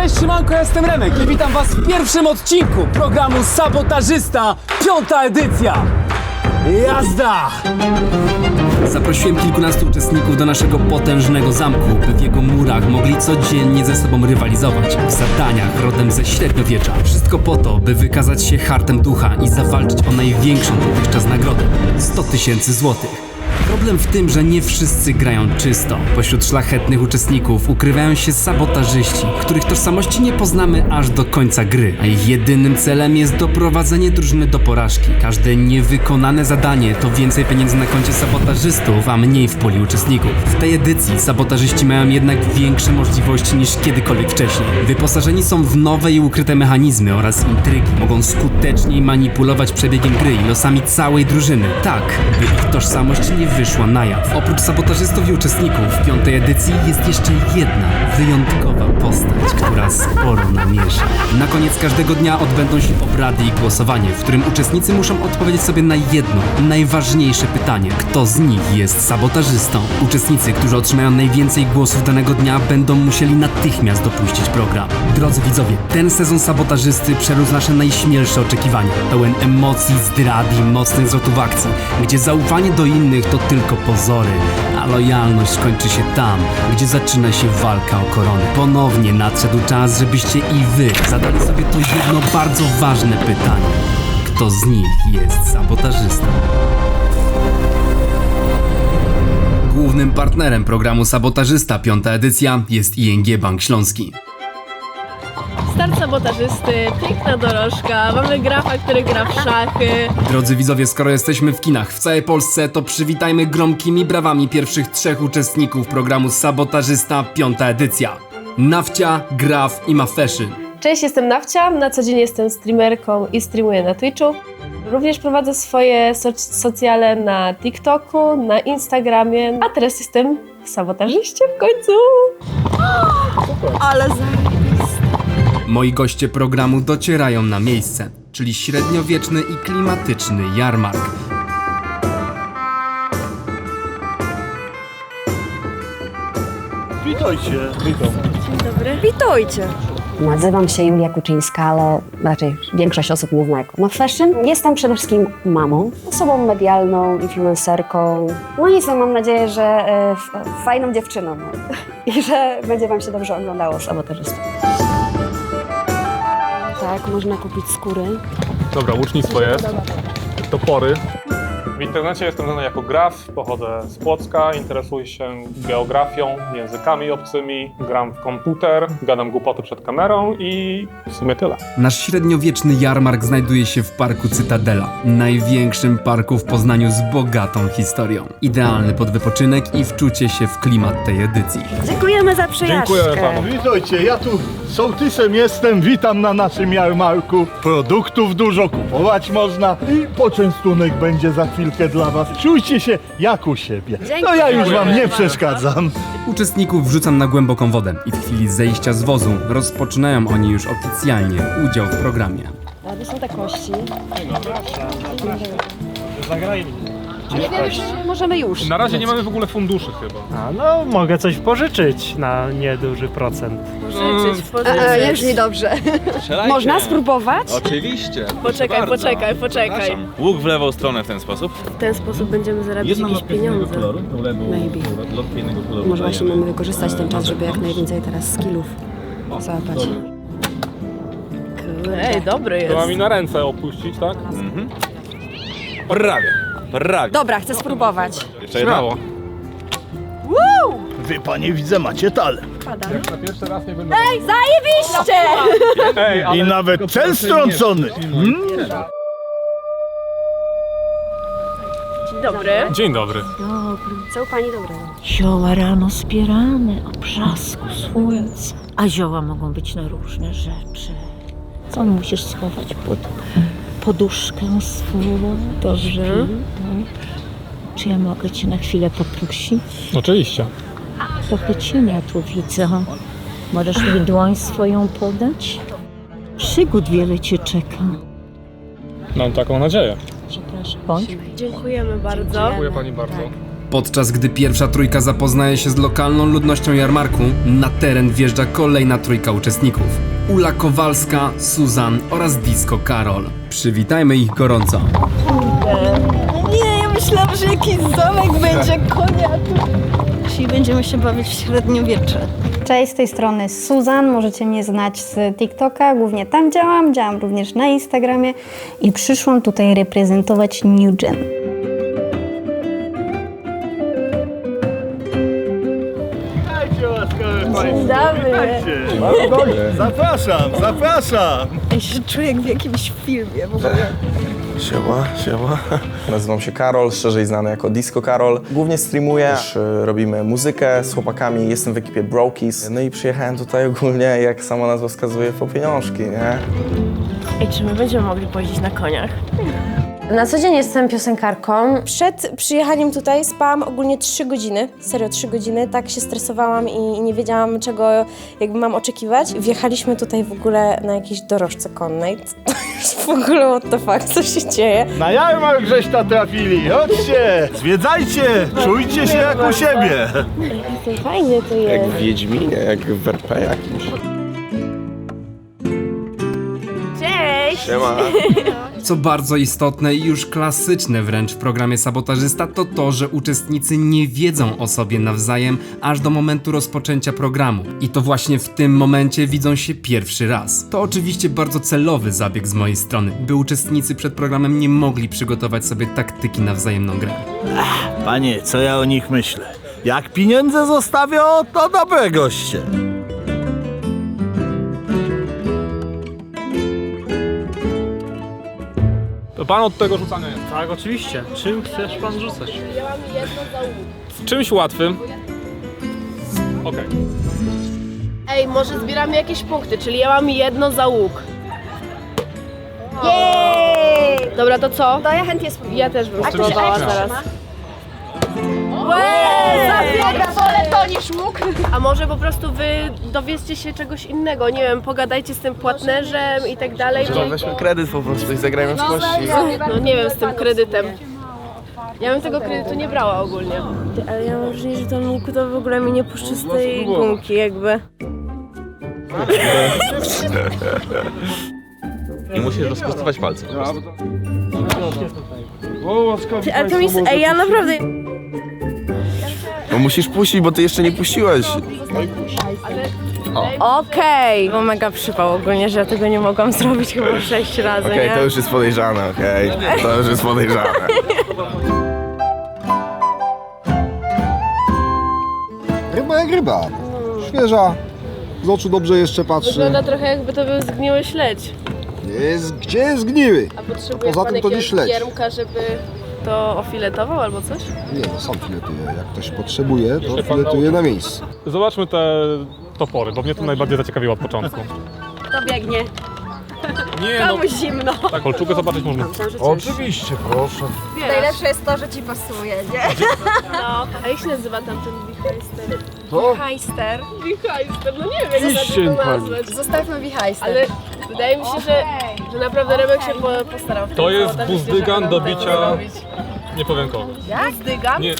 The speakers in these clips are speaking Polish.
Cześć, siemanko, ja jestem Remek i witam was w pierwszym odcinku programu Sabotażysta, 5. edycja. Jazda! Zaprosiłem kilkunastu uczestników do naszego potężnego zamku, by w jego murach mogli codziennie ze sobą rywalizować w zadaniach rodem ze średniowiecza. Wszystko po to, by wykazać się hartem ducha i zawalczyć o największą dotychczas nagrodę – 100 000 złotych. Problem w tym, że nie wszyscy grają czysto. Pośród szlachetnych uczestników ukrywają się sabotażyści, których tożsamości nie poznamy aż do końca gry, a ich jedynym celem jest doprowadzenie drużyny do porażki. Każde niewykonane zadanie to więcej pieniędzy na koncie sabotażystów, a mniej w puli uczestników. W tej edycji sabotażyści mają jednak większe możliwości niż kiedykolwiek wcześniej. Wyposażeni są w nowe i ukryte mechanizmy oraz intrygi. Mogą skuteczniej manipulować przebiegiem gry i losami całej drużyny, tak by ich tożsamość nie wyszła na jaw. Oprócz sabotażystów i uczestników w 5. edycji jest jeszcze jedna wyjątkowa postać, która sporo namiesza. Na koniec każdego dnia odbędą się obrady i głosowanie, w którym uczestnicy muszą odpowiedzieć sobie na jedno, najważniejsze pytanie: kto z nich jest sabotażystą? Uczestnicy, którzy otrzymają najwięcej głosów danego dnia, będą musieli natychmiast dopuścić program. Drodzy widzowie, ten sezon sabotażysty przerósł nasze najśmielsze oczekiwania. Pełen emocji, zdrad i mocnych zwrotów akcji, gdzie zaufanie do innych to tylko pozory, a lojalność kończy się tam, gdzie zaczyna się walka o koronę. Ponownie nadszedł czas, żebyście i wy zadali sobie to jedno bardzo ważne pytanie: kto z nich jest sabotażystą? Głównym partnerem programu Sabotażysta 5. edycja jest ING Bank Śląski. Start sabotażysty, piękna dorożka, mamy grafa, który gra w szachy. Drodzy widzowie, skoro jesteśmy w kinach w całej Polsce, to przywitajmy gromkimi brawami pierwszych 3 uczestników programu Sabotażysta 5. edycja. Nawcia, Graf i Mafeszyn. Cześć, jestem Nawcia, na co dzień jestem streamerką i streamuję na Twitchu. Również prowadzę swoje socjale na TikToku, na Instagramie, a teraz jestem w sabotażyście w końcu. Ale Moi goście programu docierają na miejsce, czyli średniowieczny i klimatyczny jarmark. Witajcie. Witam. Dzień dobry. Witajcie! Nazywam się Julia Kuczyńska, ale raczej większość osób mnie zna jako Mafeszyn. Jestem przede wszystkim mamą, osobą medialną, influencerką. No i mam nadzieję, że fajną dziewczyną i że będzie wam się dobrze oglądało Sabotażystów. Tak, można kupić skóry. Dobra, łucznictwo jest. Topory. W internecie jestem znany jako Graf, pochodzę z Płocka, interesuję się geografią, językami obcymi, gram w komputer, gadam głupoty przed kamerą i w sumie tyle. Nasz średniowieczny jarmark znajduje się w parku Cytadela, największym parku w Poznaniu z bogatą historią. Idealny pod wypoczynek i wczucie się w klimat tej edycji. Dziękujemy za przyjaźń. Dziękuję panu. Witajcie, ja tu sołtysem jestem, witam na naszym jarmarku. Produktów dużo kupować można i poczęstunek będzie za chwilkę dla was. Czujcie się jak u siebie. No ja już wam nie przeszkadzam. Uczestników wrzucam na głęboką wodę i w chwili zejścia z wozu rozpoczynają oni już oficjalnie udział w programie. To są te kości. Nie wiem, Możemy już. na razie nie mamy w ogóle funduszy chyba. A no, mogę coś pożyczyć na nieduży procent. Już niedobrze. Można spróbować? Oczywiście. Poczekaj. Łuk w lewą stronę w ten sposób. W ten sposób będziemy zarabiać jakieś pieniądze. Maybe. Może właśnie mamy wykorzystać ten czas, żeby jak najwięcej teraz skillów załapać. Ej, dobry jest. To mam mi na ręce opuścić, tak? Prawie. Dobra, chcę spróbować. Jeszcze jedna. Śmiało. Wy panie widzę macie talent. Na pierwszy raz nie będę... Zajebiście! Ej, ale... I nawet ten strącony. Dzień dobry. Dzień dobry. Co u pani dobrego? Zioła rano zbierane o brzasku słońca, a zioła mogą być na różne rzeczy. Co musisz schować pod poduszkę swoją? Dobrze. Czy ja mogę cię na chwilę poprosić? Oczywiście. Trochę cienia tu widzę. Możesz mi dłoń swoją podać? Przygód wiele cię czeka. Mam taką nadzieję. Przepraszam. Bądź. Dziękujemy bardzo. Dziękuję pani bardzo. Podczas gdy pierwsza trójka zapoznaje się z lokalną ludnością jarmarku, na teren wjeżdża kolejna trójka uczestników. Ula Kowalska, Suzan oraz Disco Karol. Przywitajmy ich gorąco. Nie, ja myślałam, że jakiś zamek będzie, konia tu. Dzisiaj będziemy się bawić w średniowiecze. Cześć, z tej strony Suzan, możecie mnie znać z TikToka, głównie tam działam również na Instagramie i przyszłam tutaj reprezentować New Gen. Witajcie łaskawe państwo, dobry. Zapraszam. Ja się czuję jak w jakimś filmie w ogóle. Siema. Nazywam się Karol, szerzej znany jako Disco Karol. Głównie streamuję, też robimy muzykę z chłopakami, jestem w ekipie Brokies. No i przyjechałem tutaj ogólnie, jak sama nazwa wskazuje, po pieniążki, nie? Ej, czy my będziemy mogli pojeździć na koniach? Na co dzień jestem piosenkarką. Przed przyjechaniem tutaj spałam ogólnie 3 godziny, serio 3 godziny, tak się stresowałam i nie wiedziałam czego jakby mam oczekiwać. Wjechaliśmy tutaj w ogóle na jakiejś dorożce konnej. To jest w ogóle what the fuck, co się dzieje? Na jarmark żeście trafili, chodźcie, zwiedzajcie, czujcie się jak u siebie. To fajnie to jest. Jak w Wiedźminie, jak w RP jakimś. Cześć! Siema. Co bardzo istotne i już klasyczne wręcz w programie Sabotażysta, to to, że uczestnicy nie wiedzą o sobie nawzajem aż do momentu rozpoczęcia programu. I to właśnie w tym momencie widzą się pierwszy raz. To oczywiście bardzo celowy zabieg z mojej strony, by uczestnicy przed programem nie mogli przygotować sobie taktyki na wzajemną grę. Panie, co ja o nich myślę? Jak pieniądze zostawią, to dobre goście. To pan od tego rzucania jest. Tak, oczywiście. Czym chcesz pan rzucać? W czymś łatwym. Okej. Ej, może zbieramy jakieś punkty, czyli ja mam 1 za łuk. Jej! Dobra, to co? To ja chętnie spróbuję. Ja też bym spróbowała zaraz. Wolę to niż łuk. A może po prostu wy dowiedzcie się czegoś innego, nie wiem, pogadajcie z tym płatnerzem i tak dalej. Weźmy kredyt po prostu i zagrajmy w kości. No nie wiem, z tym kredytem. Ja bym tego kredytu nie brała ogólnie. Ale ja mam wrażenie, że ten łuk to w ogóle mi nie puszczy z tej gumki jakby. I musisz rozprostować palce po prostu. Ale to mi... Ej, ja naprawdę... No musisz puścić, bo ty jeszcze nie puściłeś. Okej! Bo mega przypał ogólnie, że ja tego nie mogłam zrobić chyba 6 razy, Okej, nie? to już jest podejrzane, okej. To już jest podejrzane. Ryba jak ryba. Świeża. Z oczu dobrze jeszcze patrzy. Wygląda trochę jakby to był zgniły śledź. Gdzie jest zgniły? A potrzebuje Poza pan tym to nie jakiegoś śledź. giermka, żeby to ofiletował albo coś? Nie, no sam filetuję. Jak ktoś potrzebuje, to filetuje na miejscu. Zobaczmy te topory, bo mnie to najbardziej zaciekawiło od początku. To biegnie. Nie no, Komuś zimno. tak, kolczugę zobaczyć można. Oczywiście, proszę. Najlepsze jest to, że ci pasuje, nie? No, a jak się nazywa tamten wichajster? To? Heister. Wichajster, no nie wiem, jak to nazwać. Zostawmy Wichajster. Ale wydaje mi się, że naprawdę Remek się postarał. To jest buzdygan do bicia... Nie powiem kogo. Jak? Zdygan? Nie,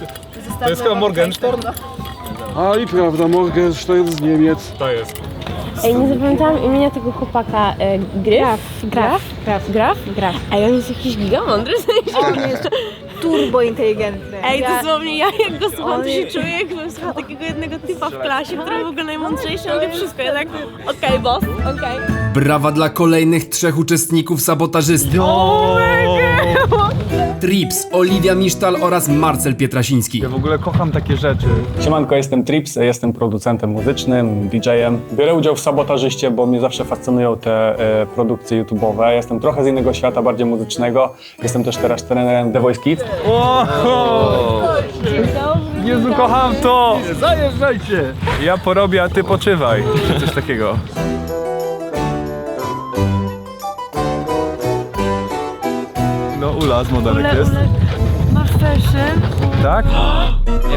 to jest chyba Morgenstern? A i prawda, Morgenstern z Niemiec. To jest. Ej, nie zapamiętałam imienia tego chłopaka. Graf? Ej, on jest jakiś gigamądry. On jest turbo inteligentny. Ej, dosłownie ja jak go słucham, to się czuję, jakbym słuchała takiego jednego typa w klasie, który w ogóle najmądrzejszy, on wie wszystko. Ja tak, okej, boss, okej. Brawa dla kolejnych 3 uczestników Sabotażysty. Trips, Oliwia Misztal oraz Marcel Pietrasiński. Ja w ogóle kocham takie rzeczy. Siemanko, jestem Trips, jestem producentem muzycznym, DJ-em. Biorę udział w Sabotażyście, bo mnie zawsze fascynują te produkcje YouTube'owe. Jestem trochę z innego świata, bardziej muzycznego. Jestem też teraz trenerem The Voice Kids. Jezu, kocham to! Zajeżdżajcie. Ja porobię, a ty poczywaj. Coś takiego. No, Ula z modelek jest. Ma fashion. Tak?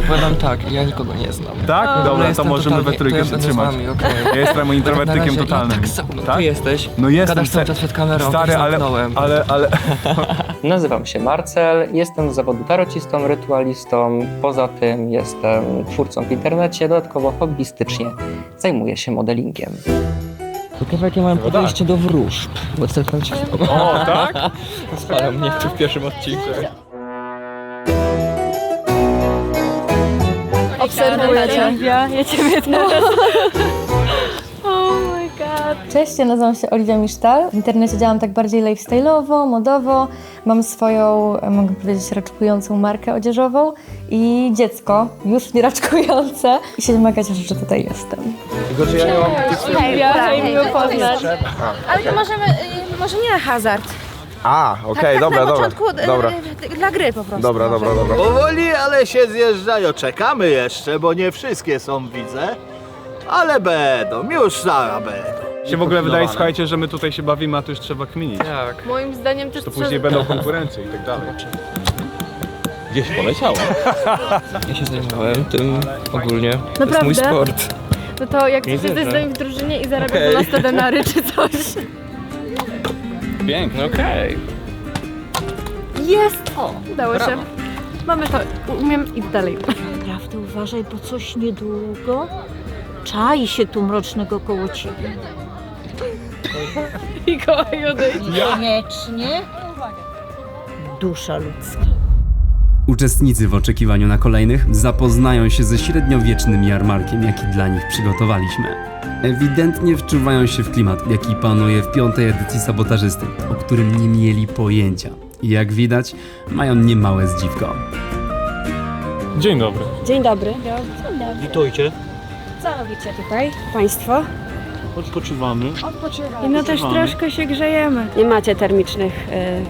Powiem tak, ja nikogo nie znam. Tak? Ale Dobra, to jestem możemy we totalnie- to trójkę ja się będę z trzymać. wami, okej. Ja jestem introwertykiem Na razie, totalnym. Tak samo, Tak? ty jesteś. No jestem. Gadasz cały czas przed kamerą, Stary, tak ale... zamknąłem. ale... Nazywam się Marcel, jestem z zawodu tarocistą, rytualistą, poza tym jestem twórcą w internecie, dodatkowo hobbystycznie zajmuję się modelingiem. Ciekawe jakie mam podejście do wróżb, bo celkiem ci O, tak? Spalał mnie tu w pierwszym odcinku. Obserwuję cię. Ja ciebie też. Oh my god. Cześć, ja nazywam się Oliwia Misztal. W internecie działam tak bardziej lifestyle'owo, modowo. Mam swoją, mogę powiedzieć, raczkującą markę odzieżową i dziecko, już nie raczkujące. I się mega cieszę, że tutaj jestem. Tylko, że ja nie mam... Hej, miło poznać. Ale to możemy, może nie na hazard. Okej, dobra, na dobra. początku dla gry po prostu. Dobra. Powoli, ale się zjeżdżają. Czekamy jeszcze, bo nie wszystkie są, widzę. Ale będą, już zaraz będą. Się w ogóle wydaje, słuchajcie, że my tutaj się bawimy, a tu już trzeba kminić. Tak. Moim zdaniem też To później będą konkurencje i tak dalej. Gdzieś poleciało. Ja się zajmowałem tym ogólnie. To jest Naprawdę? mój sport. No to jak Nie coś jesteś z wierzę. nami w drużynie i zarabiasz 12 denary czy coś. Pięknie. Okej. Jest! Udało się. Mamy to. Umiem iść dalej. Naprawdę uważaj, bo coś niedługo czai się tu mrocznego koło ciebie. Mikołaj odejdzie. Koniecznie dusza ludzka. Uczestnicy w oczekiwaniu na kolejnych zapoznają się ze średniowiecznym jarmarkiem, jaki dla nich przygotowaliśmy. Ewidentnie wczuwają się w klimat, jaki panuje w 5. edycji Sabotażysty, o którym nie mieli pojęcia. I jak widać, mają niemałe zdziwko. Dzień dobry. Dzień dobry. Witajcie. Co robicie tutaj państwo? Odpoczywamy. No też troszkę się grzejemy. Nie macie termicznych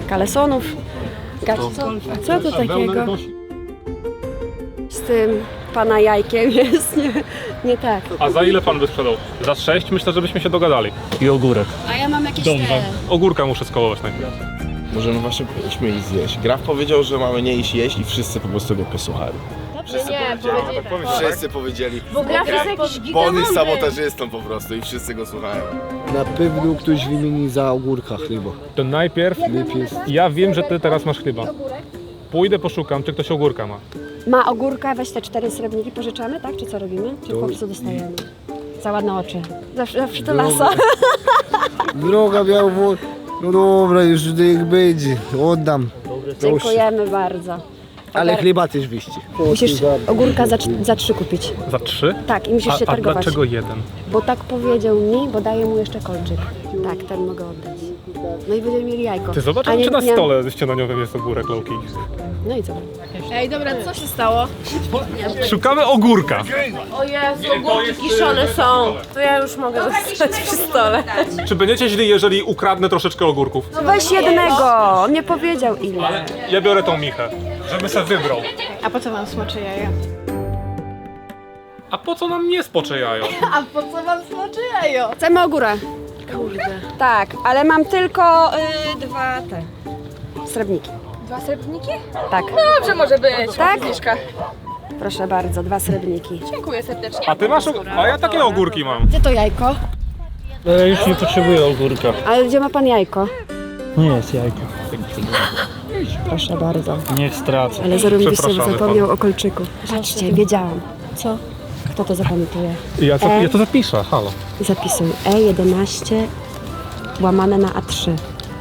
kalesonów? Co to takiego? Z tym pana jajkiem jest nie tak. A za ile pan by sprzedał? Za 6? Myślę, żebyśmy się dogadali. I ogórek. A ja mam jakieś Ogórka muszę skołować najpierw. Możemy właśnie powinniśmy iść zjeść. Graf powiedział, że mamy nie iść jeść i wszyscy po prostu go posłuchali. Wszyscy powiedzieli, Bo graf jest jakiś bo on jest gigamądry. sabotażystą po prostu i wszyscy go słuchają. Na pewno ktoś wymieni za ogórka chleba. To najpierw, ja wiem, że ty teraz masz chyba. Pójdę, poszukam, czy ktoś ogórka ma. Ma ogórka, weź te 4 srebrniki, pożyczamy, tak? Czy co robimy? Czy po prostu dostajemy? Za ładne oczy. Zawsze to lasa. Droga białą, no dobra, już niech będzie, oddam. Dziękujemy bardzo. Ale chleba też wyście. Musisz ogórka za 3 kupić. Za 3? Tak, i musisz się A targować. dlaczego 1? Bo tak powiedział mi, bo daję mu jeszcze kolczyk. Tak, ten mogę oddać. No i będziemy mieli jajko. Ty zobacz, A nie- czy na nie- stole śniadaniowym jest ogórek Loki. No i co? Ej, dobra, co się stało? Szukamy ogórka. O Jezu, ogórki kiszone są. To ja już mogę zostać przy stole. Czy będziecie źli, jeżeli ukradnę troszeczkę ogórków? No weź jednego, on nie powiedział ile. Ja biorę tą michę, żeby se wybrał. A po co wam smocze jaja? A po co nam nie spocze jajo? A po co wam smocze jajo? Chcemy ogórę. Kurde. Tak, ale mam tylko 2 te srebrniki. 2 srebrniki? Tak. Dobrze może być. Tak? Zniżka. Proszę bardzo, 2 srebrniki. Dziękuję serdecznie. A ty masz a ja takie ogórki mam. Gdzie to jajko? Ja już nie potrzebuję ogórka. Ale gdzie ma pan jajko? Nie jest jajko. Proszę bardzo. Niech stracę. Ale zarobiście Przepraszamy zapomniał o kolczyku. Patrzcie, wiedziałam. Co? Kto to zapamiętuje? Ja to zapiszę, halo. Zapisuj E11 łamane na A3.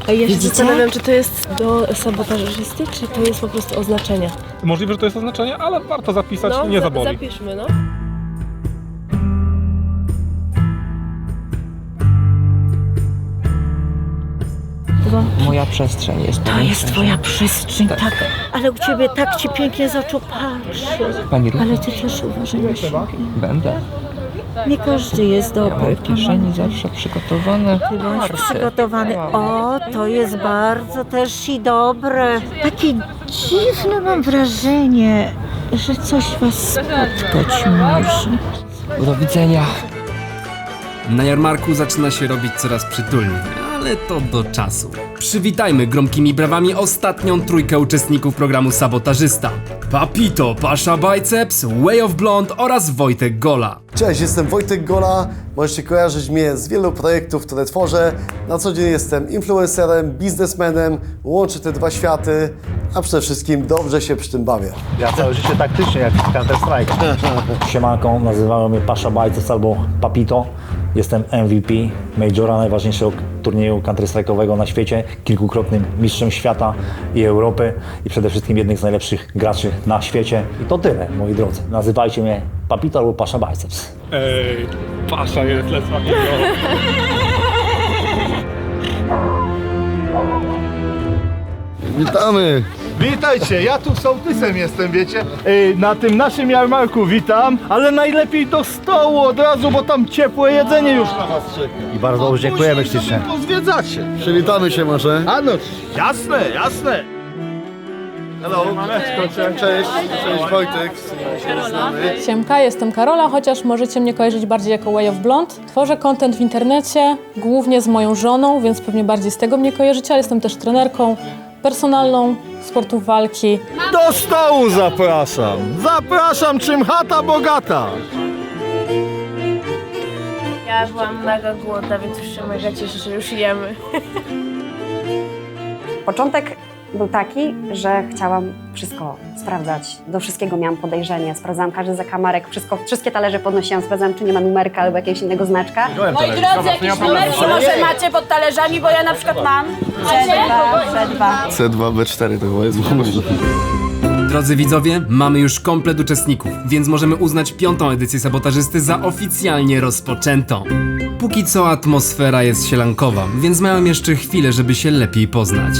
A ja się Widzicie? zastanawiam, czy to jest do sabotażysty, czy to jest po prostu oznaczenie. Możliwe, że to jest oznaczenie, ale warto zapisać, nie zaboli. Zapiszmy, no. Moja przestrzeń jest. To jest twoja przestrzeń, tak. Ale u ciebie tak ci pięknie z oczu patrzy. Pani Ruth, Ale ty też uważaj na siebie. będę. Nie każdy jest Ja dobry. mam w kieszeni zawsze przygotowane. Ty bądź przygotowany. O, to jest bardzo też i dobre. Takie dziwne mam wrażenie, że coś was spotkać może. Do widzenia. Na jarmarku zaczyna się robić coraz przytulniej, ale ale to do czasu. Przywitajmy gromkimi brawami ostatnią trójkę uczestników programu Sabotażysta. Papito, Pasha Biceps, Way of Blonde oraz Wojtek Gola. Cześć, jestem Wojtek Gola. Możecie kojarzyć mnie z wielu projektów, które tworzę. Na co dzień jestem influencerem, biznesmenem, łączę te dwa światy, a przede wszystkim dobrze się przy tym bawię. Ja całe życie taktycznie, jak w Counter-Strike. Siemanko, nazywają mnie Pasha Biceps albo Papito. Jestem MVP Majora, najważniejszego turnieju counter-strike'owego na świecie, kilkukrotnym mistrzem świata i Europy i przede wszystkim jednym z najlepszych graczy na świecie. I to tyle, moi drodzy. Nazywajcie mnie Papito albo Pasha Biceps. Ej, Pasha jest lecz Witamy! Witajcie, ja tu sołtysem jestem, wiecie? Na tym naszym jarmarku witam, ale najlepiej do stołu od razu, bo tam ciepłe jedzenie już na was czeka. I bardzo dziękujemy ślicznie. Pozwiedzacie. Przywitamy się może. A no, jasne, jasne. Hello. Cześć, cześć Wojtek. Siemka, jestem Karola, chociaż możecie mnie kojarzyć bardziej jako Way of Blonde. Tworzę content w internecie, głównie z moją żoną, więc pewnie bardziej z tego mnie kojarzycie, ale jestem też trenerką personalną sportów walki. Do stołu zapraszam. Zapraszam, czym chata bogata. Ja byłam mega głodna, więc już się mega cieszę, że już jemy. Początek był taki, że chciałam wszystko sprawdzać. Do wszystkiego miałam podejrzenie. Sprawdzałam każdy zakamarek, wszystkie talerze podnosiłam, sprawdzałam, czy nie ma numerka albo jakiegoś innego znaczka. Moi drodzy, jakieś numerki może macie pod talerzami, bo ja na przykład mam C2. C2, B4 to chyba jest możliwe. Drodzy widzowie, mamy już komplet uczestników, więc możemy uznać 5. edycję Sabotażysty za oficjalnie rozpoczętą. Póki co atmosfera jest sielankowa, więc mają jeszcze chwilę, żeby się lepiej poznać.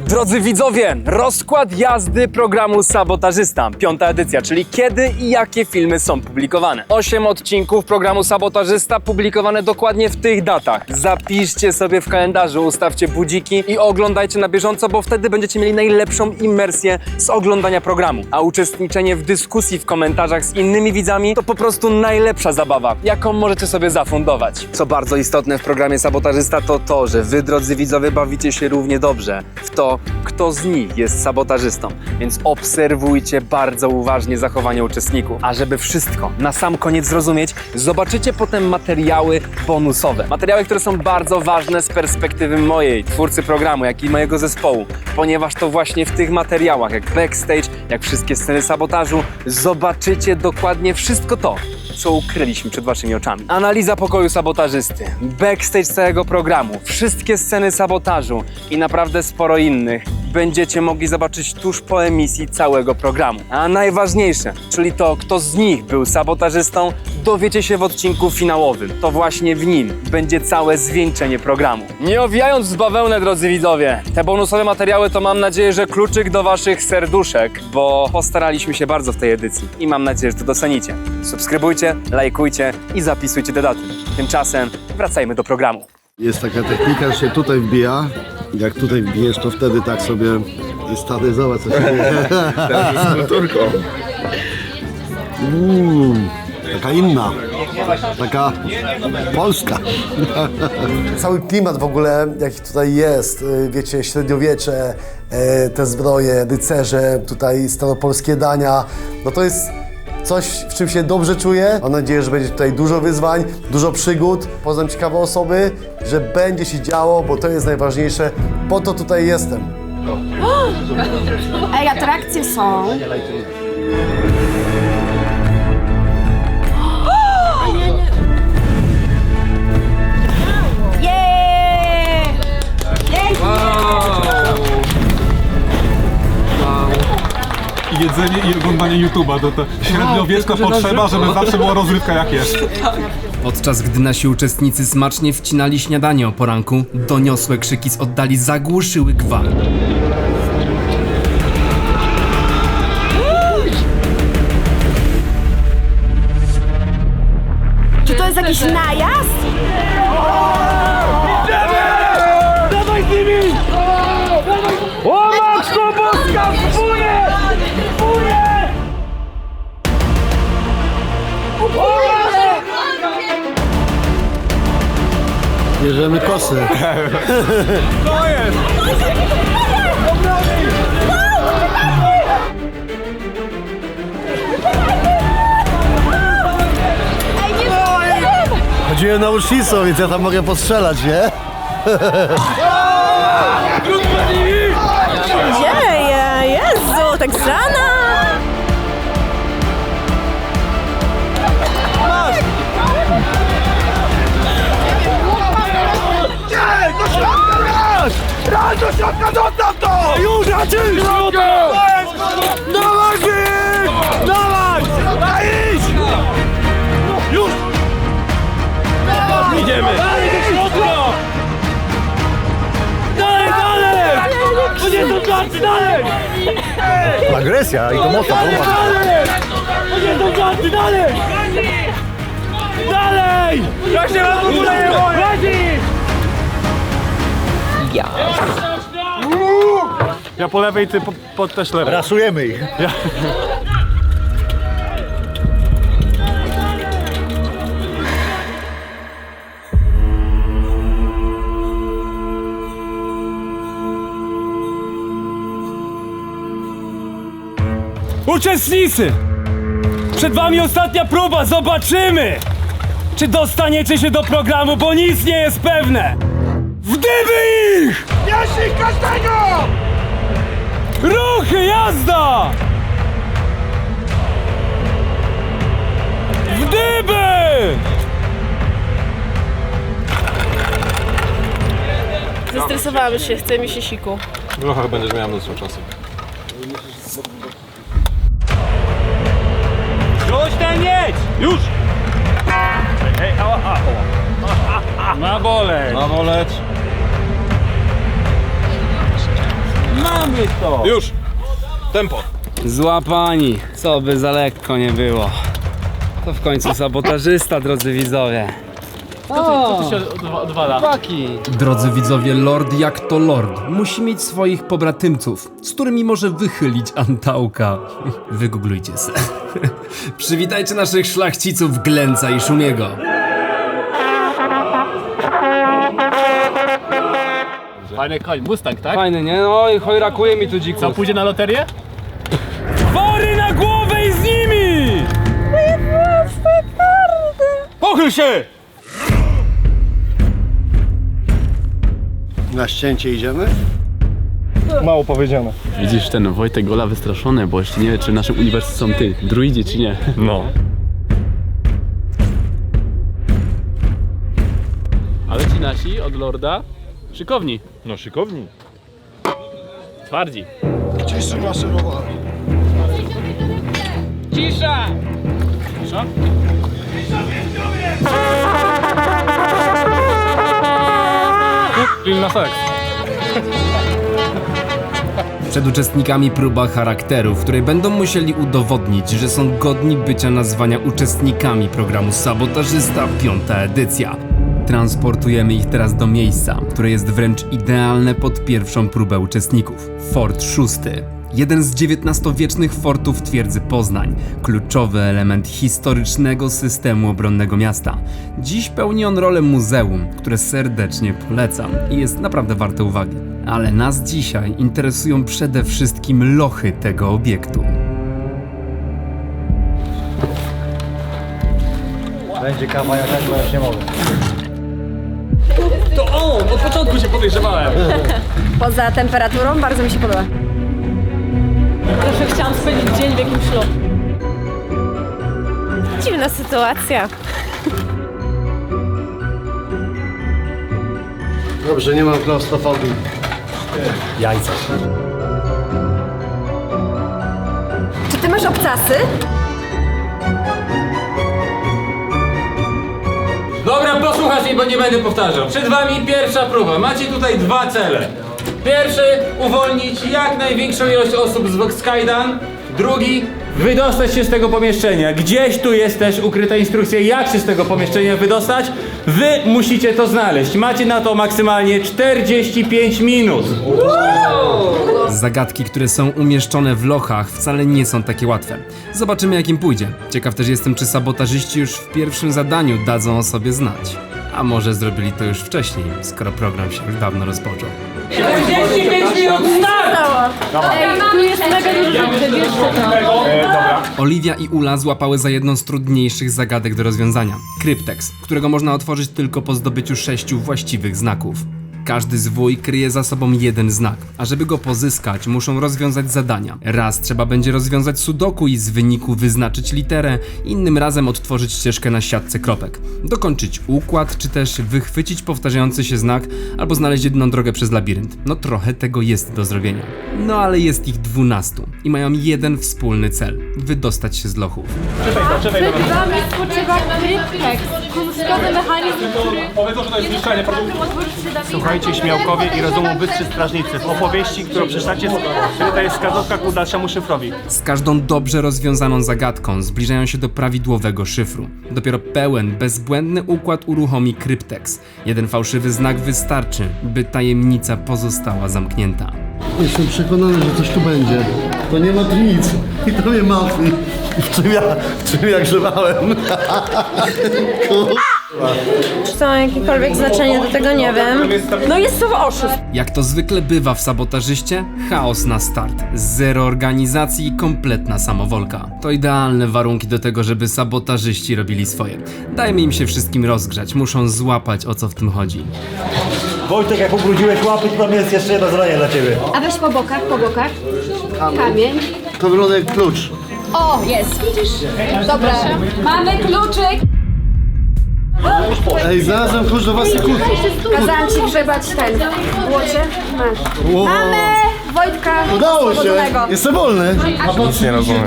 Drodzy widzowie, rozkład jazdy programu Sabotażysta, 5. edycja, czyli kiedy i jakie filmy są publikowane. 8 odcinków programu Sabotażysta publikowane dokładnie w tych datach. Zapiszcie sobie w kalendarzu, ustawcie budziki i oglądajcie na bieżąco, bo wtedy będziecie mieli najlepszą imersję z oglądania programu. A uczestniczenie w dyskusji w komentarzach z innymi widzami to po prostu najlepsza zabawa, jaką możecie sobie zafundować. Co bardzo istotne w programie Sabotażysta to to, że wy, drodzy widzowie, bawicie się równie dobrze w to, kto z nich jest sabotażystą, więc obserwujcie bardzo uważnie zachowanie uczestników. A żeby wszystko na sam koniec zrozumieć, zobaczycie potem materiały bonusowe. Materiały, które są bardzo ważne z perspektywy mojej, twórcy programu, jak i mojego zespołu, ponieważ to właśnie w tych materiałach, jak backstage, jak wszystkie sceny sabotażu, zobaczycie dokładnie wszystko to, co ukryliśmy przed waszymi oczami. Analiza pokoju sabotażysty, backstage całego programu, wszystkie sceny sabotażu i naprawdę sporo innych będziecie mogli zobaczyć tuż po emisji całego programu. A najważniejsze, czyli to, kto z nich był sabotażystą, dowiecie się w odcinku finałowym. To właśnie w nim będzie całe zwieńczenie programu. Nie owijając w bawełnę, drodzy widzowie, te bonusowe materiały to mam nadzieję, że kluczyk do waszych serduszek, bo postaraliśmy się bardzo w tej edycji i mam nadzieję, że to docenicie. Subskrybujcie, lajkujcie i zapisujcie te daty. Tymczasem wracajmy do programu. Jest taka technika, że się tutaj wbija. Jak tutaj wbijesz, to wtedy tak sobie stary, zobacz co się dzieje. Teraz jest kulturką. Taka inna. Taka polska. Cały klimat w ogóle, jaki tutaj jest, wiecie, średniowiecze, te zbroje, rycerze, tutaj staropolskie dania, no to jest coś, w czym się dobrze czuję. Mam nadzieję, że będzie tutaj dużo wyzwań, dużo przygód. Poznam ciekawe osoby, że będzie się działo, bo to jest najważniejsze. Po to tutaj jestem. Ej, atrakcje są. Jedzenie i oglądanie YouTube'a, to średniowieczna potrzeba, żeby zawsze była rozrywka jak jest. Podczas gdy nasi uczestnicy smacznie wcinali śniadanie o poranku, doniosłe krzyki z oddali zagłuszyły gwar. Czy to jest jakiś najazd? Dawaj z nimi! O Matko Boska, wpłynie! Wpłynie! Bierzemy kosy. To jest! Chodziłem na ucznictwo, więc ja tam mogę postrzelać, nie? Dzieje, Jezu, tak zrana! Raz do środka, zostaw to! Już, raczej! Dawaj, Zik! Dawaj! Idź! Już! Idziemy! Dalej do środka! Dalej, dalej! To nie są żarty, dalej! Agresja i to mocno. Dalej! To nie są żarty, dalej! Dalej! Ja się wam w ogóle nie boję! Ja po lewej, ty pod też lewej. Rasujemy ich. Ja. Uczestnicy! Przed wami ostatnia próba, zobaczymy! Czy dostaniecie się do programu, bo nic nie jest pewne! Wdyby ich! Jeśli każdego! Ruchy, jazda! Wdyby! Zestresowałam się, chce mi się siku. W ruchach będziesz miała mnóstwo czasu. Już ten jedź! Już! Hej, ała. Ma boleć! Ma boleć. Mamy to! Już! Tempo! Złapani, co by za lekko nie było. To w końcu sabotażysta, drodzy widzowie. Co tu się odwala? Drodzy widzowie, lord jak to lord musi mieć swoich pobratymców, z którymi może wychylić antałka. Wygooglujcie se. Przywitajcie naszych szlachciców Glęca i Szumiego. Fajny koń, Mustang, tak? Fajny, nie? No i chojrakuje mi tu dzikus. Co, pójdzie na loterię? Wory na głowę i z nimi! Pochyl się! Na ścięcie idziemy? Mało powiedziane. Widzisz ten Wojtek Gola wystraszony, bo jeszcze nie wie, czy w naszym uniwersytecie są ty, druidzi czy nie. No. Ale ci nasi od lorda szykowni. No szykowni. Twardzi. Gdzieś są nasze rowary. Cisza! Cisza? Film na seks. Przed uczestnikami próba charakteru, w której będą musieli udowodnić, że są godni bycia nazwania uczestnikami programu Sabotażysta 5. edycja. Transportujemy ich teraz do miejsca, które jest wręcz idealne pod pierwszą próbę uczestników. Fort 6. Jeden z XIX-wiecznych fortów twierdzy Poznań. Kluczowy element historycznego systemu obronnego miasta. Dziś pełni on rolę muzeum, które serdecznie polecam i jest naprawdę warte uwagi. Ale nas dzisiaj interesują przede wszystkim lochy tego obiektu. Będzie kawa jakaś, bo już nie mogę. To on! Od początku się podejrzewałem. Poza temperaturą bardzo mi się podoba. Zawsze chciałam spędzić dzień w jakimś ślubie. Dziwna sytuacja. Dobrze, nie mam klaustrofobii. Jajca. Czy ty masz obcasy? Dobra, posłuchaj mnie, bo nie będę powtarzał. Przed wami pierwsza próba. Macie tutaj dwa cele. Pierwszy, uwolnić jak największą ilość osób z Voxkaidan. Drugi, wydostać się z tego pomieszczenia. Gdzieś tu jest też ukryta instrukcja, jak się z tego pomieszczenia wydostać. Wy musicie to znaleźć. Macie na to maksymalnie 45 minut. Zagadki, które są umieszczone w lochach, wcale nie są takie łatwe. Zobaczymy, jak im pójdzie. Ciekaw też jestem, czy sabotażyści już w pierwszym zadaniu dadzą o sobie znać. A może zrobili to już wcześniej, skoro program się już dawno rozpoczął. 45 minut start! Tu jest mega dużo rzeczy, bierzcie to. Oliwia i Ula złapały za jedną z trudniejszych zagadek do rozwiązania. Kryptex, którego można otworzyć tylko po zdobyciu 6 właściwych znaków. Każdy zwój kryje za sobą jeden znak, a żeby go pozyskać, muszą rozwiązać zadania. Raz trzeba będzie rozwiązać sudoku i z wyniku wyznaczyć literę, innym razem odtworzyć ścieżkę na siatce kropek, dokończyć układ, czy też wychwycić powtarzający się znak, albo znaleźć jedną drogę przez labirynt. No trochę tego jest do zrobienia. No ale jest ich 12 i mają jeden wspólny cel – wydostać się z lochów. Przed wami spoczywa Kryptex, kunsztowy mechanizm, który... Powiedzą, że to jest niszczenie produktu. Słuchajcie, śmiałkowie i rozumu bystrzy strażnicy. W opowieści, którą przeczytacie, to jest wskazówka ku dalszemu szyfrowi. Z każdą dobrze rozwiązaną zagadką zbliżają się do prawidłowego szyfru. Dopiero pełen, bezbłędny układ uruchomi Kryptex. Jeden fałszywy znak wystarczy, by tajemnica pozostała zamknięta. Jestem przekonany, że coś tu będzie. To nie ma tu nic. I to mnie martwi. W czym ja grzebałem? Czy to ma jakiekolwiek znaczenie, do tego nie wiem. No jest to oszust. Jak to zwykle bywa w sabotażyście, chaos na start. Zero organizacji i kompletna samowolka. To idealne warunki do tego, żeby sabotażyści robili swoje. Dajmy im się wszystkim rozgrzać, muszą złapać, o co w tym chodzi. Wojtek, jak ubrudziłeś łapy, to tam jest jeszcze jedno zadanie dla ciebie. A weź po bokach. Kamień. To wygląda jak klucz. O, jest, widzisz? Dobra, mamy kluczyk. Ej, znalazłem klucz do własnej kurtki. Kazałam ci grzebać ten w błocie. Masz. Wow. Mamy Wojtka Udało się! Swobodnego. Jestem wolny! A Nic nie rozumiem.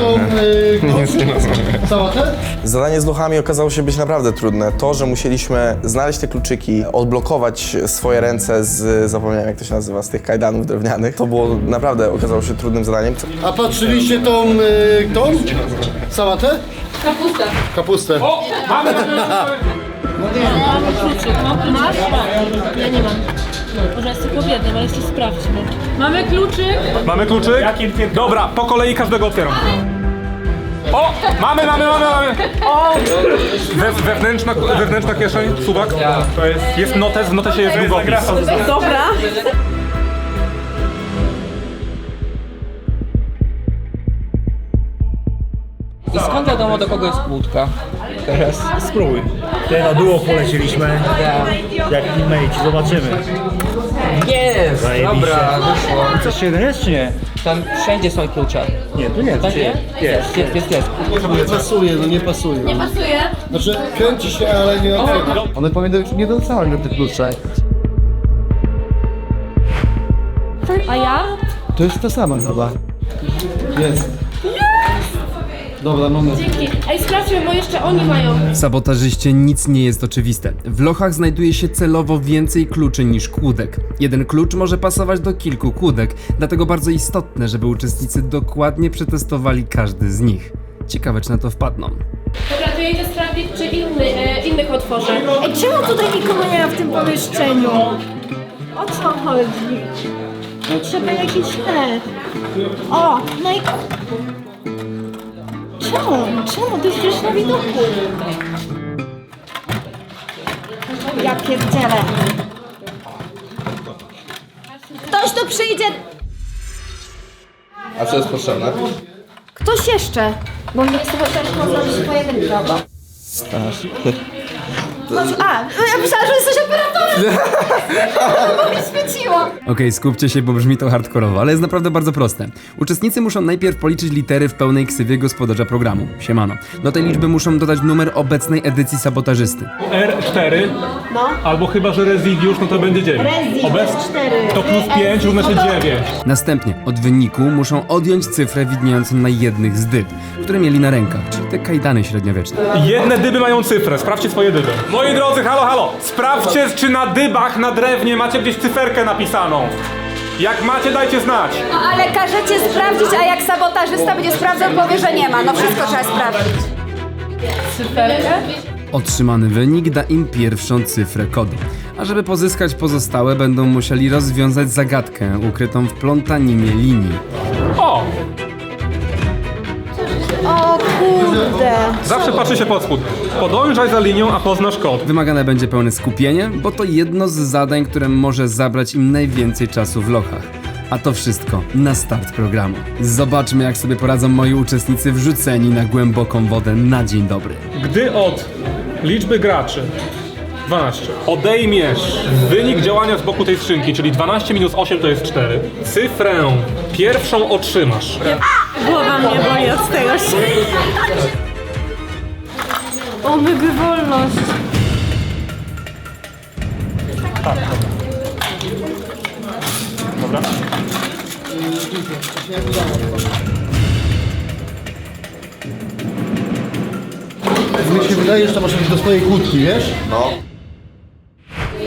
Nic nie rozumiem. Sałatę? Zadanie z lochami okazało się być naprawdę trudne. To, że musieliśmy znaleźć te kluczyki, odblokować swoje ręce z, zapomniałem jak to się nazywa, z tych kajdanów drewnianych, to było naprawdę, okazało się trudnym zadaniem. A patrzyliście tą sałatę? Kapusta. Kapustę. O! Mamy! Masz? Ja nie mam. Może jest tylko w jednym, ale jeszcze sprawdźmy. Mamy kluczyk. Mamy kluczyk? Dobra, po kolei każdego otwieram. O! Mamy! O! Wewnętrzna kieszeń, suwak. To jest notes, w notesie jest długopis. Dobra. I skąd wiadomo, do kogo jest kłódka? Teraz. Spróbuj. Tutaj na duo polecieliśmy. Jak teammate, zobaczymy. Jest! Zajebiście. Dobra, wyszło. Coś jeden jest, czy nie? Tam wszędzie są klucze. Nie, tu nie. Tak nie? Jest. Nie pasuje, no nie pasuje. Nie pasuje? Znaczy, kręci się, ale nie otwiera. One powinny nie dostawać do tych kluczek. A ja? To jest to samo chyba. Jest. Dobra, mamy. Dzięki. Ej, sprawdźmy, bo jeszcze oni mają. W sabotażyście nic nie jest oczywiste. W lochach znajduje się celowo więcej kluczy niż kłódek. Jeden klucz może pasować do kilku kłódek, dlatego bardzo istotne, żeby uczestnicy dokładnie przetestowali każdy z nich. Ciekawe, czy na to wpadną. Dobra, to ja idę sprawdzić, czy innych otworzę. Ej, czemu tutaj nikogo nie ma w tym pomieszczeniu? O co chodzi? No trzeba jakiś led. O, no i... Czemu? To jest przecież na widoku. Ja pierdzielę. Ktoś tu przyjdzie. A co jest potrzebne? Ktoś jeszcze, bo nie chcę chociaż zrobić pojedynczego. A, ja myślałam, że jesteś operatorem. Bo mi świeciło. Okej, skupcie się, bo brzmi to hardkorowo, ale jest naprawdę bardzo proste. Uczestnicy muszą najpierw policzyć litery w pełnej ksywie gospodarza programu. Siemano. Do tej liczby muszą dodać numer obecnej edycji sabotażysty. R4, No. albo chyba, że Rezidiusz, no to będzie 9. To plus 5 równa się 9. Następnie od wyniku muszą odjąć cyfrę widniejącą na jednych z dyb, które mieli na rękach, czyli te kajdany średniowieczne. Jedne dyby mają cyfrę, sprawdźcie swoje dyby. Moi drodzy, halo, sprawdźcie, czy na dybach, na drewnie macie gdzieś cyferkę napisaną. Jak macie, dajcie znać. No ale każecie sprawdzić, a jak sabotażysta będzie sprawdzał, powie, że nie ma. No wszystko trzeba sprawdzić. Cyferkę? Otrzymany wynik da im pierwszą cyfrę kodu. A żeby pozyskać pozostałe, będą musieli rozwiązać zagadkę ukrytą w plątaninie linii. O! O Kurde. Zawsze patrzy się pod spód. Podążaj za linią, a poznasz kod. Wymagane będzie pełne skupienie, bo to jedno z zadań, które może zabrać im najwięcej czasu w lochach. A to wszystko na start programu. Zobaczmy, jak sobie poradzą moi uczestnicy wrzuceni na głęboką wodę na dzień dobry. Gdy od liczby graczy 12 odejmiesz wynik działania z boku tej skrzynki, czyli 12 minus 8 to jest 4, cyfrę pierwszą otrzymasz. Głowa mnie boli od tego się. O, myby wolność. Dobra. Mi się wydaje, że to masz do swojej kłódki, wiesz? No.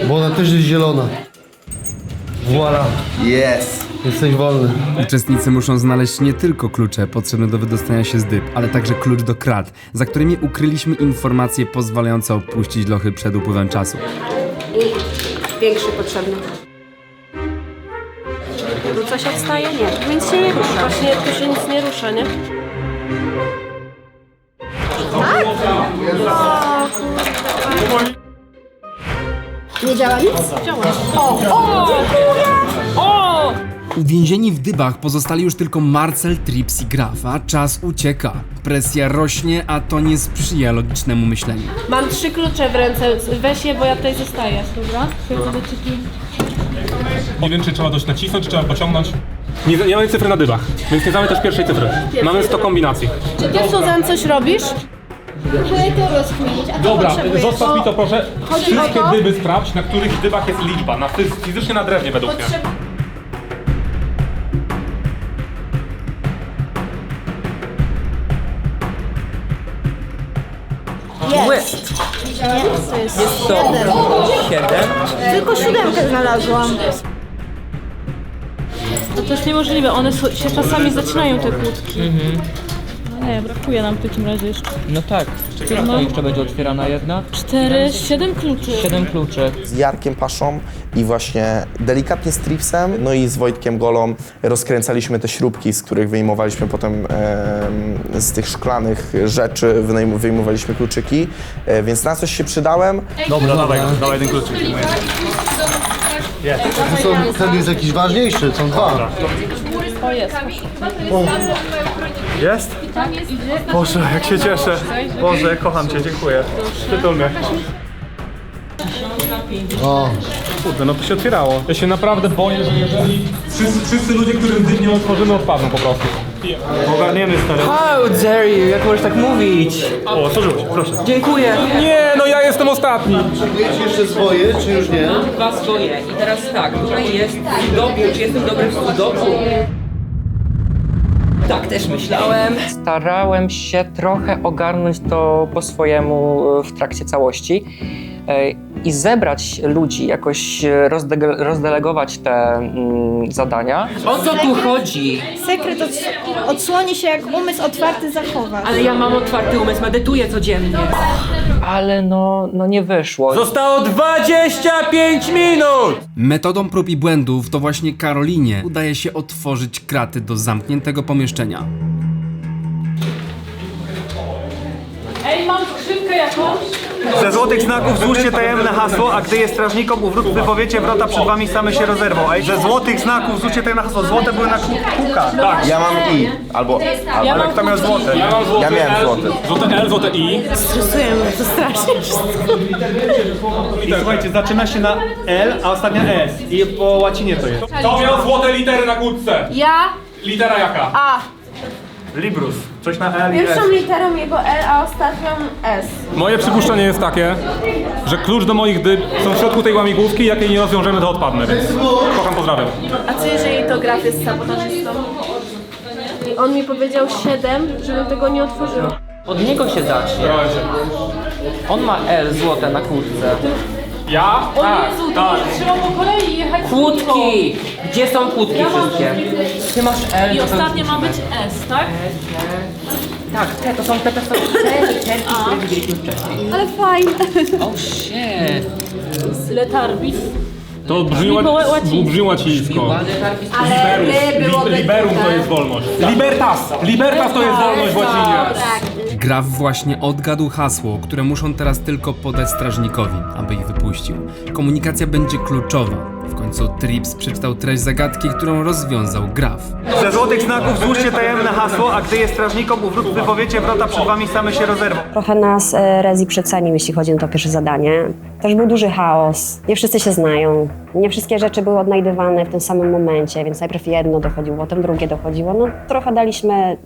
Bo ona też jest zielona. Voila. Jest. Jesteś wolny. Uczestnicy muszą znaleźć nie tylko klucze potrzebne do wydostania się z dyb, ale także klucz do krat, za którymi ukryliśmy informacje pozwalające opuścić lochy przed upływem czasu. I większy potrzebny. Tu coś odstaje? Nie, więc się nie rusza. Właśnie tu się nic nie rusza, nie? Nie działa nic? Uwięzieni w dybach pozostali już tylko Marcel, Trips i Graf, a czas ucieka. Presja rośnie, a to nie sprzyja logicznemu myśleniu. Mam 3 klucze w ręce, weź je, bo ja tutaj zostaję. Dobra? Nie wiem, czy trzeba coś nacisnąć, czy trzeba pociągnąć. Nie mamy cyfry na dybach, więc nie znamy też pierwszej cyfry. Mamy 100 kombinacji. Czy ty, Suzan, coś robisz? Próbuję to rozkminić, a to Dobra, potrzebuję. zostaw mi to proszę. Chodzi o Wszystkie to? dyby sprawdź, na których dybach jest liczba. Fizycznie na drewnie według mnie. Jest. To jest 7. Tylko 7 znalazłam. To też niemożliwe, one się czasami zacinają te kłódki. No nie, brakuje nam w takim razie jeszcze. No tak. No. Jeszcze będzie otwierana jedna. 4, 7 kluczy. 7 kluczy. Z Jarkiem Paszą i właśnie delikatnie z Tripsem, no i z Wojtkiem Golą rozkręcaliśmy te śrubki, z których wyjmowaliśmy potem z tych szklanych rzeczy, wyjmowaliśmy kluczyki, więc na coś się przydałem. Dobra, dawaj ten kluczyk. Ten jest jakiś ważniejszy, są dwa. O, jest. Jest? Boże, jak się cieszę. Boże, kocham Cię, dziękuję. Przytul mnie. O. Kurde, no to się otwierało. Ja się naprawdę boję, że jeżeli wszyscy ludzie, którym dyb nie otworzymy, odpadną po prostu. Ogarniemy, stary. How dare you, jak możesz tak mówić? O, otworzył się, proszę. Dziękuję. Nie, no ja jestem ostatni. Potrzebujesz jeszcze swoje, czy już nie? Dwa swoje. I teraz tak, tutaj jest sudoku, czy jestem dobry w sudoku? Tak też myślałem. Starałem się trochę ogarnąć to po swojemu w trakcie całości i zebrać ludzi, jakoś rozdelegować te zadania. O co tu chodzi? Sekret odsłoni się, jak umysł otwarty zachowa. Ale ja mam otwarty umysł, medytuję codziennie. Ale no nie wyszło. Zostało 25 minut! Metodą prób i błędów to właśnie Karolinie udaje się otworzyć kraty do zamkniętego pomieszczenia. Ej, mam skrzynkę jakąś. Ze złotych znaków złóżcie tajemne hasło, a gdy je strażnikom wypowiecie, wrota przed wami same się rozerwą. Ej, ze złotych znaków złóżcie tajemne hasło. Złote były na kółkach. Tak. Ja mam I, albo Ale kto miał złote? Ja mam złote Ja miałem L, złoty. Złote L, złote I. Stresuję mnie to strasznie wszystko. I słuchajcie, zaczyna się na L, a ostatnia S. I po łacinie to jest. Kto miał złote litery na kłódce? Ja? Litera jaka? A. Librus. Coś na L i S. Pierwszą literą jego L, a ostatnią S. Moje przypuszczenie jest takie, że klucz do moich dyb są w środku tej łamigłówki, jak jej nie rozwiążemy, to odpadnę, więc kocham, pozdrawiam. A co jeżeli to Graf jest sabotażystą? I on mi powiedział 7, żebym tego nie otworzyła. Od niego się zacznie. On ma L złote na kłódce. Ja? O Tak, Jezu, to tak. trzeba po kolei jechać z Kłódki! Gdzie są kłódki wszystkie? Ty masz L. I to są ostatnie ma być kłódki. S, tak? Tak, to są te literki, które widzieliśmy wcześniej. Ale fajne. Oh shit. Letarbis. To brzmi łacińsko. Ale byłoby... Liberum to jest wolność. Libertas! Libertas to jest wolność w łacinie. Graf właśnie odgadł hasło, które muszą teraz tylko podać strażnikowi, aby ich wypuścił. Komunikacja będzie kluczowa. W końcu Trips przeczytał treść zagadki, którą rozwiązał Graf. Ze złotych znaków złóżcie tajemne hasło, a gdy je strażnikom wypowiecie, wrota przed wami same się rozerwą. Trochę nas Rezi przecenił, jeśli chodzi o to pierwsze zadanie. Też był duży chaos, nie wszyscy się znają, nie wszystkie rzeczy były odnajdywane w tym samym momencie, więc najpierw jedno dochodziło, potem drugie dochodziło. No trochę daliśmy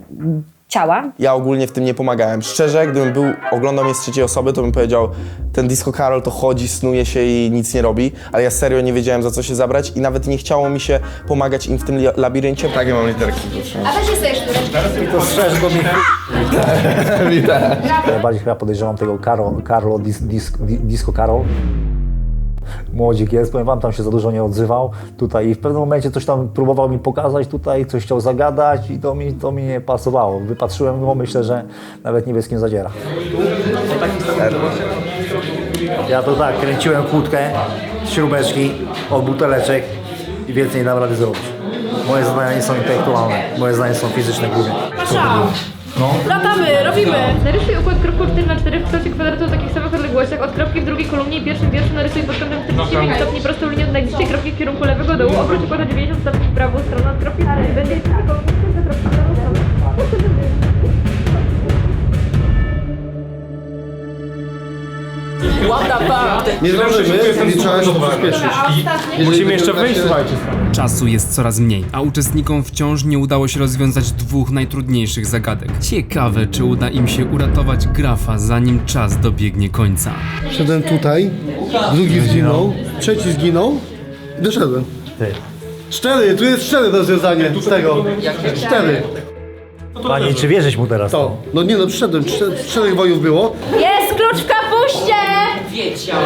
ciała. Ja ogólnie w tym nie pomagałem. Szczerze, gdybym oglądał mnie z trzeciej osoby, to bym powiedział, ten Disco Karol to chodzi, snuje się i nic nie robi, ale ja serio nie wiedziałem, za co się zabrać i nawet nie chciało mi się pomagać im w tym labiryncie. Takie mam literki. A weź sobie sztureczkę. To strzeż, bo mi... Najbardziej chyba podejrzewam tego Karol, Disco Karol. Młodzik jest, powiem wam, tam się za dużo nie odzywał tutaj i w pewnym momencie coś tam próbował mi pokazać tutaj, coś chciał zagadać i to mi nie pasowało. Wypatrzyłem go, myślę, że nawet nie wie z kim zadziera. Ja to tak, kręciłem kłódkę z śrubeczki od buteleczek i więcej nie dam rady zrobić. Moje zadania nie są intelektualne, moje zadania są fizyczne głównie. No. Latamy, robimy! Narysuj układ kropką 4×4 w kształcie kwadratu o takich samych odległościach. Od kropki w drugiej kolumnie i pierwszym wierszu narysuj pod kątem 45 stopni prostą linię od najbliższej kropki w kierunku lewego dołu. Obróć układ o 90 stopni w prawą stronę od kropki, i będzie tylko punkt do kropki w lewą stronę. Nie zdążymy, i trzeba się przyspieszyć. Musimy jeszcze wyjść, słuchajcie. Czasu jest coraz mniej, a uczestnikom wciąż nie udało się rozwiązać dwóch najtrudniejszych zagadek. Ciekawe, czy uda im się uratować Grafa, zanim czas dobiegnie końca. Szedłem tutaj, drugi zginął, trzeci zginął i doszedłem. 4, tu jest 4 rozwiązanie z tego. 4. Pani, czy wierzysz mu teraz? To. No nie no, przyszedłem, 4 wojów było. Jest klucz w kapuście! Wiedział.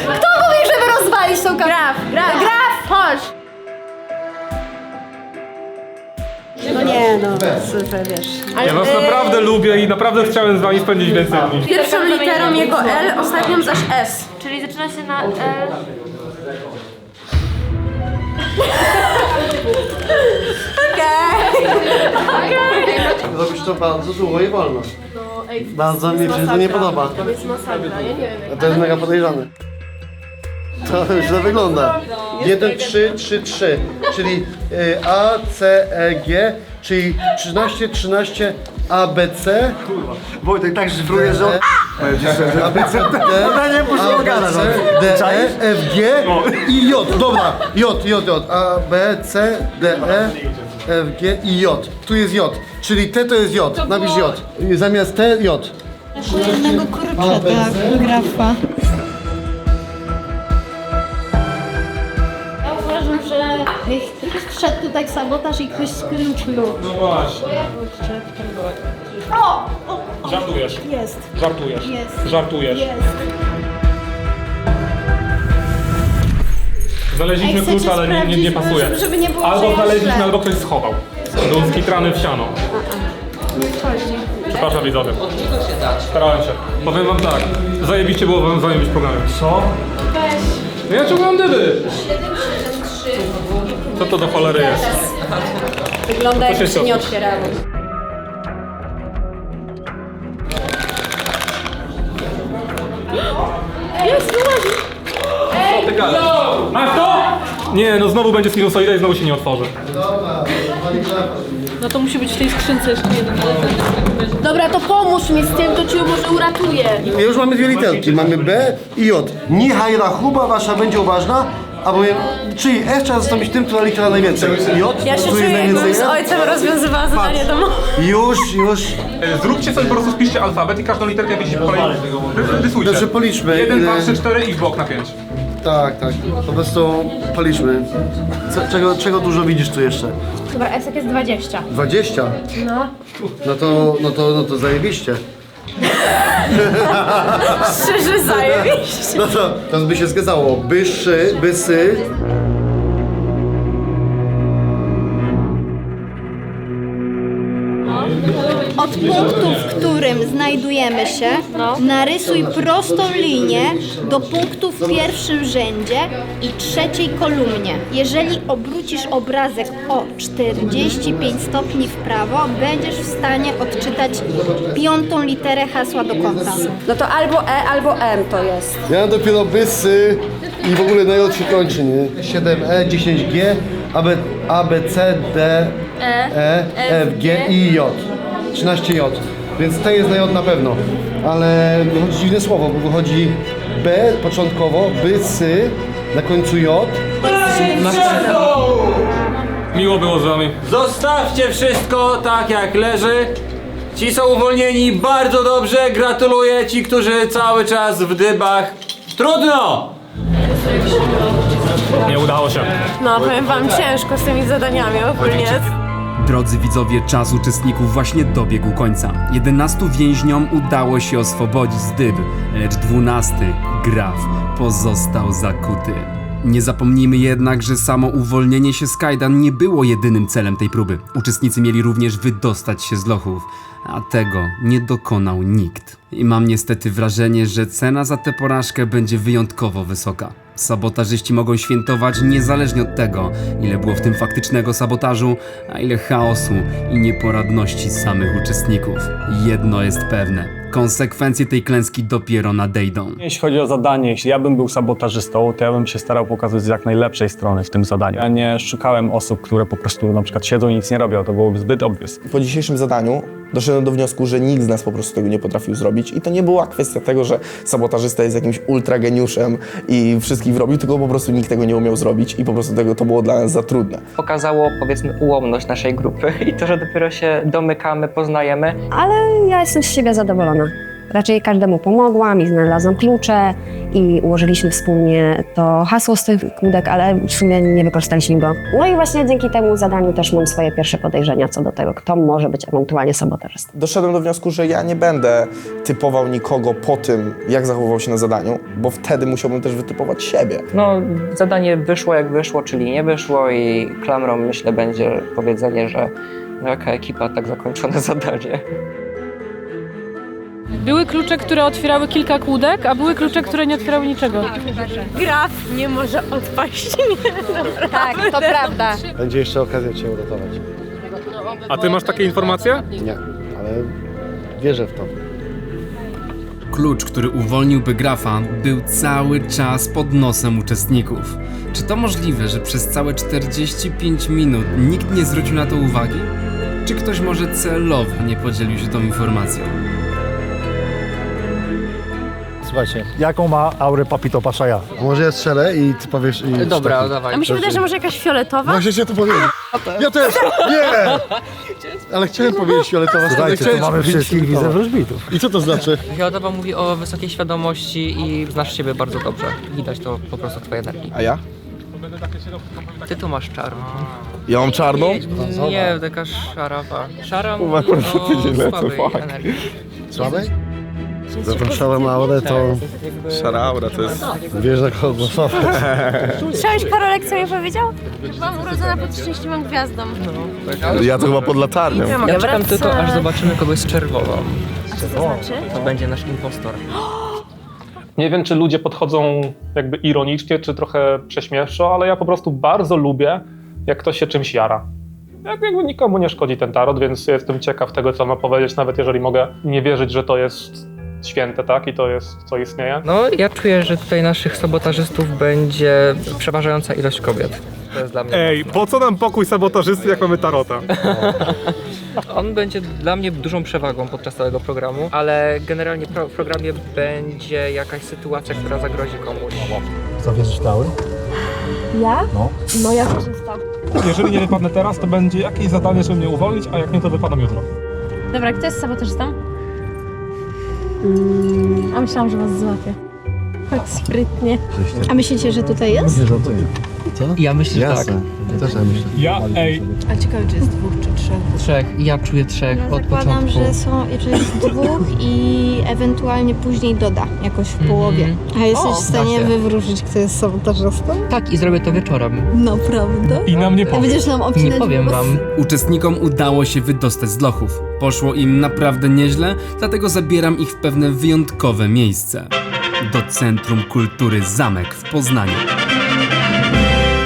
Kto mówi, żeby rozwalić tą kapustę? Graf, chodź! No nie no, super, wiesz. Ja was naprawdę lubię i naprawdę chciałem z wami spędzić więcej dni. Pierwszą literą jego L, ostatnią zaś S. Czyli zaczyna się na L. Robisz to bardzo długo i wolno. Bardzo mi się to nie podoba. To jest masakra, ja nie wiem. To jest mega podejrzane. To źle wygląda. 1, 3, 3, 3, czyli A, C, E, G, czyli 13, 13, A, B, C. Wojtek tak szyfruje, że on... A, B, C, D, D, E, F, G i J. Dobra, J, J, J. A, B, C, D, E, F, G i J. Tu jest J, czyli T to jest J. Napisz J. Zamiast T, J. Jednego kurczaka, grafa. Ja uważam, że ktoś wszedł tu tak sabotaż i ktoś skrócił. No właśnie. O! Żartujesz. Jest. Żartujesz. Jest. Żartujesz. Jest. Znaleźliśmy Ej, chcecie klucz, ale nie sprawdzić, pasuje. żeby nie było, że Albo ja znaleźliśmy, źle. albo ktoś schował. Był skitrany w siano. Nie chodzi. Przepraszam widzowie. Starałem się. Powiem wam tak, zajebiście było wam zajebić programem. Co? Weź. No ja ciągłam dyby. 773. Co to do cholery jest? Wygląda To się jakby się nie cofnę. otwierało. Jest, wyłazi! Co ty gadasz? Masz to? Nie, no znowu będzie sinusoida i znowu się nie otworzy. No to musi być w tej skrzynce jeszcze jeden. Dobra, to pomóż mi z tym, to cię może uratuje. Już mamy dwie literki, mamy B i J. Niechaj rachuba wasza będzie uważna, albowiem, czyli S trzeba zastąpić tym, która litera najwięcej. J, Ja się tu czuję, jest jakbym najwięcej. z ojcem rozwiązywała zadanie domowe. Już. Zróbcie sobie po prostu, spiszcie alfabet i każdą literkę widzicie po kolei. Rysujcie. Dobrze, policzmy. 1, 2, 3, 4 i w bok na 5. Tak. Po prostu policzmy. Czego dużo widzisz tu jeszcze? Dobra, S jest 20. 20? No. No to zajebiście. Szczerze zajebiście. No to by się zgadzało. Byszy, bysy. Od punktu, w którym znajdujemy się, narysuj prostą linię do punktu w pierwszym rzędzie i trzeciej kolumnie. Jeżeli obrócisz obrazek o 45 stopni w prawo, będziesz w stanie odczytać 5. literę hasła do konta. No to albo E, albo M to jest. Ja mam dopiero bysy i w ogóle na J się kończy, nie? 7E, 10G, A, B, C, D, E, F, G i J. 13J. Więc ten jest na J na pewno. Ale wychodzi dziwne słowo, bo wychodzi B początkowo, bysy, na końcu J. Miło było z wami. Zostawcie wszystko tak jak leży. Ci są uwolnieni bardzo dobrze, gratuluję. Ci, którzy cały czas w dybach. Trudno! Nie udało się. No, powiem wam, ciężko z tymi zadaniami ogólnie. Drodzy widzowie, czas uczestników właśnie dobiegł końca. 11 więźniom udało się oswobodzić z dyb, lecz 12, Graf, pozostał zakuty. Nie zapomnijmy jednak, że samo uwolnienie się z kajdan nie było jedynym celem tej próby. Uczestnicy mieli również wydostać się z lochów, a tego nie dokonał nikt. I mam niestety wrażenie, że cena za tę porażkę będzie wyjątkowo wysoka. Sabotażyści mogą świętować niezależnie od tego, ile było w tym faktycznego sabotażu, a ile chaosu i nieporadności samych uczestników. Jedno jest pewne. Konsekwencje tej klęski dopiero nadejdą. Jeśli chodzi o zadanie, jeśli ja bym był sabotażystą, to ja bym się starał pokazać z jak najlepszej strony w tym zadaniu. Ja nie szukałem osób, które po prostu na przykład siedzą i nic nie robią, to byłoby zbyt obvious. Po dzisiejszym zadaniu doszedłem do wniosku, że nikt z nas po prostu tego nie potrafił zrobić i to nie była kwestia tego, że sabotażysta jest jakimś ultrageniuszem i wszystkich robił, tylko po prostu nikt tego nie umiał zrobić i po prostu to było dla nas za trudne. Pokazało, powiedzmy, ułomność naszej grupy i to, że dopiero się domykamy, poznajemy. Ale ja jestem z siebie zadowolona. Raczej każdemu pomogłam i znalazłam klucze i ułożyliśmy wspólnie to hasło z tych kłódek, ale w sumie nie wykorzystaliśmy go. No i właśnie dzięki temu zadaniu też mam swoje pierwsze podejrzenia co do tego, kto może być ewentualnie sabotażystą. Doszedłem do wniosku, że ja nie będę typował nikogo po tym, jak zachowywał się na zadaniu, bo wtedy musiałbym też wytypować siebie. No, zadanie wyszło jak wyszło, czyli nie wyszło i klamrą, myślę, będzie powiedzenie, że jaka ekipa, tak zakończone zadanie. Były klucze, które otwierały kilka kłódek, a były klucze, które nie otwierały niczego. Graf nie może odpaść. Nie, Tak, to prawda. Będzie jeszcze okazja Cię uratować. A ty masz takie informacje? Nie, ale wierzę w to. Klucz, który uwolniłby Grafa, był cały czas pod nosem uczestników. Czy to możliwe, że przez całe 45 minut nikt nie zwrócił na to uwagi? Czy ktoś może celowo nie podzielił się tą informacją? Słuchajcie, jaką ma aurę Papito Paszaja? Może ja strzelę i Ty powiesz... I Dobra, dawaj. A mi się wydaje, że może jakaś fioletowa? Właśnie Cię to powiedzieć. Ja też! Nie! Ale chciałem powiedzieć fioletowa. Słuchajcie, tu mamy wszystkich widzę wróżbitów. I co to znaczy? Fioletowa mówi o wysokiej świadomości i znasz siebie bardzo dobrze. Widać to po prostu w twojej energii. A ja? Ty tu masz czarną. Ja mam czarną? Nie, taka szarawa. Szara Kurwa, mówi kurwa, o tydzień lecę, słabej fuck. energii. Słabej? Za tą szarą aurę to Szara aura to jest... wiesz na kogo głosować. Słyszałeś, Karolek, co mi powiedział? Byłam urodzona pod szczęśliwą gwiazdą. Ja to chyba pod latarnią. Ja czekam tylko, aż zobaczymy kogoś z czerwoną. A co to znaczy? To będzie nasz impostor. Nie wiem, czy ludzie podchodzą jakby ironicznie, czy trochę prześmiewczo, ale ja po prostu bardzo lubię, jak ktoś się czymś jara. Jakby nikomu nie szkodzi ten tarot, więc jestem ciekaw tego, co ma powiedzieć, nawet jeżeli mogę nie wierzyć, że to jest święte, tak? I to jest, co istnieje. No, ja czuję, że tutaj naszych sabotażystów będzie przeważająca ilość kobiet. To jest dla mnie. Ej, po co nam pokój sabotażysty, jak mamy tarota? On będzie dla mnie dużą przewagą podczas całego programu, ale generalnie w programie będzie jakaś sytuacja, która zagrozi komuś. Co wierzysz w Taury? Ja? No. No ja korzystam. Jeżeli nie wypadnę teraz, to będzie jakieś zadanie, żeby mnie uwolnić, a jak nie, to wypadam jutro. Dobra, kto jest sabotażystą? A myślałam, że was złapię. Tak sprytnie. A myślicie, że tutaj jest? Ja myślę, że tak. A ciekawe, czy jest 2 czy 3. 3. Ja czuję 3 od Zakładam, początku. że jest 2 i ewentualnie później doda jakoś w połowie. A jesteś w stanie da się. wywrócić, kto jest sabotażystą? Tak, i zrobię to wieczorem. Naprawdę? I nam nie powiesz. Będziesz nam obcinać Nie powiem włosy? wam. Uczestnikom udało się wydostać z lochów. Poszło im naprawdę nieźle, dlatego zabieram ich w pewne wyjątkowe miejsce. Do Centrum Kultury Zamek w Poznaniu.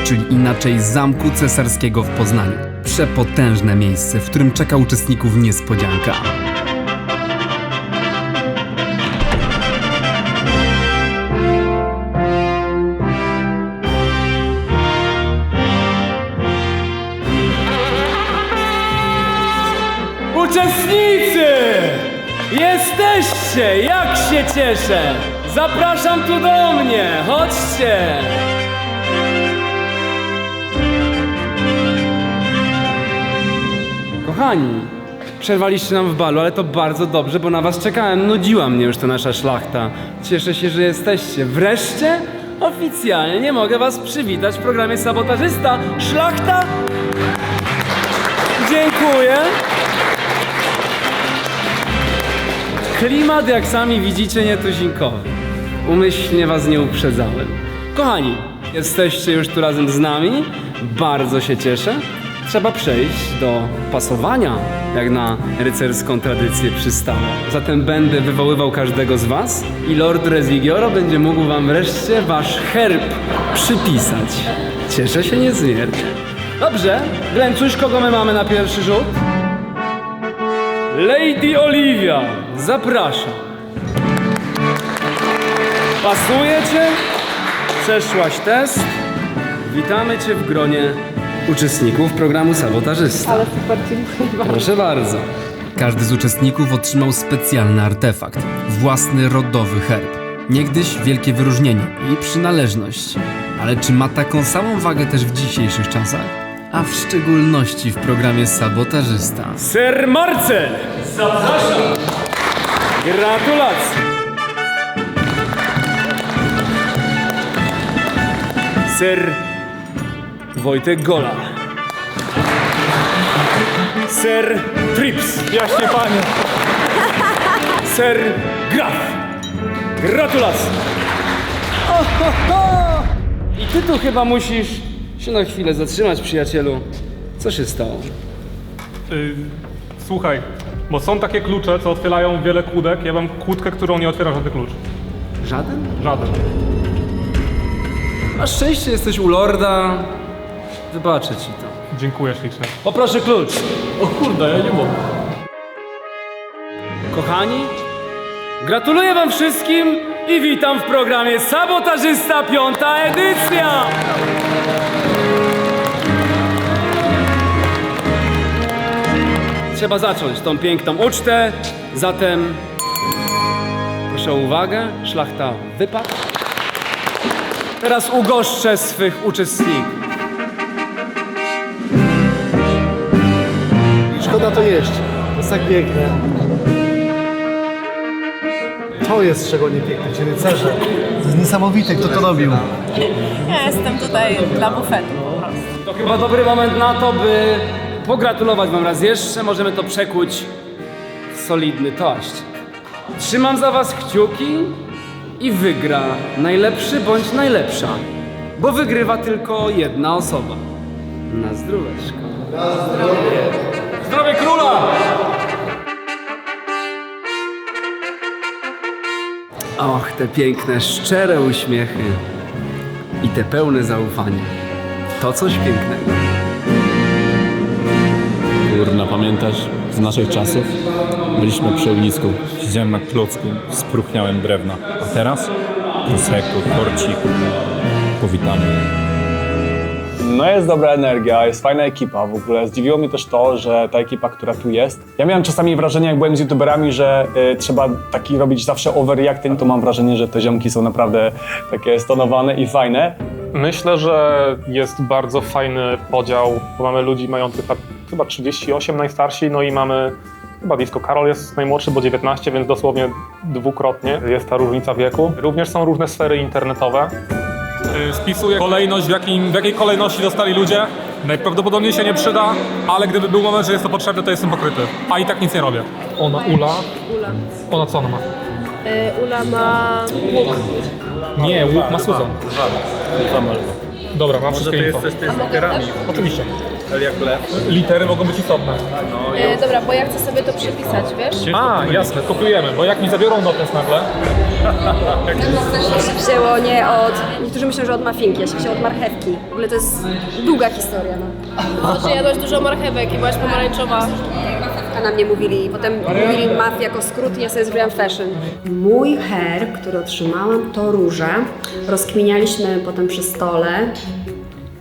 Czyli inaczej Zamku Cesarskiego w Poznaniu. Przepotężne miejsce, w którym czeka uczestników niespodzianka. Uczestnicy! Jesteście! Jak się cieszę! Zapraszam tu do mnie! Chodźcie! Kochani, przerwaliście nam w balu, ale to bardzo dobrze, bo na was czekałem. Nudziła mnie już ta nasza szlachta. Cieszę się, że jesteście. Wreszcie oficjalnie mogę was przywitać w programie Sabotażysta. Szlachta! Dziękuję. Klimat, jak sami widzicie, nietuzinkowy. Umyślnie was nie uprzedzałem. Kochani, jesteście już tu razem z nami. Bardzo się cieszę. Trzeba przejść do pasowania, jak na rycerską tradycję przystało. Zatem będę wywoływał każdego z was i Lord Rezigioro będzie mógł wam wreszcie wasz herb przypisać. Cieszę się niezmiernie. Dobrze, Glencuś, kogo my mamy na pierwszy rzut? Lady Olivia, zapraszam. Pasuje cię? Przeszłaś test? Witamy cię w gronie uczestników programu Sabotażysta. Ale super, dziękuję bardzo. Proszę bardzo. Każdy z uczestników otrzymał specjalny artefakt. Własny rodowy herb. Niegdyś wielkie wyróżnienie i przynależność. Ale czy ma taką samą wagę też w dzisiejszych czasach? A w szczególności w programie Sabotażysta. Sir Marcel! Zapraszam! Gratulacje! Sir Wojtek Gola. Sir Trips. Jaśnie panie. Sir Graf. Gratulacje! O, ho, ho! I ty tu chyba musisz się na chwilę zatrzymać, przyjacielu. Co się stało? Słuchaj, bo są takie klucze, co otwierają wiele kłódek. Ja mam kłódkę, którą nie otwiera żaden klucz. Żaden? Żaden. Na szczęście jesteś u Lorda. Wybaczę ci to. Dziękuję ślicznie. Poproszę klucz. O kurde, ja nie mogę. Kochani, gratuluję wam wszystkim i witam w programie Sabotażysta 5. edycja! Trzeba zacząć tą piękną ucztę, zatem proszę o uwagę, szlachta wypadł. Teraz ugoszczę swych uczestników. Szkoda to jeść. To jest tak piękne. To jest szczególnie piękne, ci rycerze. To jest niesamowite, kto to robił. Ja jestem tutaj dla bufetu po prostu. To chyba dobry moment na to, by pogratulować wam raz jeszcze. Możemy to przekuć w solidny toast. Trzymam za was kciuki i wygra najlepszy bądź najlepsza. Bo wygrywa tylko jedna osoba. Na zdróweczko. Zdrowie króla! Och, te piękne, szczere uśmiechy i te pełne zaufanie. To coś pięknego. Kurna, pamiętasz z naszych czasów? Byliśmy przy ognisku. Siedziałem na klocku, spróchniałem drewna. A teraz? Prosecco, torcik, powitamy. No jest dobra energia, jest fajna ekipa w ogóle. Zdziwiło mnie też to, że ta ekipa, która tu jest... Ja miałem czasami wrażenie, jak byłem z youtuberami, że trzeba taki robić zawsze overreacting, to mam wrażenie, że te ziomki są naprawdę takie stonowane i fajne. Myślę, że jest bardzo fajny podział, bo mamy ludzi mających chyba 38 najstarsi, no i mamy Chyba Disco Karol jest najmłodszy, bo 19, więc dosłownie dwukrotnie jest ta różnica wieku. Również są różne sfery internetowe. Spisuję kolejność, w jakiej kolejności dostali ludzie. Najprawdopodobniej się nie przyda, ale gdyby był moment, że jest to potrzebne, to jestem pokryty. A i tak nic nie robię. Ula. Ona co ona ma? Ula ma łuk. Nie, łuk ma Suzan. Dobra, mam wszystkie info. z literami. Oczywiście. Litery mogą być istotne. Dobra, bo ja chcę sobie to przepisać, wiesz? A, jasne, kopiujemy, bo jak mi zabiorą notes nagle... To się wzięło nie od... Niektórzy myślą, że od mafinki, ja się wzięło od marchewki. W ogóle to jest długa historia, no. Znaczy jadłaś dużo marchewek i byłaś pomarańczowa. Na mnie mówili i potem mówili MAF jako skrót i ja sobie zrobiłam fashion. Mój herb, który otrzymałam, to róża. Rozkminialiśmy potem przy stole,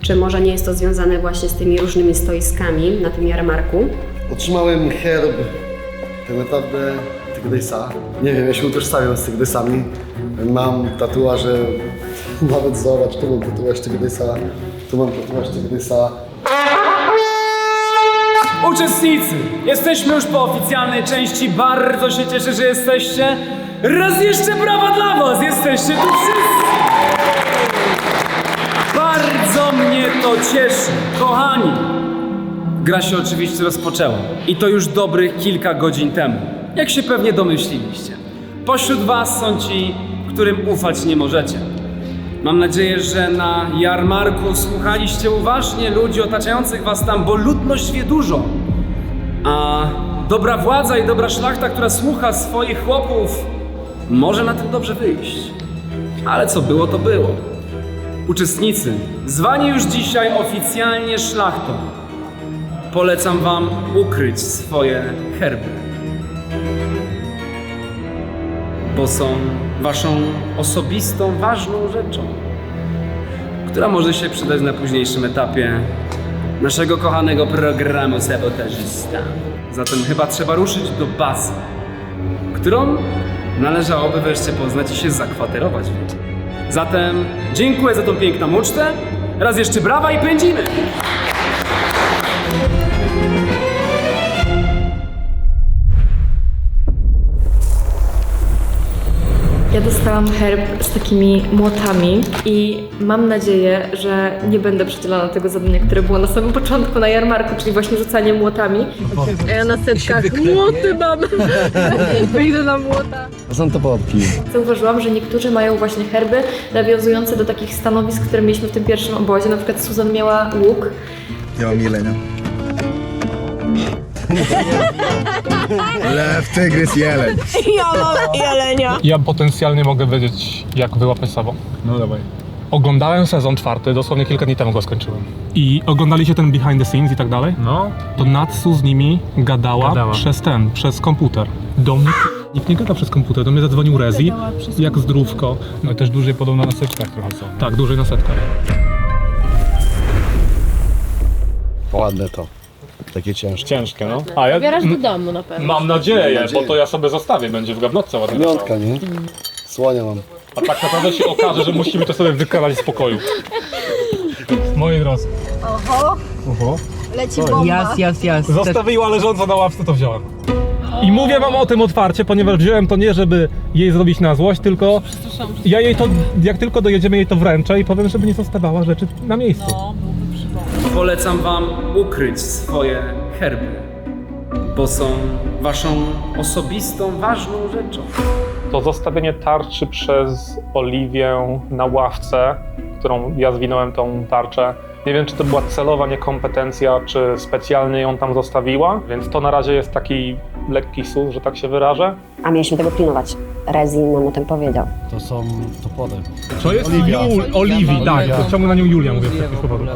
czy może nie jest to związane właśnie z tymi różnymi stoiskami na tym jarmarku. Otrzymałem herb tak naprawdę tygrysa. Nie wiem, ja się utożsamiam z tygrysami. Mam tatuaże, nawet zobacz, tu mam tatuaż tygrysa, tu mam tatuaż tygrysa. Uczestnicy, jesteśmy już po oficjalnej części. Bardzo się cieszę, że jesteście. Raz jeszcze brawa dla was, jesteście tu wszyscy. Bardzo mnie to cieszy. Kochani, gra się oczywiście rozpoczęła. I to już dobrych kilka godzin temu. Jak się pewnie domyśliliście. Pośród was są ci, którym ufać nie możecie. Mam nadzieję, że na jarmarku słuchaliście uważnie ludzi otaczających was tam, bo ludność wie dużo. A dobra władza i dobra szlachta, która słucha swoich chłopów, może na tym dobrze wyjść. Ale co było, to było. Uczestnicy, zwani już dzisiaj oficjalnie szlachtą, polecam wam ukryć swoje herby. Bo są waszą osobistą, ważną rzeczą, która może się przydać na późniejszym etapie naszego kochanego programu Sabotażysta. Zatem chyba trzeba ruszyć do bazy, którą należałoby wreszcie poznać i się zakwaterować. Zatem dziękuję za tą piękną ucztę. Raz jeszcze brawa i pędzimy! Ja dostałam herb z takimi młotami i mam nadzieję, że nie będę przydzielona tego zadania, które było na samym początku na jarmarku, czyli właśnie rzucanie młotami. A ja na setkach młoty mam! Wyjdę na młota. Są to połapki. Zauważyłam, że niektórzy mają właśnie herby nawiązujące do takich stanowisk, które mieliśmy w tym pierwszym obozie. Na przykład Suzan miała łuk. Ja mam jelenia. Lew, tygrys, jeleń. Ja mam jelenia. Ja potencjalnie mogę wiedzieć, jak wyłapać Sabo. No dawaj. Oglądałem sezon 4, dosłownie kilka dni temu go skończyłem. I oglądaliście ten behind the scenes i tak dalej? No. To Natsu z nimi gadała. Przez komputer. Do mnie nikt nie gada przez komputer, do mnie zadzwonił Rezi, jak zdrówko. No i też dłużej podobno na setkach trochę są. Tak, dłużej na setkach. Ładne to. Takie ciężkie. Ciężkie, no. A ja Zabierasz do domu na pewno. mam nadzieję, bo to ja sobie zostawię, będzie w gablotce ładnie. Piątka, nie? Słonia mam. A tak naprawdę się okaże, że musimy to sobie wykradać z pokoju. Moi drodzy. Oho, leci bomba. Jas. Zostawiła leżąca na ławce, to wziąłem. I mówię wam o tym otwarcie, ponieważ wziąłem to nie, żeby jej zrobić na złość, tylko ja jej to, jak tylko dojedziemy, jej to wręczę i powiem, żeby nie zostawiała rzeczy na miejscu. Polecam wam ukryć swoje herby, bo są waszą osobistą, ważną rzeczą. To zostawienie tarczy przez Oliwię na ławce, którą ja zwinąłem tą tarczę. Nie wiem, czy to była celowa niekompetencja, czy specjalnie ją tam zostawiła, więc to na razie jest taki lekki sus, że tak się wyrażę. A mieliśmy tego pilnować. Rezi nam o tym powiedział. To są topory. To jest Oliwia. Oliwii, tak, to ciągle na nią Julia mówię z takich powodów.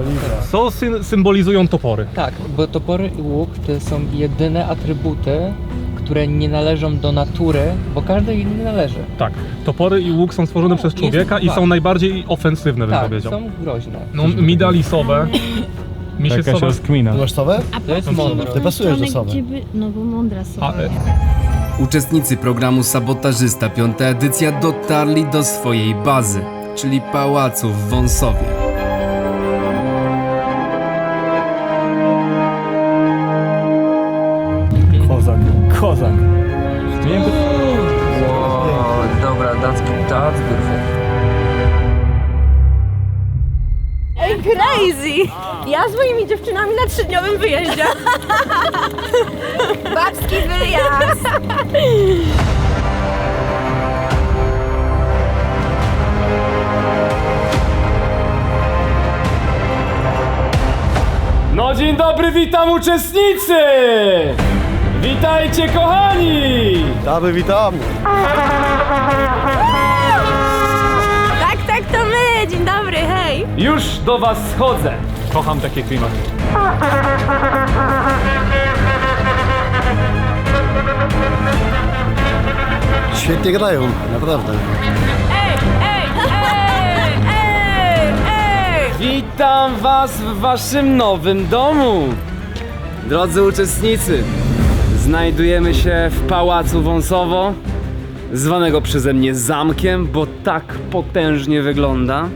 Co symbolizują topory? Tak, bo topory i łuk to są jedyne atrybuty, które nie należą do natury, bo każdy inny należy. Tak, topory i łuk są stworzone przez człowieka i są najbardziej ofensywne, bym Tak, powiedział. są groźne. No, midalisowe. Jakaś rozkmina. Ty masz sowę? To jest mądre. Ty pasujesz do sowy. No bo mądra są. Uczestnicy programu Sabotażysta 5. edycja dotarli do swojej bazy, czyli pałacu w Wąsowie. kozak. Wow, dobra, that's beautiful. Ej, crazy! Ja z moimi dziewczynami na 3-dniowym wyjeździe. Babski wyjazd! No dzień dobry, witam uczestnicy! Witajcie kochani! Witamy, witamy. Tak, to my! Dzień dobry, hej! Już do was schodzę. Kocham takie klimaty. Świetnie grają, naprawdę. Witam was w waszym nowym domu. Drodzy uczestnicy, znajdujemy się w Pałacu Wąsowo, zwanego przeze mnie zamkiem, bo tak potężnie wygląda.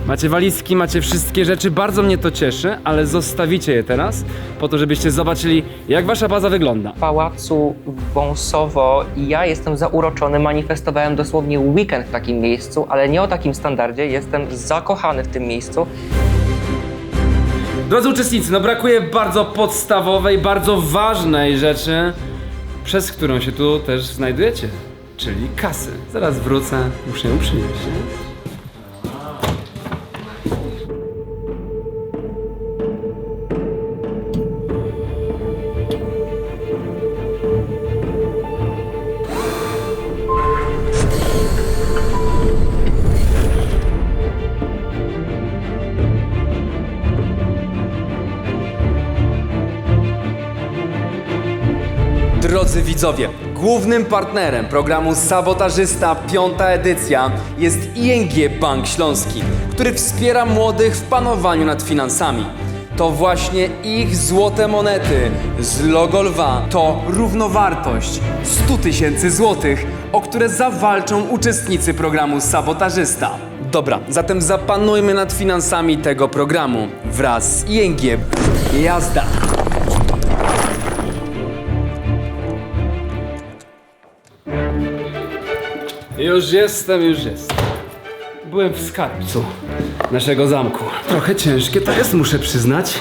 Macie walizki, macie wszystkie rzeczy, bardzo mnie to cieszy, ale zostawicie je teraz, po to, żebyście zobaczyli, jak wasza baza wygląda. W Pałacu Wąsowo i ja jestem zauroczony, manifestowałem dosłownie weekend w takim miejscu, ale nie o takim standardzie, jestem zakochany w tym miejscu. Drodzy uczestnicy, no brakuje bardzo podstawowej, bardzo ważnej rzeczy, przez którą się tu też znajdujecie, czyli kasy. Zaraz wrócę, muszę ją przynieść. Drodzy widzowie, głównym partnerem programu Sabotażysta 5. edycja jest ING Bank Śląski, który wspiera młodych w panowaniu nad finansami. To właśnie ich złote monety z logo lwa to równowartość 100 000 złotych, o które zawalczą uczestnicy programu Sabotażysta. Dobra, zatem zapanujmy nad finansami tego programu wraz z ING. Jazda! Już jestem. Byłem w skarbcu naszego zamku. Trochę ciężkie to jest, muszę przyznać.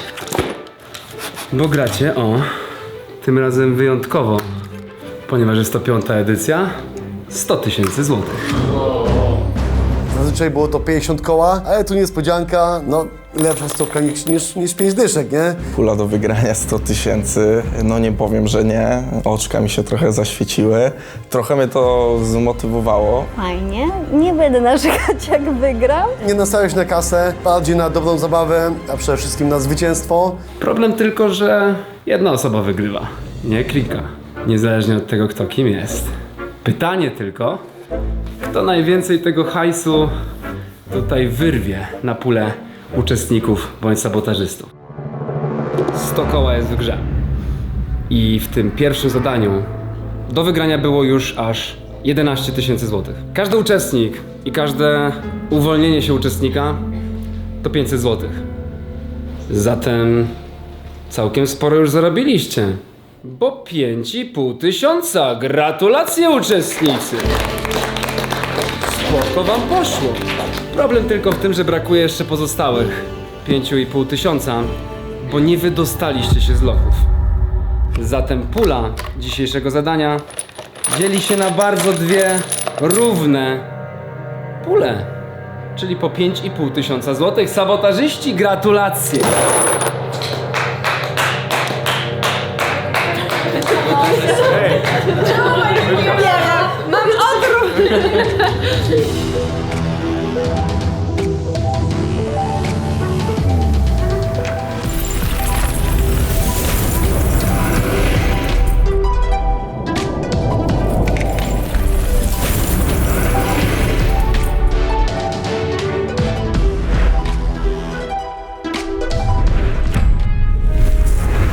Bo gracie, tym razem wyjątkowo. Ponieważ jest to 5. edycja, 100 000 złotych. Zazwyczaj było to 50 koła, ale tu niespodzianka, no lepsza stopka niż 5 dyszek, nie? Pula do wygrania 100 000, no nie powiem, że nie. Oczka mi się trochę zaświeciły. Trochę mnie to zmotywowało. Fajnie, nie będę narzekać jak wygram. Nie nastawiać na kasę, bardziej na dobrą zabawę, a przede wszystkim na zwycięstwo. Problem tylko, że jedna osoba wygrywa, nie klika. Niezależnie od tego, kto kim jest. Pytanie tylko, kto najwięcej tego hajsu tutaj wyrwie na pulę uczestników bądź sabotażystów. 100 koła jest w grze. I w tym pierwszym zadaniu do wygrania było już aż 11 000 złotych. Każdy uczestnik i każde uwolnienie się uczestnika to 500 złotych. Zatem całkiem sporo już zarobiliście. Bo 5500. Gratulacje uczestnicy! Spoko wam poszło. Problem tylko w tym, że brakuje jeszcze pozostałych 5500, bo nie wydostaliście się z lochów. Zatem pula dzisiejszego zadania dzieli się na bardzo dwie równe pule, czyli po 5500 złotych. Sabotażyści, gratulacje! Mam odruch!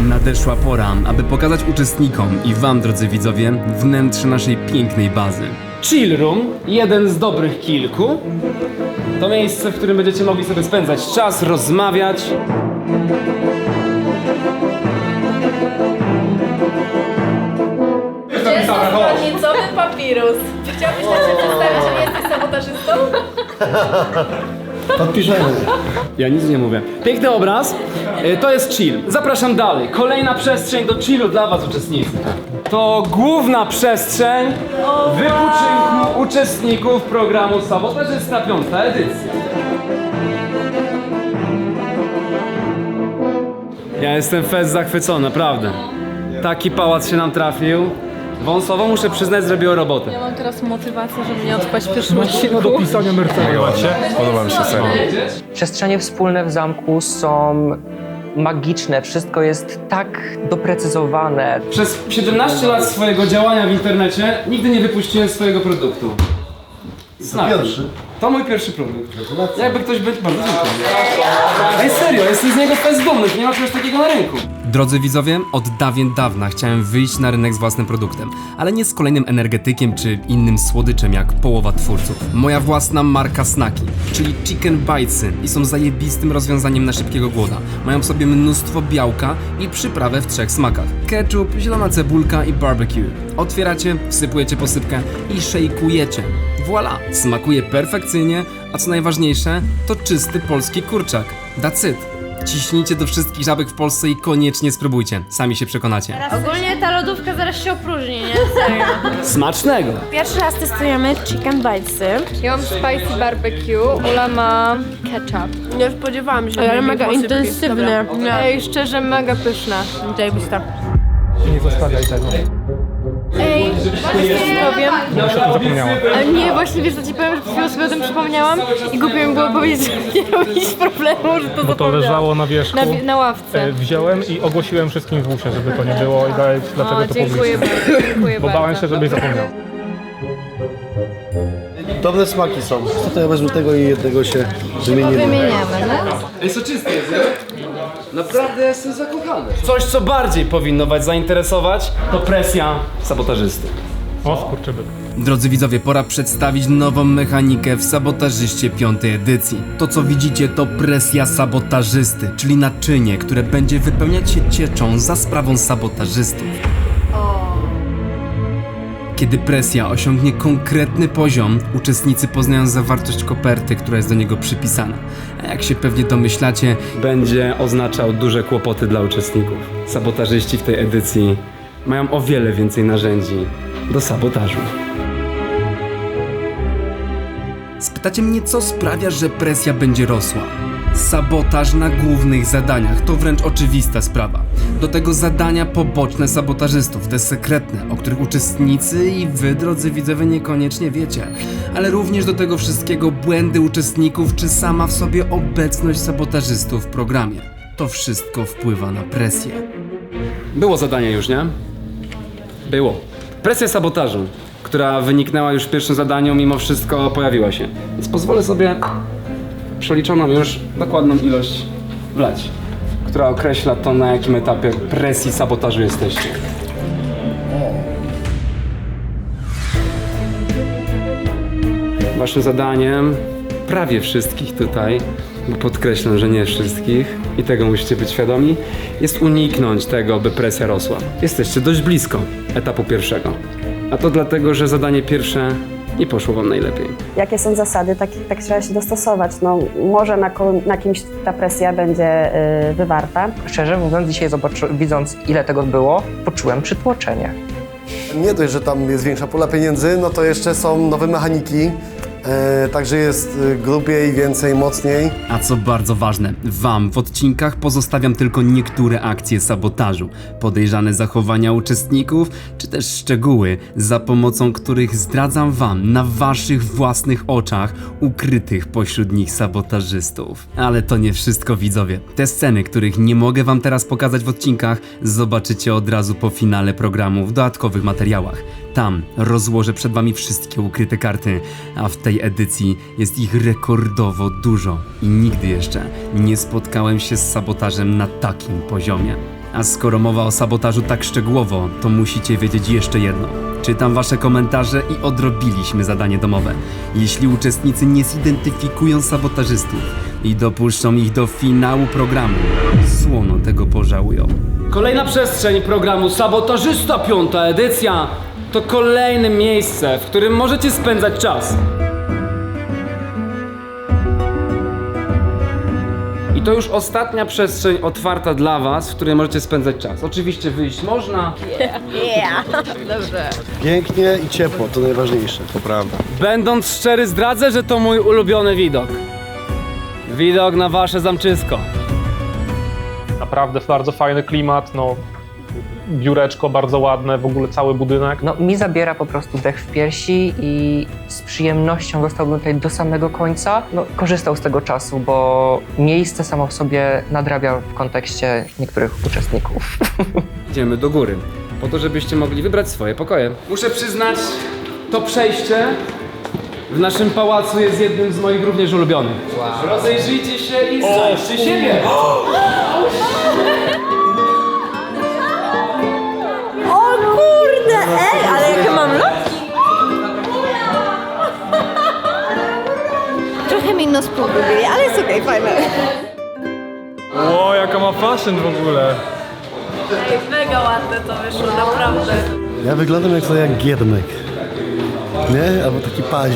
Nadeszła pora, aby pokazać uczestnikom i wam, drodzy widzowie, wnętrze naszej pięknej bazy. Chill Room, jeden z dobrych kilku. To miejsce, w którym będziecie mogli sobie spędzać czas, rozmawiać. Stronicowy papirus. Chciałbyś na się przedstawić, że nie jesteś sabotażystą? Podpiszemy. Ja nic nie mówię. Piękny obraz. To jest chill. Zapraszam dalej. Kolejna przestrzeń do chillu dla was, uczestnicy. To główna przestrzeń wypoczynku uczestników programu Sabotażysta 5. edycja. Ja jestem fest zachwycony, naprawdę. Taki pałac się nam trafił. Wąsowo, muszę przyznać, zrobiło robotę. Ja mam teraz motywację, żeby nie odpaść w pierwszym odcinku. Do pisania Mercedes. Podoba mi się serio. Przestrzenie wspólne w zamku są magiczne, wszystko jest tak doprecyzowane. Przez 17 lat swojego działania w internecie nigdy nie wypuściłem swojego produktu. Pierwszy. To mój pierwszy produkt. Jakby ktoś był bardzo dziękuję. Ej, serio, jestem z niego fest dumny, nie ma czegoś takiego na rynku. Drodzy widzowie, od dawien dawna chciałem wyjść na rynek z własnym produktem, ale nie z kolejnym energetykiem czy innym słodyczem jak połowa twórców. Moja własna marka snaki, czyli Chicken Bitesy i są zajebistym rozwiązaniem na szybkiego głoda. Mają w sobie mnóstwo białka i przyprawę w 3 smakach. Ketchup, zielona cebulka i barbecue. Otwieracie, wsypujecie posypkę i szejkujecie. Voila! Smakuje perfekcyjnie, a co najważniejsze, to czysty polski kurczak. That's it. Ciśnijcie do wszystkich żabek w Polsce i koniecznie spróbujcie. Sami się przekonacie. Ogólnie ta lodówka zaraz się opróżni, nie? Serio. Smacznego! Pierwszy raz testujemy chicken bitesy. Ja mam spicy barbecue, Ula ma ketchup. Nie spodziewałam się, Ale mega intensywny. Ej, szczerze, mega pyszne. Zajebista. Nie zostawiaj tego. Ej, powiem. Ja się o tym zapomniałem. Ale nie, właśnie wiesz co ci powiem, że przed chwilą sobie o tym przypomniałam i głupio mi było powiedzieć, że nie robić problemu, że to Bo to zapomniałam. leżało na wierzchu. Na ławce. Wziąłem i ogłosiłem wszystkim w busie, żeby to nie było i dać dlaczego to dziękuję publicznie. bardzo, dziękuję Bo bałem się, żebyś zapomniał. Dobre smaki są. To ja wezmę tego i jednego się wymienimy. Wymieniamy, no? Ej, soczysty jest, nie? Naprawdę jestem zakochany. Coś, co bardziej powinno was zainteresować, to presja sabotażysty. O, skurczybyk. Drodzy widzowie, pora przedstawić nową mechanikę w Sabotażyście 5. edycji. To co widzicie to presja sabotażysty, czyli naczynie, które będzie wypełniać się cieczą za sprawą sabotażystów. Kiedy presja osiągnie konkretny poziom, uczestnicy poznają zawartość koperty, która jest do niego przypisana. A jak się pewnie domyślacie, będzie oznaczał duże kłopoty dla uczestników. Sabotażyści w tej edycji mają o wiele więcej narzędzi do sabotażu. Spytacie mnie, co sprawia, że presja będzie rosła? Sabotaż na głównych zadaniach to wręcz oczywista sprawa. Do tego zadania poboczne sabotażystów, te sekretne, o których uczestnicy i wy, drodzy widzowie, niekoniecznie wiecie. Ale również do tego wszystkiego błędy uczestników czy sama w sobie obecność sabotażystów w programie. To wszystko wpływa na presję. Było zadanie już, nie? Było. Presja sabotażu, która wyniknęła już w pierwszym zadaniu, mimo wszystko pojawiła się. Więc pozwolę sobie przeliczoną już dokładną ilość wlać, która określa to, na jakim etapie presji sabotażu jesteście. Waszym zadaniem, prawie wszystkich tutaj, bo podkreślam, że nie wszystkich i tego musicie być świadomi, jest uniknąć tego, by presja rosła. Jesteście dość blisko etapu pierwszego. A to dlatego, że zadanie pierwsze nie poszło wam najlepiej. Jakie są zasady, tak trzeba się dostosować. No, może na kimś ta presja będzie wywarta. Szczerze mówiąc, dzisiaj widząc ile tego było, poczułem przytłoczenie. Nie dość, że tam jest większa pula pieniędzy, no to jeszcze są nowe mechaniki. Także jest grubiej, więcej, mocniej. A co bardzo ważne, wam w odcinkach pozostawiam tylko niektóre akcje sabotażu, podejrzane zachowania uczestników, czy też szczegóły, za pomocą których zdradzam wam na waszych własnych oczach ukrytych pośród nich sabotażystów. Ale to nie wszystko, widzowie. Te sceny, których nie mogę wam teraz pokazać w odcinkach, zobaczycie od razu po finale programu w dodatkowych materiałach. Tam rozłożę przed wami wszystkie ukryte karty, a w tej edycji jest ich rekordowo dużo i nigdy jeszcze nie spotkałem się z sabotażem na takim poziomie. A skoro mowa o sabotażu tak szczegółowo, to musicie wiedzieć jeszcze jedno. Czytam wasze komentarze i odrobiliśmy zadanie domowe. Jeśli uczestnicy nie zidentyfikują sabotażystów i dopuszczą ich do finału programu, słono tego pożałują. Kolejna przestrzeń programu Sabotażysta 5. edycja to kolejne miejsce, w którym możecie spędzać czas. I to już ostatnia przestrzeń otwarta dla was, w której możecie spędzać czas. Oczywiście wyjść można. Dobrze. Pięknie i ciepło, to najważniejsze. To prawda. Będąc szczery, zdradzę, że to mój ulubiony widok. Widok na wasze zamczysko. Naprawdę bardzo fajny klimat, no biureczko bardzo ładne, w ogóle cały budynek. No, mi zabiera po prostu dech w piersi i z przyjemnością zostałbym tutaj do samego końca. No, korzystał z tego czasu, bo miejsce samo w sobie nadrabia w kontekście niektórych uczestników. Idziemy do góry, po to, żebyście mogli wybrać swoje pokoje. Muszę przyznać, to przejście w naszym pałacu jest jednym z moich również ulubionych. Wow. Rozejrzyjcie się i znajdźcie siebie! O kurde, ale jakie mam lotki! Trochę mi nos pobuduje, ale jest okej, fajne. O, jaka ma fashion w ogóle. Ej, mega ładne to wyszło, naprawdę. Ja wyglądam jak Giermek. Nie? Albo taki paź.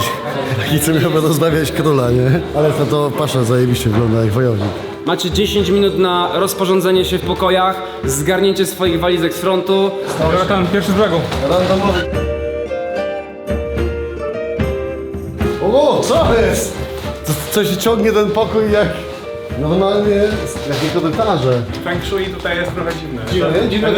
Taki, co miałby rozbawiać króla, nie? Ale to Pasza zajebiście wygląda jak wojownik. Macie 10 minut na rozporządzenie się w pokojach, zgarnięcie swoich walizek z frontu. Dobra, tam pierwszy z brzegu. Randomowy. O, co jest? Co się ciągnie ten pokój jak normalnie, jakie komentarze. Feng Shui tutaj jest trochę dziwne. Dziwne,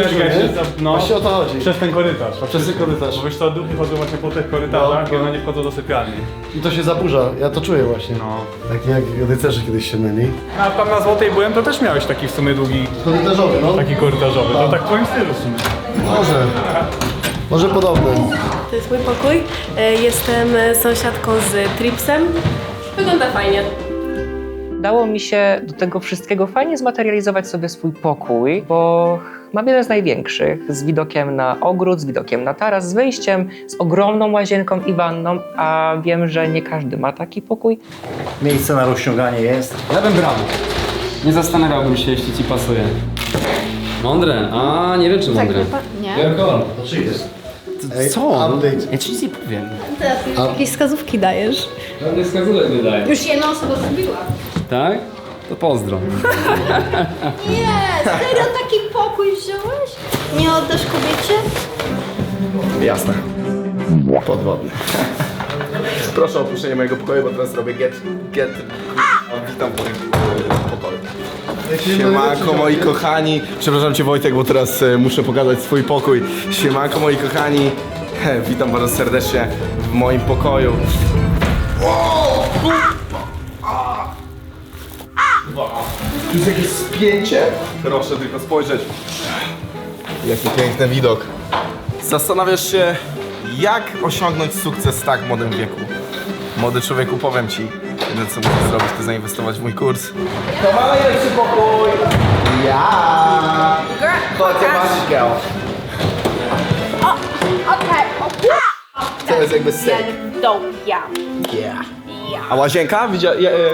No, właśnie o to chodzi. przez ten korytarz. Przez ten korytarz. Bo wiesz co, duchy chodzą właśnie po tych korytarzach No. i one nie wchodzą do sypialni. I to się zaburza, ja to czuję właśnie. No. Tak jak rycerze kiedyś się myli. A tam na Złotej byłem, to też miałeś taki w sumie długi... Korytarzowy, no. Taki korytarzowy, to tak w twoim stylu w sumie. Może podobny. To jest mój pokój. Jestem sąsiadką z Tripsem. Wygląda fajnie. Udało mi się do tego wszystkiego fajnie zmaterializować sobie swój pokój, bo mam jeden z największych, z widokiem na ogród, z widokiem na taras, z wyjściem, z ogromną łazienką i wanną, a wiem, że nie każdy ma taki pokój. Miejsce na rozciąganie jest. Ja bym brał. Nie zastanawiałbym się, jeśli ci pasuje. Mądre, a nie wiem czy mądre. Nie? Wielko. To czy jest? Co? Update. Ja ci nic nie powiem. Teraz już jakieś wskazówki dajesz. Żadnych wskazówek nie daję. Już jedna osoba zrobiła. Tak? To pozdro. Nie, serio taki pokój wziąłeś? Nie oddasz kobiecie? Jasne. Podwodny. Proszę o opuszczenie mojego pokoju, bo teraz robię get. Witam w moim pokoju. Siemanko moi kochani. Przepraszam cię Wojtek, bo teraz muszę pokazać swój pokój. Siemanko moi kochani. Witam bardzo serdecznie w moim pokoju. Tu jest jakieś spięcie? Proszę tylko spojrzeć. Jaki piękny widok. Zastanawiasz się, jak osiągnąć sukces w tak młodym wieku? Młody człowieku, powiem ci, jedyne co musisz zrobić, to zainwestować w mój kurs. To ma najlepszy pokój! Ja! Chodź, masz girl. Okej, To jest jakby syk. ja. Yeah. A łazienka?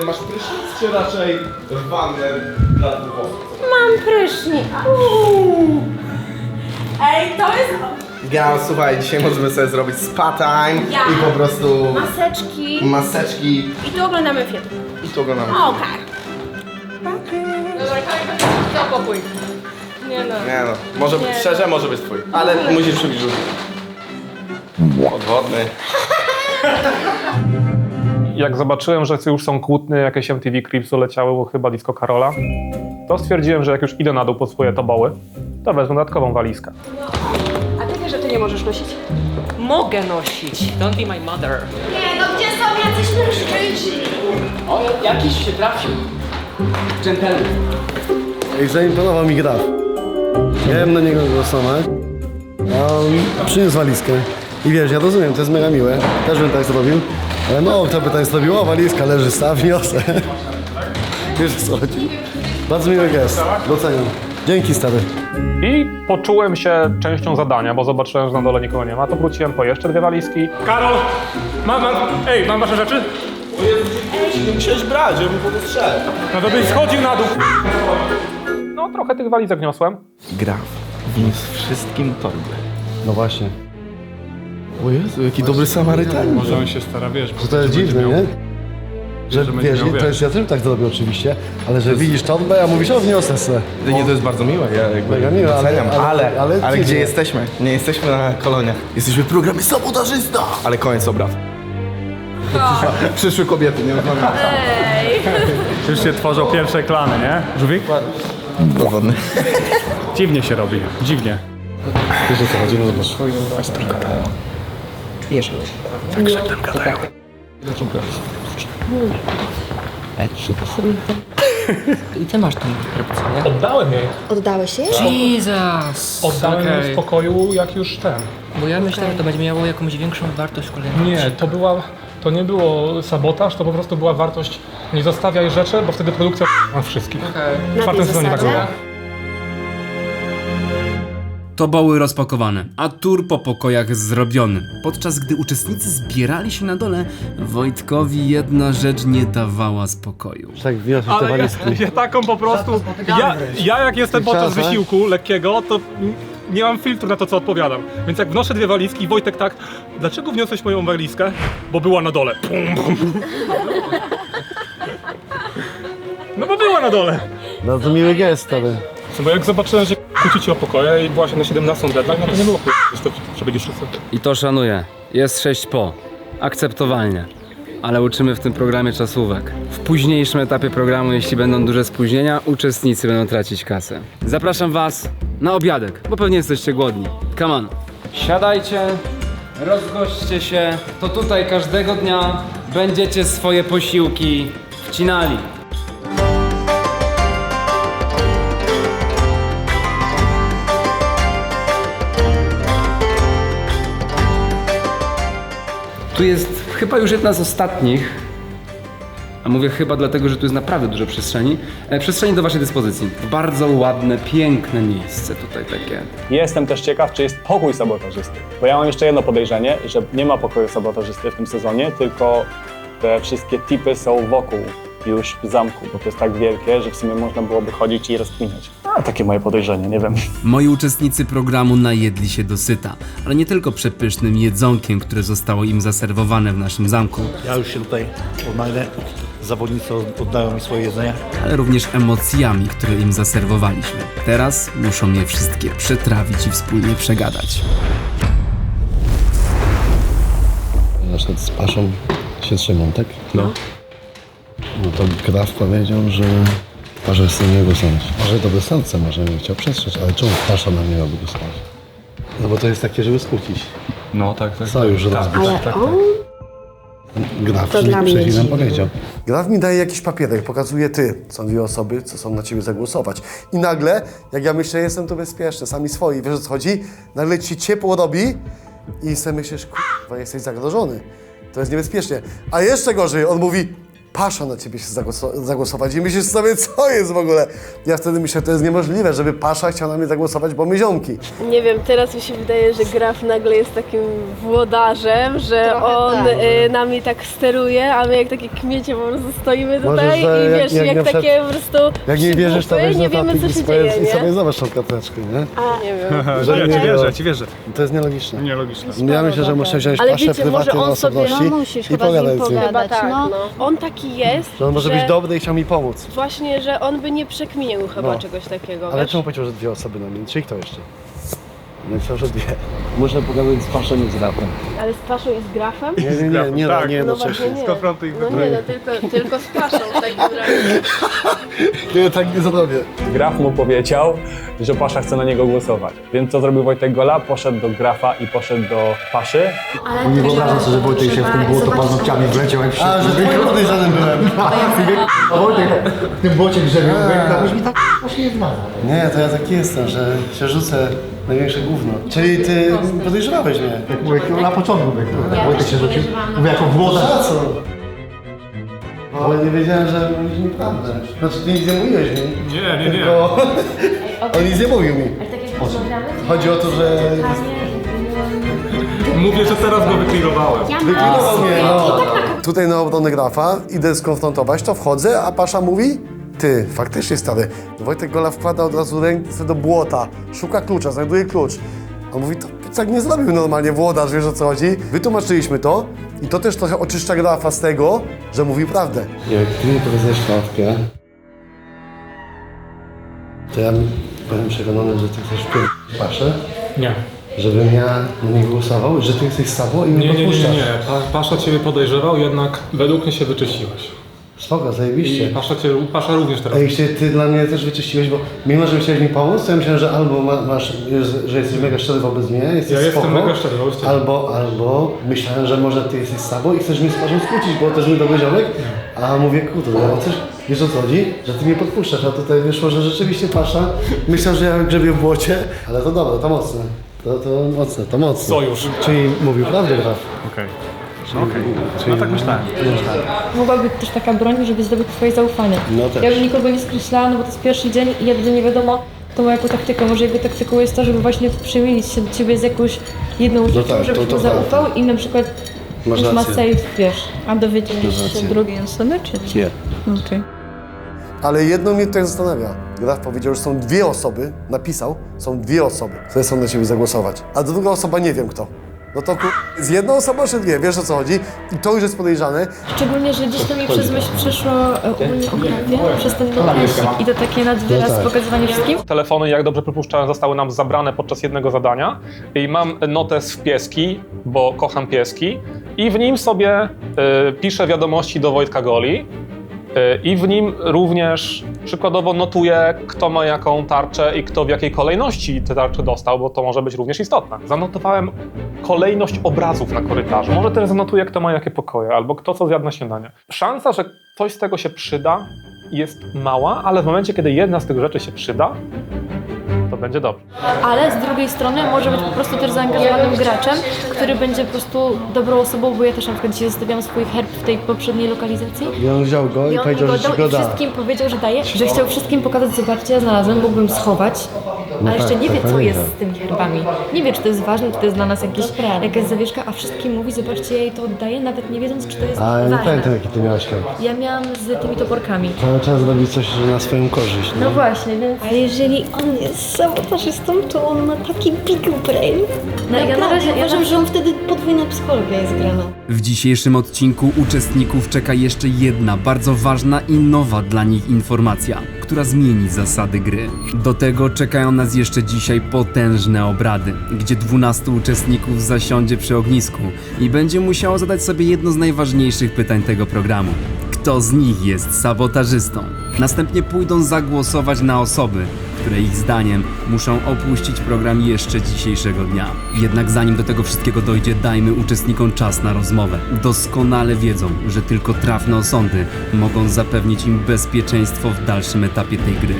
Masz prysznic, czy raczej wanner dla dwóch? Mam prysznic. Ej, to jest... Ja, słuchaj, dzisiaj możemy sobie zrobić spa time Ja. i po prostu Maseczki. I tu oglądamy film. I tu oglądamy. Okej. To pokój. Nie no. Nie no, może być Nie. szczerze, może być twój. Ale musisz przybliżyć. Podwodny. Jak zobaczyłem, że już są kłótnie, jakieś MTV Cribs'u leciały, bo chyba Disco Karola, to stwierdziłem, że jak już idę na dół po swoje toboły, to wezmę dodatkową walizkę. A ty wiesz, że ty nie możesz nosić? Mogę nosić. Don't be my mother. Nie, no gdzie są jacyś mężczyźni? O, jakiś się trafił. Dżentelmen. Ej, zaimponował mi Graf. Miałem na niego głosować, a on przyniósł walizkę. I wiesz, ja rozumiem, to jest mega miłe, też bym tak zrobił. Ale no, kto by tak zrobił? O, walizka leży, staw, niosę. Wiesz o co chodzi? Bardzo miły gest, doceniam. Dzięki, stary. I poczułem się częścią zadania, bo zobaczyłem, że na dole nikogo nie ma, to wróciłem po jeszcze 2 walizki. Karol! Mam wasze rzeczy? Nie musiałeś brać, ja bym po prostu szedł. No to byś schodził na dół. No trochę tych walizek niosłem. Graf wniósł wszystkim torby. No właśnie. O Jezu, jaki dobry Samarytanin. Może on się stara, wiesz, To jest dziwne, nie? Że będzie wiesz, miał, to jest, ja też tak zrobię oczywiście, ale że widzisz torbę, a mówisz, o wniosę se. Nie, to jest bardzo miłe, ja jakby Mega miłe, doceniam, ale dziwne. gdzie jesteśmy? Nie jesteśmy na koloniach. Jesteśmy w programie Sabotażysta! Ale koniec obrad. Przyszły kobiety, nie rozmawiamy. Już się tworzą pierwsze klany, nie? Żółwik? Dowodny. Dziwnie się robi, dziwnie. Wiesz, o co chodzi? No zobacz. Czujesz? Tak szeptem gadają. I ty masz tą kryptę, nie? Oddałem jej. Oddałeś jej? Jesus! Oddałem jej Okej. w pokoju jak już ten. Bo ja myślę, że to będzie miało jakąś większą wartość w kolejnym Nie, to nie było sabotaż, to po prostu była wartość. Nie zostawiaj rzeczy, bo wtedy produkcja mam wszystkich. W czwartym sezonie tak było. Toboły rozpakowane, a tur po pokojach zrobiony. Podczas gdy uczestnicy zbierali się na dole, Wojtkowi jedna rzecz nie dawała spokoju. Tak, wniosłeś te Ale walizki. ja taką po prostu. Ja jak jestem podczas wysiłku lekkiego, to nie mam filtru na to, co odpowiadam. Więc jak wnoszę 2 walizki, Wojtek tak, dlaczego wniosłeś moją walizkę? Bo była na dole. Pum, pum. No bo była na dole. No to miły gest, ale... No bo jak zobaczyłem, że kłócicie o pokoje i była się na 17 deadline, no to nie było żeby gdzieś I to szanuję. Jest 6 po. Akceptowalnie. Ale uczymy w tym programie czasówek. W późniejszym etapie programu, jeśli będą duże spóźnienia, uczestnicy będą tracić kasę. Zapraszam was na obiadek, bo pewnie jesteście głodni. Come on. Siadajcie, rozgośćcie się. To tutaj każdego dnia będziecie swoje posiłki wcinali. Tu jest chyba już jedna z ostatnich, a mówię chyba dlatego, że tu jest naprawdę dużo przestrzeni do waszej dyspozycji. Bardzo ładne, piękne miejsce tutaj takie. Jestem też ciekaw, czy jest pokój sabotażysty. Bo ja mam jeszcze jedno podejrzenie, że nie ma pokoju sabotażysty w tym sezonie, tylko te wszystkie tipy są wokół już w zamku, bo to jest tak wielkie, że w sumie można byłoby chodzić i rozkminiać. A takie moje podejrzenie, nie wiem. Moi uczestnicy programu najedli się dosyta, ale nie tylko przepysznym jedzonkiem, które zostało im zaserwowane w naszym zamku, Ja już się tutaj odnajdę. Zawodnicy oddają mi swoje jedzenie. ale również emocjami, które im zaserwowaliśmy. Teraz muszą je wszystkie przetrawić i wspólnie przegadać. Na przykład z Paszą się trzymam, tak? No. No to Graf powiedział, że Pasza chce mnie głosować. Może dobre serce, może mnie chciał przetrzeć, ale czemu Pasza na mnie miałby głosować? No bo to jest takie, żeby skłócić. No tak. Sojusz rozbić. Ale on... Graf To dla mnie przed chwilą dziwne. powiedział. Graf mi daje jakiś papierek, pokazuje ty. Są 2 osoby, co są na ciebie zagłosować. I nagle, jak ja myślę, jestem tu bezpieczny, sami swoi, wiesz o co chodzi? Nagle ci ciepło robi i sobie myślisz, kurwa, jesteś zagrożony. To jest niebezpiecznie. A jeszcze gorzej, on mówi, Pasza na ciebie się zagłosować i myślisz sobie, co jest w ogóle? Ja wtedy myślę, to jest niemożliwe, żeby Pasza chciał na mnie zagłosować, bo my ziomki. Nie wiem, teraz mi się wydaje, że Graf nagle jest takim włodarzem, że Trochę on tak. Nami tak steruje, a my jak takie kmiecie po prostu stoimy Może, tutaj że i jak- wiesz, jak jak na przykład- takie po prostu Jak nie wierzysz, to przygłupy, weź nie na wiemy, co tapik się i dzieje, i nie? sobie zobacz tą karteczkę, nie? A, nie wiem. Że nie było. Ci wierzę. To jest nielogiczne. Nielogiczne. Ja myślę, że muszę wziąć Ale Paszę wiecie, może prywatnie on na sobie- osobności No musisz i chyba z nim pogadać z nim. Chyba pogadać, tak, no. no. On taki jest, Że on może być dobry i chciał mi pomóc. Właśnie, że on by nie przekminił chyba No. czegoś takiego, Ale wiesz? czemu powiedział, że 2 osoby na mnie? Czy kto jeszcze? Myślał, że 2. Muszę pogadać z Paszą i z Grafem. Ale z Paszą i z Grafem? Nie, Tak. nie No jednocześnie. właśnie nie. Skonfrontuj ich No nie, no tylko z Paszą w takim razie. Nie, tak nie zrobię. Graf mu powiedział, że Pasza chce na niego głosować. Więc co zrobił Wojtek Gola? Poszedł do Grafa i poszedł do Paszy. Nie wyobrażam sobie, że Wojtek się w tym błoto paznokciami wleciał jak A, że twoim podejrzanym byłem. Wojtek w tym błocie grzebią, jakoś mi tak właśnie nie zmaga. Nie, to ja taki jestem, że się rzucę największe gówno. Czyli ty podejrzewałeś mnie. Jak mówię, na początku Wojtek się rzucił. Mówię, jako włodarz. Za co? Ale nie wiedziałem, że mówisz mi prawdę. Znaczy, ty nic nie mówiłeś mi. Nie. Tylko on nic nie mówił mi. Chodzi o to, że Mówię, że teraz go wyklirowałem. wykrywał mnie. No. Tutaj na obronę Grafa idę skonfrontować, to wchodzę, a Pasza mówi, ty, faktycznie stary, Wojtek Gola wkłada od razu ręce do błota, szuka klucza, znajduje klucz. On mówi, to tak nie zrobił normalnie włodarz, wiesz o co chodzi? Wytłumaczyliśmy to i to też trochę oczyszcza grafa z tego, że mówił prawdę. Jak ty mi powiedziałeś klatkę, to ja byłem przekonany, że ty chcesz paszę. Nie. Żebym ja na nie głosował, że ty jesteś Sabo i mnie podpuszczasz. Nie. Pasza ciebie podejrzewał, jednak według mnie się wyczyściłeś. Spoko, zajebiście. I Pasza również teraz. Ej, ty dla mnie też wyczyściłeś, bo mimo, że chciałeś mi pomóc, to ja myślałem, że albo że jesteś mega szczery wobec mnie, jesteś Ja spoko, jestem mega szczery wobec ciebie. albo myślałem, że może ty jesteś Sabo i chcesz mnie z Paszą skłócić, bo to jest mój dobry ziomek, a mówię, kurde, no chcesz, wiesz o co chodzi? Że ty mnie podpuszczasz, a tutaj wyszło, że rzeczywiście Pasza myślał, że ja grzebię w błocie, ale to dobre, to mocne. To mocne. Sojusz. Czyli mówił prawdę, Graf. Okej. No tak myślałem. Mogła być też taka broń, żeby zdobyć twoje zaufanie. No też. Ja bym nikogo nie skreślała, no bo to jest pierwszy dzień i jakby nie wiadomo, to ma jaką taktykę. Może jego taktyką jest to, żeby właśnie przymilić się do ciebie z jakąś jedną rzeczą, tak, żebyś to mu zaufał i na przykład Masz już ma rację. safe, wiesz. A dowiedzieliście Masz się rację. drugiej osoby, czy nie? Okej. Ale jedno mnie tutaj zastanawia. Graf powiedział, że są dwie osoby, napisał, są dwie osoby, które chcą na ciebie zagłosować. A druga osoba nie wiem kto. No to jest jedna osoba czy dwie, wiesz o co chodzi? I to już jest podejrzane. Szczególnie, że gdzieś to mi przez myśl przyszło ogólnie o grafie, przez ten notesik i to takie nadwyraz pokazywanie wszystkim. Telefony, jak dobrze przypuszczałem, zostały nam zabrane podczas jednego zadania i mam notes w pieski, bo kocham pieski i w nim sobie piszę wiadomości do Wojtka Goli i w nim również przykładowo notuję, kto ma jaką tarczę i kto w jakiej kolejności te tarcze dostał, bo to może być również istotne. Zanotowałem kolejność obrazów na korytarzu. Może też zanotuję, kto ma jakie pokoje albo kto co zjadł na śniadanie. Szansa, że coś z tego się przyda, jest mała, ale w momencie, kiedy jedna z tych rzeczy się przyda, to będzie dobrze. Ale z drugiej strony może być po prostu też zaangażowanym graczem, który będzie po prostu dobrą osobą, bo ja też na przykład dzisiaj zostawiam swój herb w tej poprzedniej lokalizacji. I on wziął go i on powiedział, go że ci dał go i da. wszystkim powiedział, że daje, że chciał wszystkim pokazać, zobaczcie, ja znalazłem, mógłbym schować, No ale jeszcze tak, nie tak, wie, co pamiętam. jest z tymi herbami. Nie wie, czy to jest ważne, czy to jest dla nas jakaś zawieszka, a wszystkim mówi, zobaczcie, ja jej to oddaję, nawet nie wiedząc, czy to jest A ja nie ważne. pamiętam, jaki ty miałeś herb. Ja miałam z tymi toporkami. Cały czas robić coś na swoją korzyść, No właśnie, więc... Ale jeżeli on jest sabotażystą, to on ma taki big brain. No, ja na razie uważam, że on wtedy podwójna psychologia jest grana. W dzisiejszym odcinku uczestników czeka jeszcze jedna bardzo ważna i nowa dla nich informacja, która zmieni zasady gry. Do tego czekają nas jeszcze dzisiaj potężne obrady, gdzie 12 uczestników zasiądzie przy ognisku i będzie musiało zadać sobie jedno z najważniejszych pytań tego programu. Kto z nich jest sabotażystą? Następnie pójdą zagłosować na osoby, które ich zdaniem muszą opuścić program jeszcze dzisiejszego dnia. Jednak zanim do tego wszystkiego dojdzie, dajmy uczestnikom czas na rozmowę. Doskonale wiedzą, że tylko trafne osądy mogą zapewnić im bezpieczeństwo w dalszym etapie tej gry.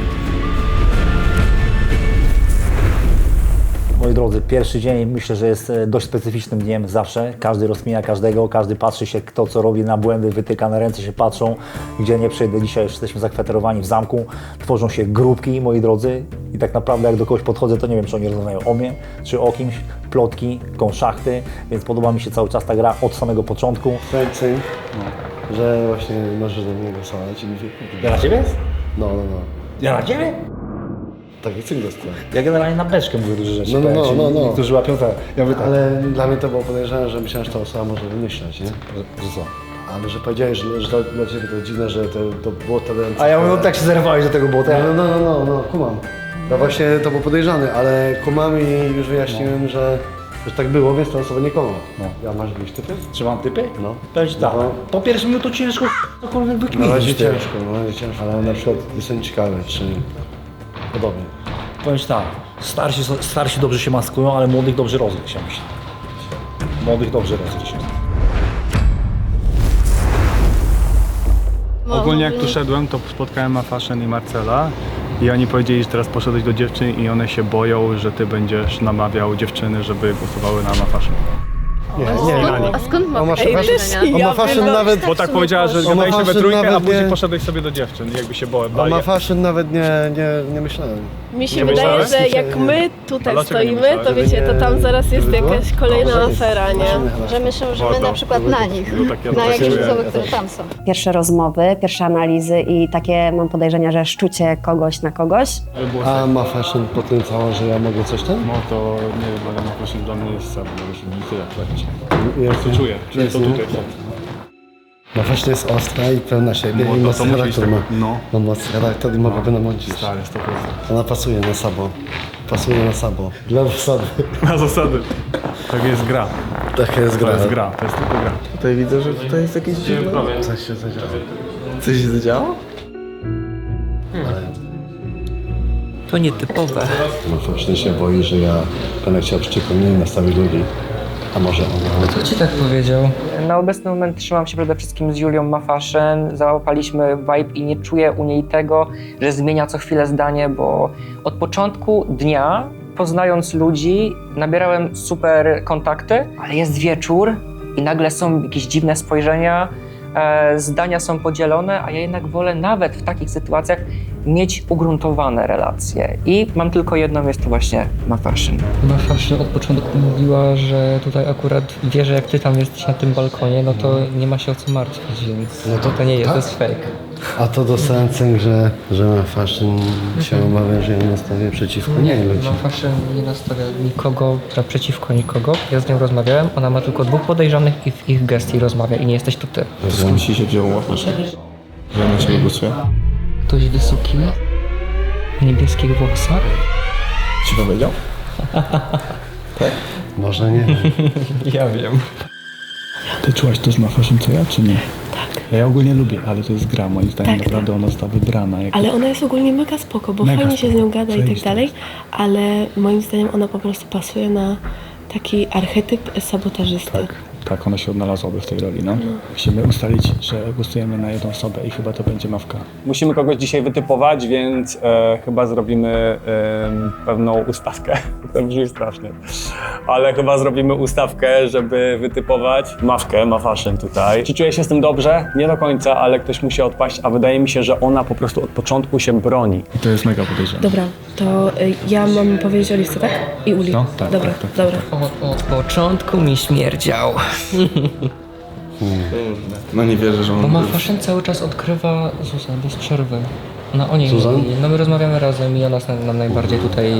Moi drodzy, pierwszy dzień myślę, że jest dość specyficznym dniem zawsze. Każdy rozkmina każdego, każdy patrzy się, kto co robi, na błędy, wytyka na ręce się patrzą. Gdzie nie przejdę dzisiaj, już jesteśmy zakwaterowani w zamku. Tworzą się grupki, moi drodzy. I tak naprawdę jak do kogoś podchodzę, to nie wiem, czy oni rozmawiają o mnie, czy o kimś. Plotki, konszachty, więc podoba mi się cały czas ta gra od samego początku. Powiedz że właśnie możesz do mnie głosować i mi się... Ja na ciebie? No. Ja na ciebie? Tak, i cynk dostałem. Ja generalnie na beczkę mówię duże rzeczy. No. Niektórzy łapią tak. Ja mówię tak. Ale dla mnie to było podejrzane, że myślałem, że ta osoba może wymyślać, nie? Że co? Ale że powiedziałeś, że to dla ciebie to dziwne, że to było tolerancyjne. A ja mówię, no tak się zerwałeś do tego błota. No, kumam. No właśnie to był podejrzany, ale kumam i już wyjaśniłem, że tak było, więc ta osoba nie kłamała. No. Ja masz jakieś typy? Czy mam typy? No. Powiem ci tak. No. Po pierwszym no to ciężko cokolwiek Na wykminić. razie ciężko, ale na przykład jestem ciekawy, czy podobnie. Powiem ci tak, starsi dobrze się maskują, ale młodych dobrze rozgryźć, ja myślę. Młodych dobrze rozgryźć. Ogólnie jak tu szedłem, to spotkałem Mafaszyn i Marcela i oni powiedzieli, że teraz poszedłeś do dziewczyn i one się boją, że ty będziesz namawiał dziewczyny, żeby głosowały na Mafaszyn. Nie na nich. A skąd ma On ma faszyn nawet... Bo tak powiedziała, że On ma gadaliśmy we faszyn trójkę, a nawet później nie- poszedłeś sobie do dziewczyn, jakby się bali. On ma faszyn nawet nie myślałem. Mi się Nie wydaje, myślałeś? że jak my tutaj A dlaczego nie stoimy, to myślałeś? wiecie, to tam zaraz jest jakaś kolejna afera, nie? Że myślą, że my na przykład na nich, na jakichś osobach, które tam są. Pierwsze rozmowy, pierwsze analizy i takie mam podejrzenia, że szczucie kogoś na kogoś. A ma fashion potencjał, że ja mogę coś tam? No to nie wiem, ale właśnie dla mnie jest sam, już nie tyle powiedzieć. Ja To czuję to tutaj są. Ma fashion jest ostra i pełna siebie No, i to mocny musi charakter być ma. tak, no. Ma mocny charakter i mogłaby namącić. Stary, 100%. Ona pasuje na Sabo. Pasuje na Sabo. Dla zasady. Na zasady. Tak jest gra. Taka jest gra. To jest gra, to jest tylko gra. Tutaj widzę, że tutaj jest jakieś dziwne... Coś się zadziało. Coś się zadziało? To nietypowe. No faktycznie się boi, że ja będę chciał przyciągnąć i nastawić ludzi. A może ona... Kto ci tak powiedział? Na obecny moment trzymam się przede wszystkim z Julią Ma Fashion. Załapaliśmy vibe i nie czuję u niej tego, że zmienia co chwilę zdanie, bo od początku dnia, poznając ludzi, nabierałem super kontakty, ale jest wieczór i nagle są jakieś dziwne spojrzenia, zdania są podzielone, a ja jednak wolę nawet w takich sytuacjach mieć ugruntowane relacje. I mam tylko jedną, jest to właśnie Ma Fashion. Ma Fashion od początku mówiła, że tutaj akurat wie, że jak ty tam jesteś na tym balkonie, no to nie ma się o co martwić, więc No to nie jest, tak? to jest fake. A to dostałem cynk, że ma fashion się obawia, że ją nastawię przeciwko niej ludzi. Ma Fashion nie nastawia nikogo przeciwko nikogo. Ja z nią rozmawiałem, ona ma tylko 2 podejrzanych i w ich gestii rozmawia i nie jesteś to ty. Skąd ci się wzięło łapasza? Że na ciebie głosuje? Ktoś wysoki, w niebieskich włosach. Ci powiedział? Tak? Może nie. Ja wiem. Ty czułaś to z Ma Fashion co ja, czy nie? Tak. Ja ogólnie lubię, ale to jest gra, moim zdaniem Tak, naprawdę ona została wybrana. Jak... Ale ona jest ogólnie mega spoko, bo Mega fajnie się z nią gada i tak Zajebista. dalej, ale moim zdaniem ona po prostu pasuje na taki archetyp sabotażysty. Tak, ona się odnalazłaby w tej roli, no. Musimy ustalić, że głosujemy na jedną osobę i chyba to będzie Mawka. Musimy kogoś dzisiaj wytypować, więc chyba zrobimy pewną ustawkę. To brzmi strasznie. Ale chyba zrobimy ustawkę, żeby wytypować Mawkę, Ma Fashion tutaj. Czy czuję się z tym dobrze? Nie do końca, ale ktoś musi odpaść, a wydaje mi się, że ona po prostu od początku się broni. I to jest mega podejrzane. Dobra, to ja mam powiedzieć Oliwce, tak? I Uli. No, tak, Dobra, tak, tak. dobra. Od początku mi śmierdział. No nie wierzę, że Bo on... Ma Fashion cały czas odkrywa Zuzę bez przerwy. No o niej Zuzan? mówi. No my rozmawiamy razem i ona nam najbardziej tutaj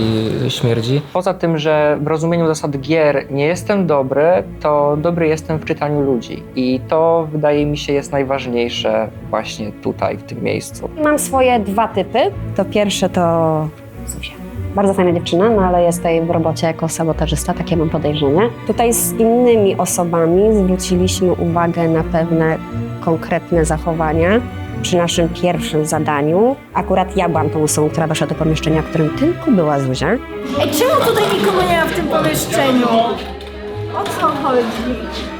śmierdzi. Poza tym, że w rozumieniu zasad gier nie jestem dobry, to dobry jestem w czytaniu ludzi. I to wydaje mi się jest najważniejsze właśnie tutaj, w tym miejscu. Mam swoje 2 typy. To pierwsze to Zuzia. Bardzo fajna dziewczyna, no ale jest tutaj w robocie jako sabotażysta, takie mam podejrzenie. Tutaj z innymi osobami zwróciliśmy uwagę na pewne konkretne zachowania. Przy naszym pierwszym zadaniu akurat ja byłam tą osobą, która weszła do pomieszczenia, w którym tylko była Zuzia. Ej, czemu tutaj nikogo nie ma w tym pomieszczeniu? O co chodzi?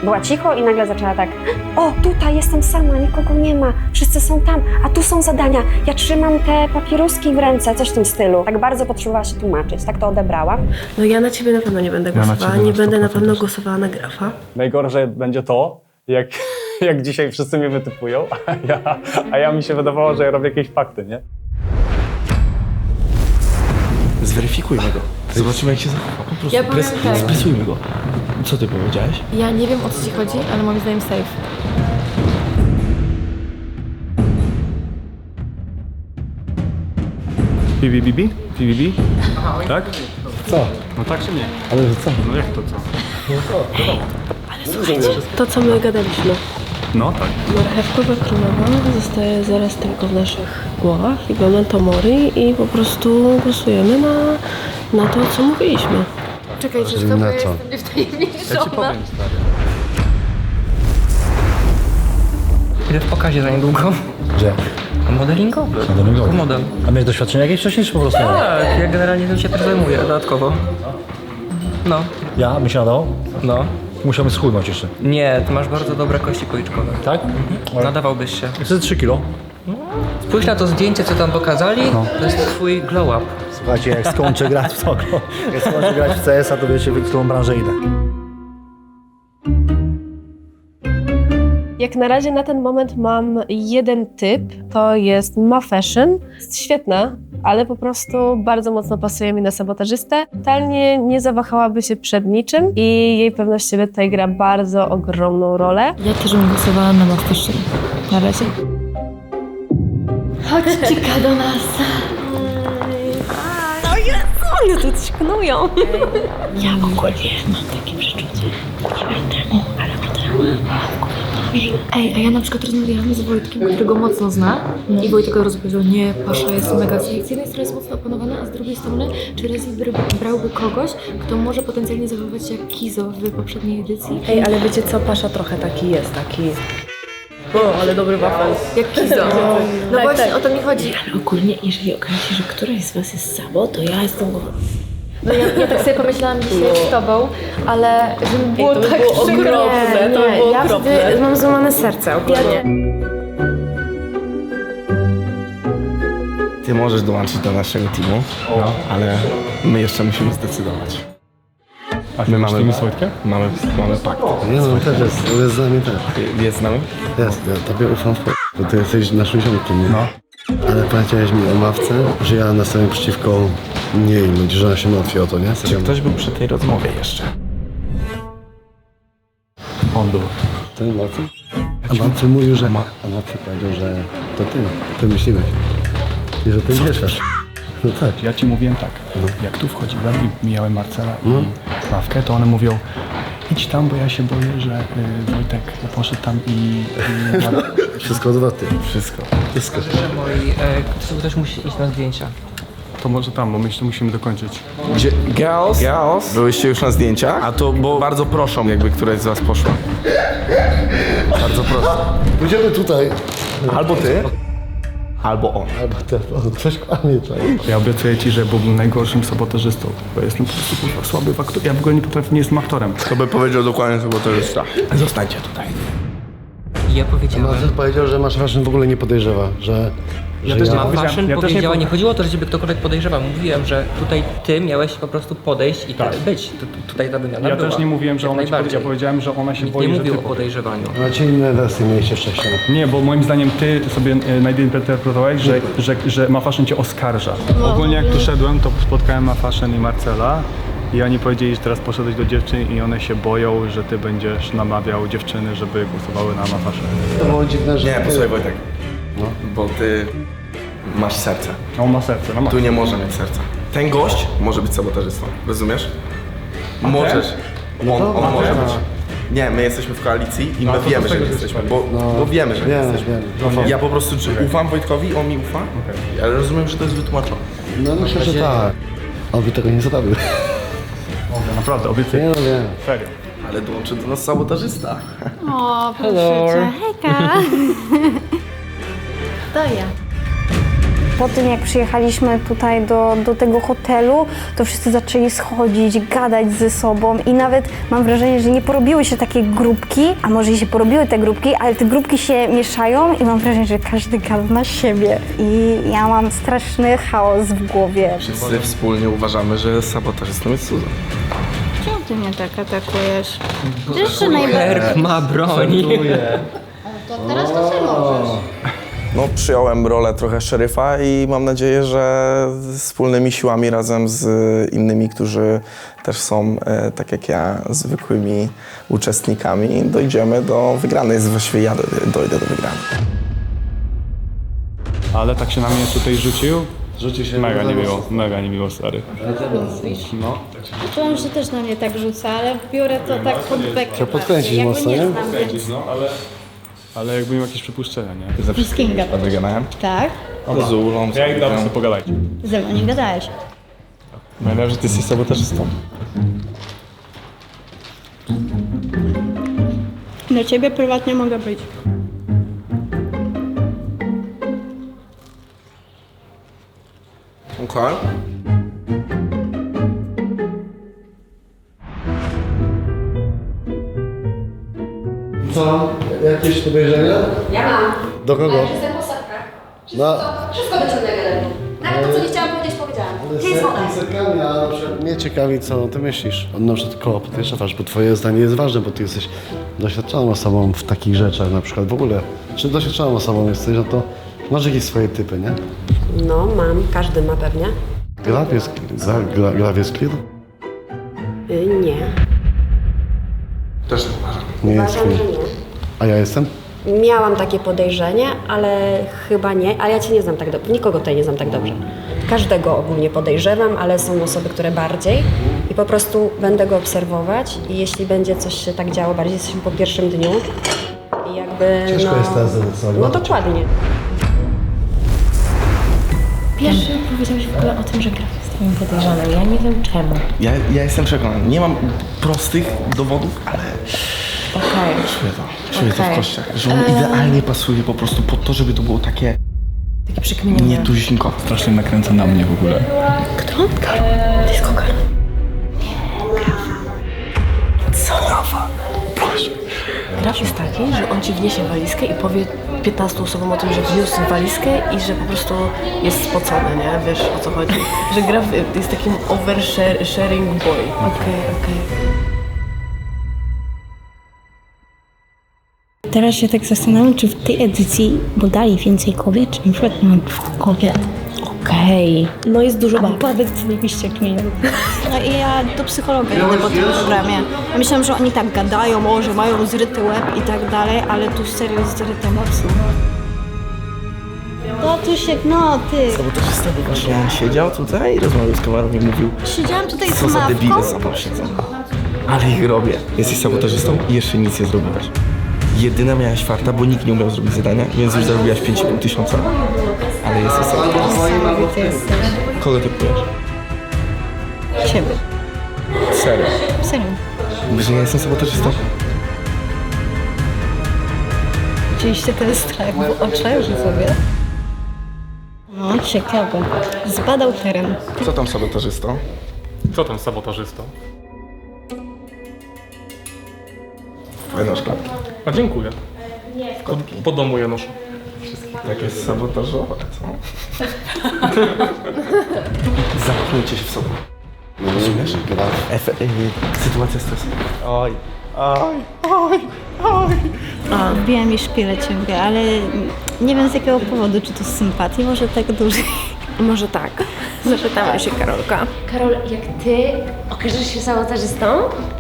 Była cicho i nagle zaczęła tak: o, tutaj jestem sama, nikogo nie ma, wszyscy są tam, a tu są zadania, ja trzymam te papieruski w ręce, coś w tym stylu. Tak bardzo potrzebowała się tłumaczyć, tak to odebrałam. No ja na ciebie na pewno nie będę Ja na głosowała, ciebie nie na będę na 100% pewno głosowała na Grafa. Najgorsze będzie to, jak dzisiaj wszyscy mnie wytypują, a ja mi się wydawało, że ja robię jakieś fakty, nie? Zweryfikujmy go. Zobaczymy, jak się zachowa. Po prostu Ja powiem tak. spresujmy go. Co ty powiedziałeś? Ja nie wiem, o co ci chodzi, ale moim zdaniem safe. PBBB? PBB? Tak? Co? No tak czy nie? Ale że co? No jak to co? Ale słuchajcie, to co my gadaliśmy. No tak. Marchewkowa królowa zostaje zaraz tylko w naszych głowach i memento mori i po prostu głosujemy na to, co mówiliśmy. Czekajcie, Czyli na co? Ja ci powiem, stary. Idę w pokazie za niedługo. Gdzie? Modelingowy. Modelingowy. Model. A miałeś doświadczenie jakieś wcześniej, czy po prostu? Tak, ja generalnie tym się też zajmuję dodatkowo. No. Ja? Mi się nadało? No. Musiałbym schudnąć jeszcze. Nie, ty masz bardzo dobre kości policzkowe. Tak? Nadawałbyś się. Chcę 3 kilo. Spójrz na to zdjęcie, co tam pokazali. No. To jest twój glow up. Słuchajcie, jak skończę grać w to, jak skończę grać w CS-a, to wiecie, w którą branżę idę. Jak na razie na ten moment mam jeden typ, to jest Ma Fashion. Jest świetna, ale po prostu bardzo mocno pasuje mi na sabotażystę. Totalnie nie zawahałaby się przed niczym i jej pewność siebie tutaj gra bardzo ogromną rolę. Ja też bym głosowała na Ma Fashion. Na razie. Chodź, Cika, do nas. O Jezu, one tu ćknują. Ja ogólnie mam takie przeczucie. Nie wiem czemu, ale Ej, a ja na przykład rozmawiałam z Wojtkiem, którego mocno zna i Wojtek od razu powiedział, nie, Pasza jest mega sexy. Z jednej strony jest mocno opanowana, a z drugiej strony, czy Rezi brałby kogoś, kto może potencjalnie zachowywać się jak Kizo w poprzedniej edycji? Ej, ale wiecie co, Pasza trochę taki jest, taki... O, ale dobry wafel. Jak Kizo. No Tak, właśnie, tak. o to mi chodzi. Ale ogólnie, jeżeli okaże się, że któraś z was jest Sabo, to ja jestem głową. No ja tak sobie pomyślałam dzisiaj z tobą, ale żeby było to by tak było przykro. okropne, to by było Ja okropne. wtedy mam złamane serce ogólnie. Ty możesz dołączyć do naszego teamu, ale my jeszcze musimy zdecydować. A my mamy z Wojtkiem? Mamy pakt. Nie no, też jest z nami też. Jest z nami? Jest, ja tobie ufam w bo ty jesteś naszym ziomkiem, nie? No. Ale powiedziałeś mi o Mawce, że ja nastawiam przeciwko niej, ludzi, że ona się martwi o to, nie? Czy ktoś był przy tej rozmowie jeszcze? On był. Ten Mawcy? A Mawcy mówił, że... A Mawcy powiedział, że to ty wymyśliłeś. I że ty mieszasz. No tak. Ja ci mówiłem tak, jak tu wchodziłem i mijałem Marcela i Mawkę, to one mówią, idź tam, bo ja się boję, że Wojtek poszedł tam i Wszystko odwrotnie. Wszystko. Ktoś musi iść na zdjęcia. To może tam, bo myślę, musimy dokończyć. Gdzie? Girls? Byłyście już na zdjęciach? A to, bo bardzo proszą, jakby któraś z was poszła. Bardzo proszę. Pójdziemy tutaj. Albo ty, albo on. Albo ty, coś kłamie, czaj. Ja obiecuję ci, że byłbym najgorszym sabotażystą, bo jestem po prostu kurwa słaby w aktorze. Ja w ogóle nie potrafię, nie jestem aktorem. To by powiedział dokładnie, bo to jest tak. Zostańcie tutaj. Ja powiedziałem. Marcel powiedział, że masz Fashion w ogóle nie podejrzewa, że... Ja też powiedziała, nie chodziło o to, żeby ktokolwiek podejrzewał. Mówiłem, że tutaj ty miałeś po prostu podejść i być. Tutaj ta wymiana Ja była. też nie mówiłem, że Jak ona się najbardziej. ja powiedziałem, że ona się Nikt boi, nie że mówił ty o podejrzewaniu. Macie inne wersje mieliście wcześniej. Nie, bo moim zdaniem ty sobie nadinterpretowałeś, że Ma Fashion cię oskarża. Ogólnie jak tu szedłem, to spotkałem Ma Fashion i Marcela i oni powiedzieli, że teraz poszedłeś do dziewczyn i one się boją, że ty będziesz namawiał dziewczyny, żeby głosowały na Ma Fashion. To było dziwne, że... Nie, posłuchaj Wojtek. No. Bo ty masz serce. On ma serce, no ma. Tu nie może mieć serca. Ten gość może być sabotażystą, rozumiesz? Możesz. On może być. Nie, my jesteśmy w koalicji i my wiemy, że nie jesteśmy, bo wiemy, że nie jesteśmy. Ja po prostu ufam Wojtkowi, on mi ufa, ale rozumiem, że to jest wytłumaczone. No myślę, że tak. On by tego nie zrobił. Naprawdę, obiecuję. Nie, no nie. Serio. Ale dołączy do nas sabotażysta. O, proszę cię. Hejka. To ja. Po tym, jak przyjechaliśmy tutaj do tego hotelu, to wszyscy zaczęli schodzić, gadać ze sobą i nawet mam wrażenie, że nie porobiły się takie grupki, a może i się porobiły te grupki, ale te grupki się mieszają i mam wrażenie, że każdy gada na siebie. I ja mam straszny chaos w głowie. Wszyscy wspólnie uważamy, że sabotażystą jest Susan. Czemu ty mnie tak atakujesz? Ty jeszcze najbardziej. Ma broń. To teraz to ty możesz. No, przyjąłem rolę trochę szeryfa i mam nadzieję, że wspólnymi siłami razem z innymi, którzy też są, tak jak ja, zwykłymi uczestnikami, dojdziemy do wygranej. Właściwie ja dojdę do wygranej. Ale tak się na mnie tutaj rzucił. Rzucił się Mega niemiło, stary. No. Czułam, że też na mnie tak rzuca, ale biorę to tak pod bekę. Trzeba podkręcić Ja go mocno, nie nie? znam, więc... No, ale jakby miał jakieś przypuszczenia, nie? Ty ze wszystkim wygadałem? Tak? Z Ulą, Ja jak dam sobie pogadajcie. Ze mną nie gadałeś. Myślałem, że ty jesteś sabotażystą. Do ciebie prywatnie mogę być. Okej. Co? Jakieś podejrzenia? Ja mam. Do kogo? Jestem po setkach. No. Wszystko do ciągłego. Nawet to, co nie chciałam powiedzieć, powiedziałam. Gdzie jest woda? Serkami, a na przykład mnie ciekawi, co ty myślisz. Na przykład koło pierwsza twarz, bo twoje zdanie jest ważne, bo ty jesteś doświadczoną osobą w takich rzeczach, na przykład w ogóle. Czy doświadczoną osobą jesteś, no to masz jakieś swoje typy, nie? No mam, każdy ma pewnie. Gra jest clear? Nie. Też nie uważam. Nie jest Uważam, clear. że nie. A ja jestem? Miałam takie podejrzenie, ale chyba nie, ale ja cię nie znam tak dobrze, nikogo tutaj nie znam tak dobrze. Każdego ogólnie podejrzewam, ale są osoby, które bardziej i po prostu będę go obserwować i jeśli będzie coś się tak działo, bardziej jesteśmy po pierwszym dniu i jakby Ciężko jest teraz zdecydować. no dokładnie. Pierwszy powiedziałeś w ogóle o tym, że Graf jest twoim podejrzanym. Ja nie wiem czemu. Ja jestem przekonany. Nie mam prostych dowodów, ale Okej. czuję to w kościach, że on idealnie pasuje po prostu pod to, żeby to było takie nietuzinkowe. Strasznie nakręca na mnie w ogóle. Kto? Karol. To jest Karol. Co? Graf jest taki, że on ci wniesie walizkę i powie 15 osobom o tym, że wniósł walizkę i że po prostu jest spocony, nie? Wiesz o co chodzi. Że Graf jest takim oversharing boy. Okej. Teraz się tak zastanawiam, czy w tej edycji dodali więcej kobiet, czy na przykład mam 2 kobiet. Okej. No jest dużo bab. Powiedz mi, byście kmienią. No i ja do psychologa idę po tym programie. Ja myślałam, że oni tak gadają, że mają zryty łeb i tak dalej, ale tu serio jest zryte mocno. Tatusiek, no ty. Sabotażysta, bo właśnie on siedział tutaj i rozmawiał z kamerą i mówił, Siedziałam tutaj z co za debile mawką. za mną siedzą. Ale ich robię. Jesteś sabotażystą i jeszcze nic nie zrobiłaś. Jedyna miałaś farta, bo nikt nie umiał zrobić zadania, więc już zarobiłaś 5,5 tysiąca. Ale jesteś sabotażystą. Kogo ty pujesz? Ciebie. Serio. Serio. Że ja jestem sabotażystą? Widzieliście ten strach w oczach sobie? No, ciekawe. Zbadał teren. Co tam sabotażystą? Co tam sabotażysto? Fajne szklanki. A dziękuję. Po domu je noszę. Takie sabotażowe, co? Zamknijcie się w sobie. Rozumiesz? Sytuacja stresowa. Oj. Wbijam jej szpilę ciągle, ale nie wiem z jakiego powodu, czy to z sympatii, może tak dużej. Może tak. Zapytała się Karolka. Karol, jak ty okażesz się sabotażystą,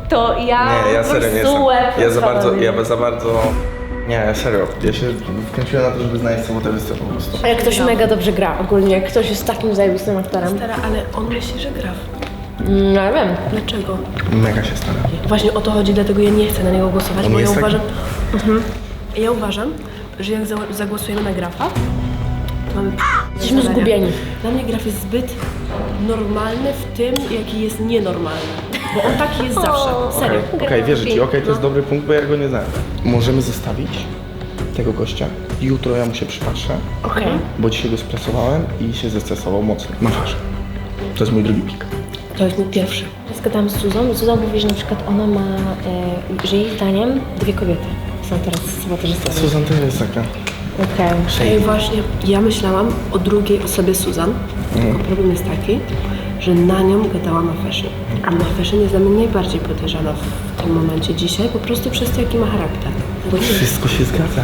to ja Nie, ja po serio nie prostu jestem. łeb Ja za rozwalam. bardzo... Nie, serio. Ja się wkręciłem na to, żeby znaleźć sabotażystę po prostu. Ale ktoś mega dobrze gra ogólnie, ktoś jest takim zajebistym aktorem. Stara, ale on myśli, że gra. No ja wiem. Dlaczego? Mega się stara. Właśnie o to chodzi, dlatego ja nie chcę na niego głosować, On bo ja jest taki? uważam... Ja uważam, że jak zagłosujemy na Grafa, to mamy... Jesteśmy zadania. zgubieni. Dla mnie Graf jest zbyt normalny w tym, jaki jest nienormalny. Bo on taki jest zawsze. Serio. Okej, wierzę ci. Okej, to jest dobry punkt, bo ja go nie znałem. Możemy zostawić tego gościa. Jutro ja mu się przypatrzę, Okej. bo dzisiaj go stresowałem i się zestresował mocno. Masz. To jest mój drugi pik. To jest mój pierwszy. Zgadałam z Zuzą. Zuza mówi, że na przykład ona ma, że jej zdaniem 2 kobiety są teraz sabotażystami. Susan to jest taka. Okej. Ej, właśnie, ja myślałam o drugiej osobie Susan, tylko problem jest taki, że na nią gadała Mafeszyn. A Mafeszyn jest dla mnie najbardziej podejrzana w tym momencie dzisiaj, po prostu przez to, jaki ma charakter. Bo nie- Wszystko się zgadza.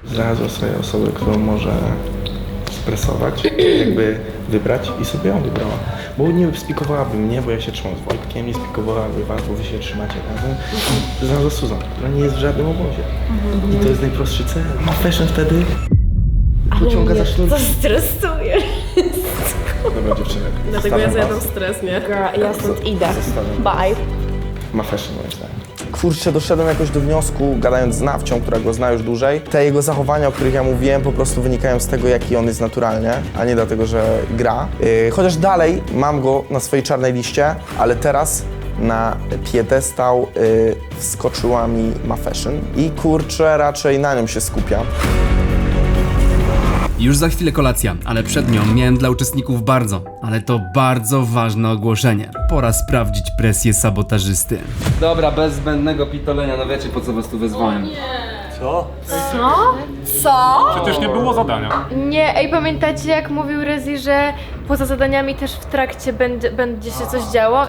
Znalazła sobie osobę, którą może stresować, jakby wybrać i sobie ją wybrała. Bo nie spikowałaby mnie, bo ja się trzymam z Wojtkiem, nie spikowałaby was, bo wy się trzymacie razem. Znalazła Susan, która nie jest w żadnym obozie. I to jest najprostszy cel. Ma fashion wtedy pociąga za sznur. To stresujesz. Dobra dziewczyny, Dlatego ja zostawiam zjadam was. stres, nie? Girl, ja stąd idę. Zostawiam. Bye. Ma fashion moim zdaniem. Kurczę, doszedłem jakoś do wniosku, gadając z Nawcią, która go zna już dłużej. Te jego zachowania, o których ja mówiłem, po prostu wynikają z tego, jaki on jest naturalnie, a nie dlatego, że gra. Chociaż dalej mam go na swojej czarnej liście, ale teraz na piedestał wskoczyła mi Mafeszyn i kurczę, raczej na nią się skupiam. Już za chwilę kolacja, ale przed nią miałem dla uczestników bardzo, ale to bardzo ważne ogłoszenie. Pora sprawdzić presję sabotażysty. Dobra, bez zbędnego pitolenia, no wiecie po co was tu wezwałem. Co? Co? Przecież nie było zadania. Nie, ej, pamiętacie jak mówił Rezi, że poza zadaniami też w trakcie będzie się coś działo?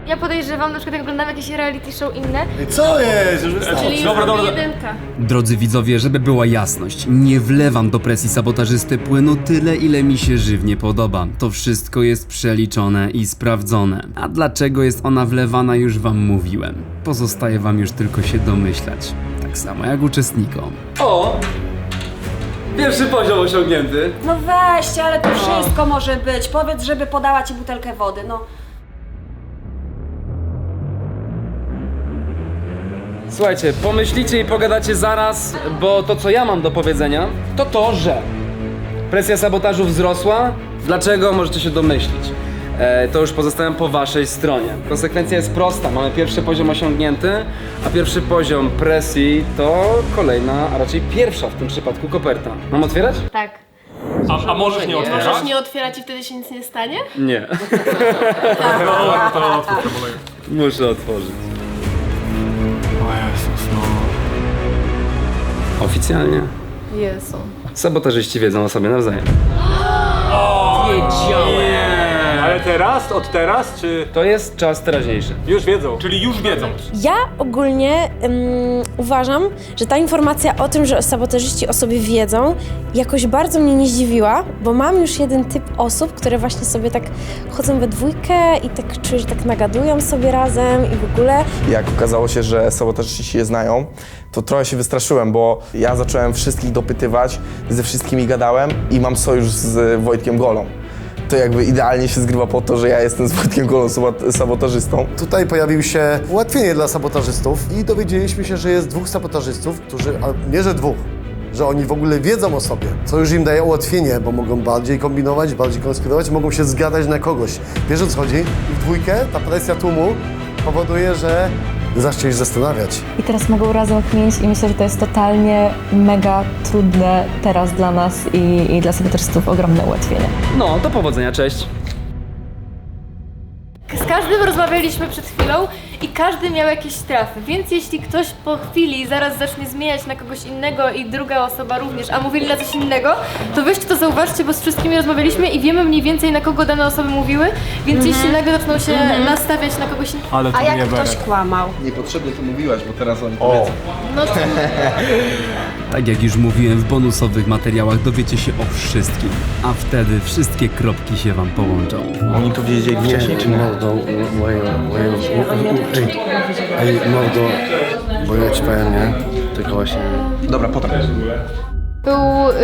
Ja podejrzewam, na przykład jak oglądam jakieś reality show inne. Co jest? Już wystarczy. Czyli jedynka. Drodzy widzowie, żeby była jasność, nie wlewam do presji sabotażysty płynu tyle, ile mi się żywnie podoba. To wszystko jest przeliczone i sprawdzone. A dlaczego jest ona wlewana, już wam mówiłem. Pozostaje wam już tylko się domyślać. Tak samo jak uczestnikom. O! Pierwszy poziom osiągnięty. No weźcie, ale to wszystko może być. Powiedz, żeby podała ci butelkę wody, no. Słuchajcie, pomyślicie i pogadacie zaraz, bo to co ja mam do powiedzenia, to to, że presja sabotażu wzrosła. Dlaczego? Możecie się domyślić. To już pozostawiam po waszej stronie. Konsekwencja jest prosta, mamy pierwszy poziom osiągnięty, a pierwszy poziom presji to kolejna, a raczej pierwsza w tym przypadku koperta. Mam otwierać? Tak. A możesz nie otwierać? Możesz nie otwierać i wtedy się nic nie stanie? Nie. To Muszę otworzyć. O Jezus, no. Oficjalnie. Jezu. Sabotażyści wiedzą o sobie nawzajem. Wiedziałem! Ale teraz? Od teraz? Czy... To jest czas teraźniejszy. Już wiedzą. Czyli już wiedzą. Ja ogólnie uważam, że ta informacja o tym, że sabotażyści o sobie wiedzą, jakoś bardzo mnie nie zdziwiła, bo mam już jeden typ osób, które właśnie sobie tak chodzą we dwójkę i tak czuję, że tak nagadują sobie razem i w ogóle. Jak okazało się, że sabotażyści się znają, to trochę się wystraszyłem, bo ja zacząłem wszystkich dopytywać, ze wszystkimi gadałem i mam sojusz z Wojtkiem Golą. To jakby idealnie się zgrywa po to, że ja jestem z Wojtkiem Golą sabotażystą. Tutaj pojawiło się ułatwienie dla sabotażystów i dowiedzieliśmy się, że jest 2 sabotażystów, którzy, a nie że 2, że oni w ogóle wiedzą o sobie, co już im daje ułatwienie, bo mogą bardziej kombinować, bardziej konspirować, mogą się zgadać na kogoś. Wiesz o co chodzi? I w dwójkę ta presja tłumu powoduje, że zacznie się zastanawiać. I teraz mogą razem kminić i myślę, że to jest totalnie mega trudne teraz dla nas i dla sabotażystów ogromne ułatwienie. No, do powodzenia, cześć. Z każdym rozmawialiśmy przed chwilą i każdy miał jakieś trafy, więc jeśli ktoś po chwili zaraz zacznie zmieniać na kogoś innego i druga osoba również, a mówili na coś innego, to weźcie to zauważcie, bo z wszystkimi rozmawialiśmy i wiemy mniej więcej na kogo dane osoby mówiły, więc jeśli nagle zaczną się nastawiać na kogoś innego. Ale A jak ktoś kłamał? Niepotrzebnie to mówiłaś, bo teraz oni to wiedzą. No to... Tak jak już mówiłem, w bonusowych materiałach dowiecie się o wszystkim, a wtedy wszystkie kropki się wam połączą. Oni to wiedzieli wcześniej, czy nie? Mordo, ej, mordo, bo ja ci powiem, nie? Tylko właśnie... Dobra, potem. Był,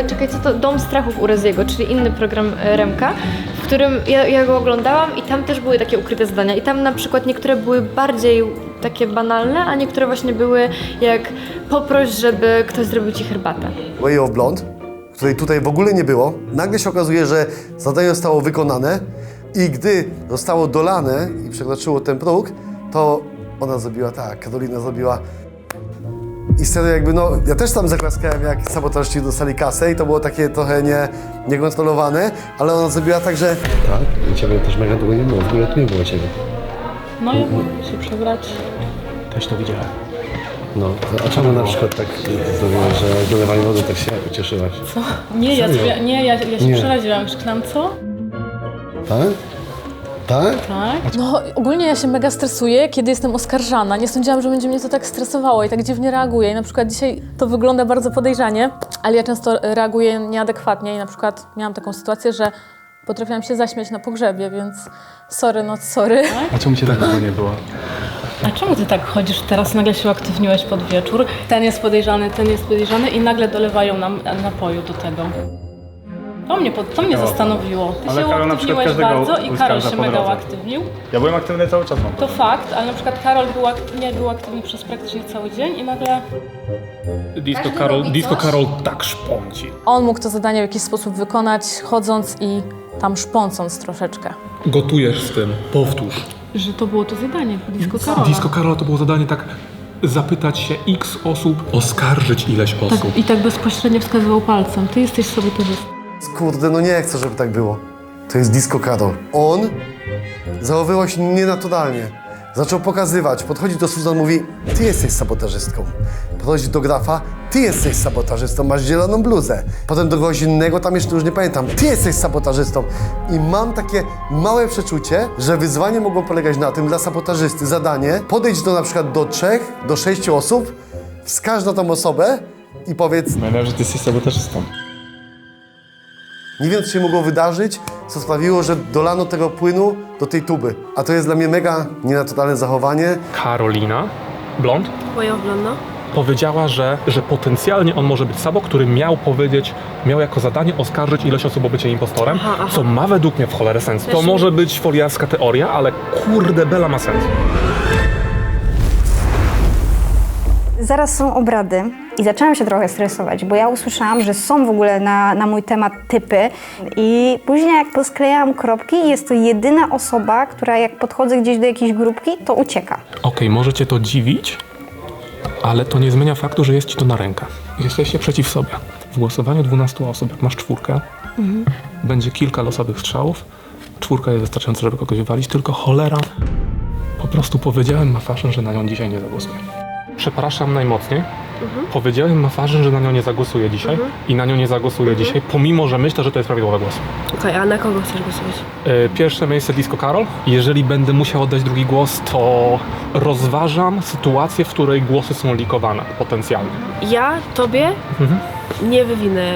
czekaj, co to? Dom Strachów u Reziego, czyli inny program Remka, w którym ja go oglądałam i tam też były takie ukryte zadania. I tam na przykład niektóre były bardziej takie banalne, a niektóre właśnie były jak poproś, żeby ktoś zrobił ci herbatę. Way of Blonde, której tutaj w ogóle nie było. Nagle się okazuje, że zadanie zostało wykonane i gdy zostało dolane i przekroczyło ten próg, to ona zrobiła tak, Karolina zrobiła. I wtedy jakby, no, ja też tam zaklaskałem, jak sabotażyści dostali kasę i to było takie trochę niekontrolowane, ale ona zrobiła tak, że... Tak, i ciebie też mega długo nie było, w ogóle tu nie było ciebie. No ja mogę się przebrać. Też to widziałem. No, a czemu na przykład tak zrobiłeś, że dolewanie wody tak się ucieszyłaś? Co? Nie, ja się Nie. przeraziłam, krzyknęłam co? Tak? Tak? Tak. No ogólnie ja się mega stresuję, kiedy jestem oskarżana. Nie sądziłam, że będzie mnie to tak stresowało i tak dziwnie reaguję. I na przykład dzisiaj to wygląda bardzo podejrzanie, ale ja często reaguję nieadekwatnie i na przykład miałam taką sytuację, że potrafiłam się zaśmiać na pogrzebie, więc sorry, not sorry. A czemu cię tak długo nie było? A czemu ty tak chodzisz teraz? Nagle się uaktywniłeś pod wieczór. Ten jest podejrzany i nagle dolewają nam napoju do tego. To mnie zastanowiło. Ty Ale się Karol na przykład uaktywniłeś każdego bardzo i Karol uskarża się po mega drodze. uaktywnił. Ja byłem aktywny cały czas. To fakt, ale na przykład Karol nie był aktywny przez praktycznie cały dzień i nagle Disco Karol tak szponci. on mógł to zadanie w jakiś sposób wykonać, chodząc i tam szpącąc troszeczkę. Gotujesz z tym. Powtórz. Że to było to zadanie, Disco Karola. Disco Karola to było zadanie tak zapytać się x osób, oskarżyć ileś osób. Tak, i tak bezpośrednio wskazywał palcem. Ty jesteś sabotażystą. Kurde, no nie chcę, żeby tak było. To jest Disco Karol. On zachowywał się nienaturalnie. Zaczął pokazywać, podchodzi do Suzan, mówi, ty jesteś sabotażystką. Podchodzi do Grafa, ty jesteś sabotażystą, masz zieloną bluzę. Potem do kogoś innego, tam jeszcze już nie pamiętam, ty jesteś sabotażystą. I mam takie małe przeczucie, że wyzwanie mogło polegać na tym dla sabotażysty, zadanie, podejdź do na przykład do 3, do 6 osób, wskaż na tą osobę i powiedz... Pamiętam, że ty jesteś sabotażystą. Nie wiem, co się mogło wydarzyć, co sprawiło, że dolano tego płynu do tej tuby. A to jest dla mnie mega nienaturalne zachowanie. Karolina, blond, Way of Blonde, no. powiedziała, że potencjalnie on może być Sabo, który miał jako zadanie oskarżyć ilość osób o bycie impostorem, co ma według mnie w cholerę sens. To może być foliarska teoria, ale kurde, bela ma sens. Zaraz są obrady i zaczęłam się trochę stresować, bo ja usłyszałam, że są w ogóle na mój temat typy i później jak posklejałam kropki, jest to jedyna osoba, która jak podchodzę gdzieś do jakiejś grupki, to ucieka. Okej, może cię to dziwić, ale to nie zmienia faktu, że jest ci to na rękę. Jesteście przeciw sobie. W głosowaniu 12 osób, jak masz 4, będzie kilka losowych strzałów. 4 jest wystarczająca, żeby kogoś wywalić, tylko cholera. Po prostu powiedziałem Mafarzyn, że na nią dzisiaj nie zagłosuję. Przepraszam najmocniej. Powiedziałem Mafarzyn, że na nią nie zagłosuję dzisiaj i na nią nie zagłosuję dzisiaj, pomimo że myślę, że to jest prawidłowy głos. Okej, a na kogo chcesz głosować? Pierwsze miejsce Disco Karol. Jeżeli będę musiał oddać drugi głos, to rozważam sytuację, w której głosy są likowane potencjalnie. Ja tobie nie wywinę,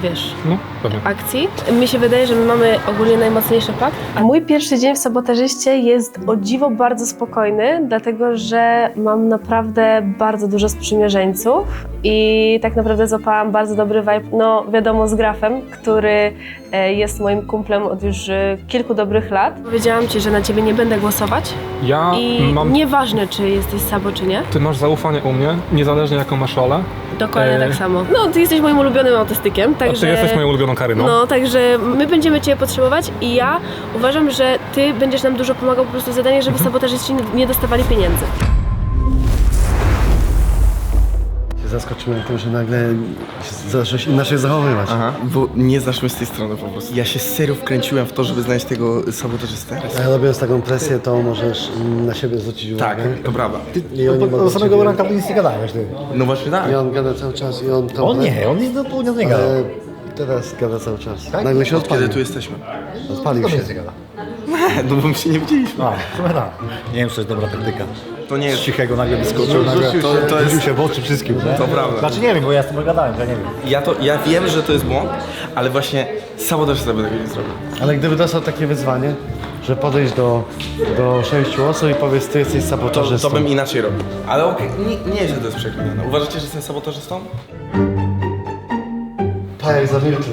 wiesz, Pewnie. akcji. Mi się wydaje, że my mamy ogólnie najmocniejszy pakt. Mój pierwszy dzień w sabotażyście jest o dziwo bardzo spokojny, dlatego że mam naprawdę bardzo dużo sprzymierzeńców i tak naprawdę złapałam bardzo dobry vibe, no wiadomo, z Grafem, który jest moim kumplem od już kilku dobrych lat. Powiedziałam ci, że na ciebie nie będę głosować Ja i mam... nieważne, czy jesteś Sabo, czy nie. Ty masz zaufanie u mnie, niezależnie jaką masz rolę. Dokładnie tak samo. No, ty jesteś moim ulubionym autystykiem, także... A ty jesteś moją ulubioną Karyną. No, także my będziemy cię potrzebować i ja uważam, że ty będziesz nam dużo pomagał po prostu w zadaniu, żeby sabotażyści nie dostawali pieniędzy. Zaskoczyłem tym, że nagle zacząłeś inaczej zachowywać. Aha, bo nie znasz mnie z tej strony po prostu. Ja się serio wkręciłem w to, żeby znaleźć tego sabotażystę. A ja robiąc taką presję, to możesz na siebie zwrócić uwagę. Tak, to prawda. I oni Do samego ranka nic nie gadałeś, ty. No właśnie tak. I on gada cały czas i on... On nie, on nic do południa nie gada. Ale teraz gada cały czas. Nagle się odpalił. Kiedy tu jesteśmy? Odpalił się. Nie gada. No bo my się nie widzieliśmy. A, w sumie tak. Nie wiem, czy to jest dobra taktyka. To nie jest... Z cichego nagle wyskoczył, nagle to jest... rzucił się w oczy wszystkim. Nie? To prawda. Znaczy nie wiem, bo ja z tym gadałem, ja nie wiem. Ja wiem, że to jest błąd, ale właśnie sabotażysta by tego nie zrobił. Ale gdyby dostał takie wyzwanie, że podejść do 6 osób i powiedz, ty jesteś sabotażystą. To bym inaczej robił. Ale okej, nie, że to jest przeklinane. Uważacie, że jestem sabotażystą? Tak, jak zamilkli.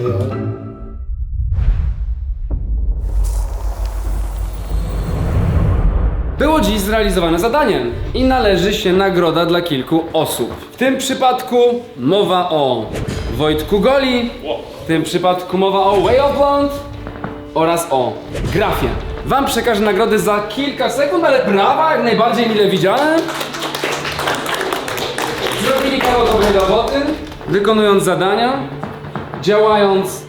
Było dziś zrealizowane zadanie i należy się nagroda dla kilku osób. W tym przypadku mowa o Wojtku Goli, w tym przypadku mowa o Way of Blonde oraz o Grafie. Wam przekażę nagrody za kilka sekund, ale brawa, jak najbardziej mile widziane. Zrobili kawał dobrej roboty, wykonując zadania, działając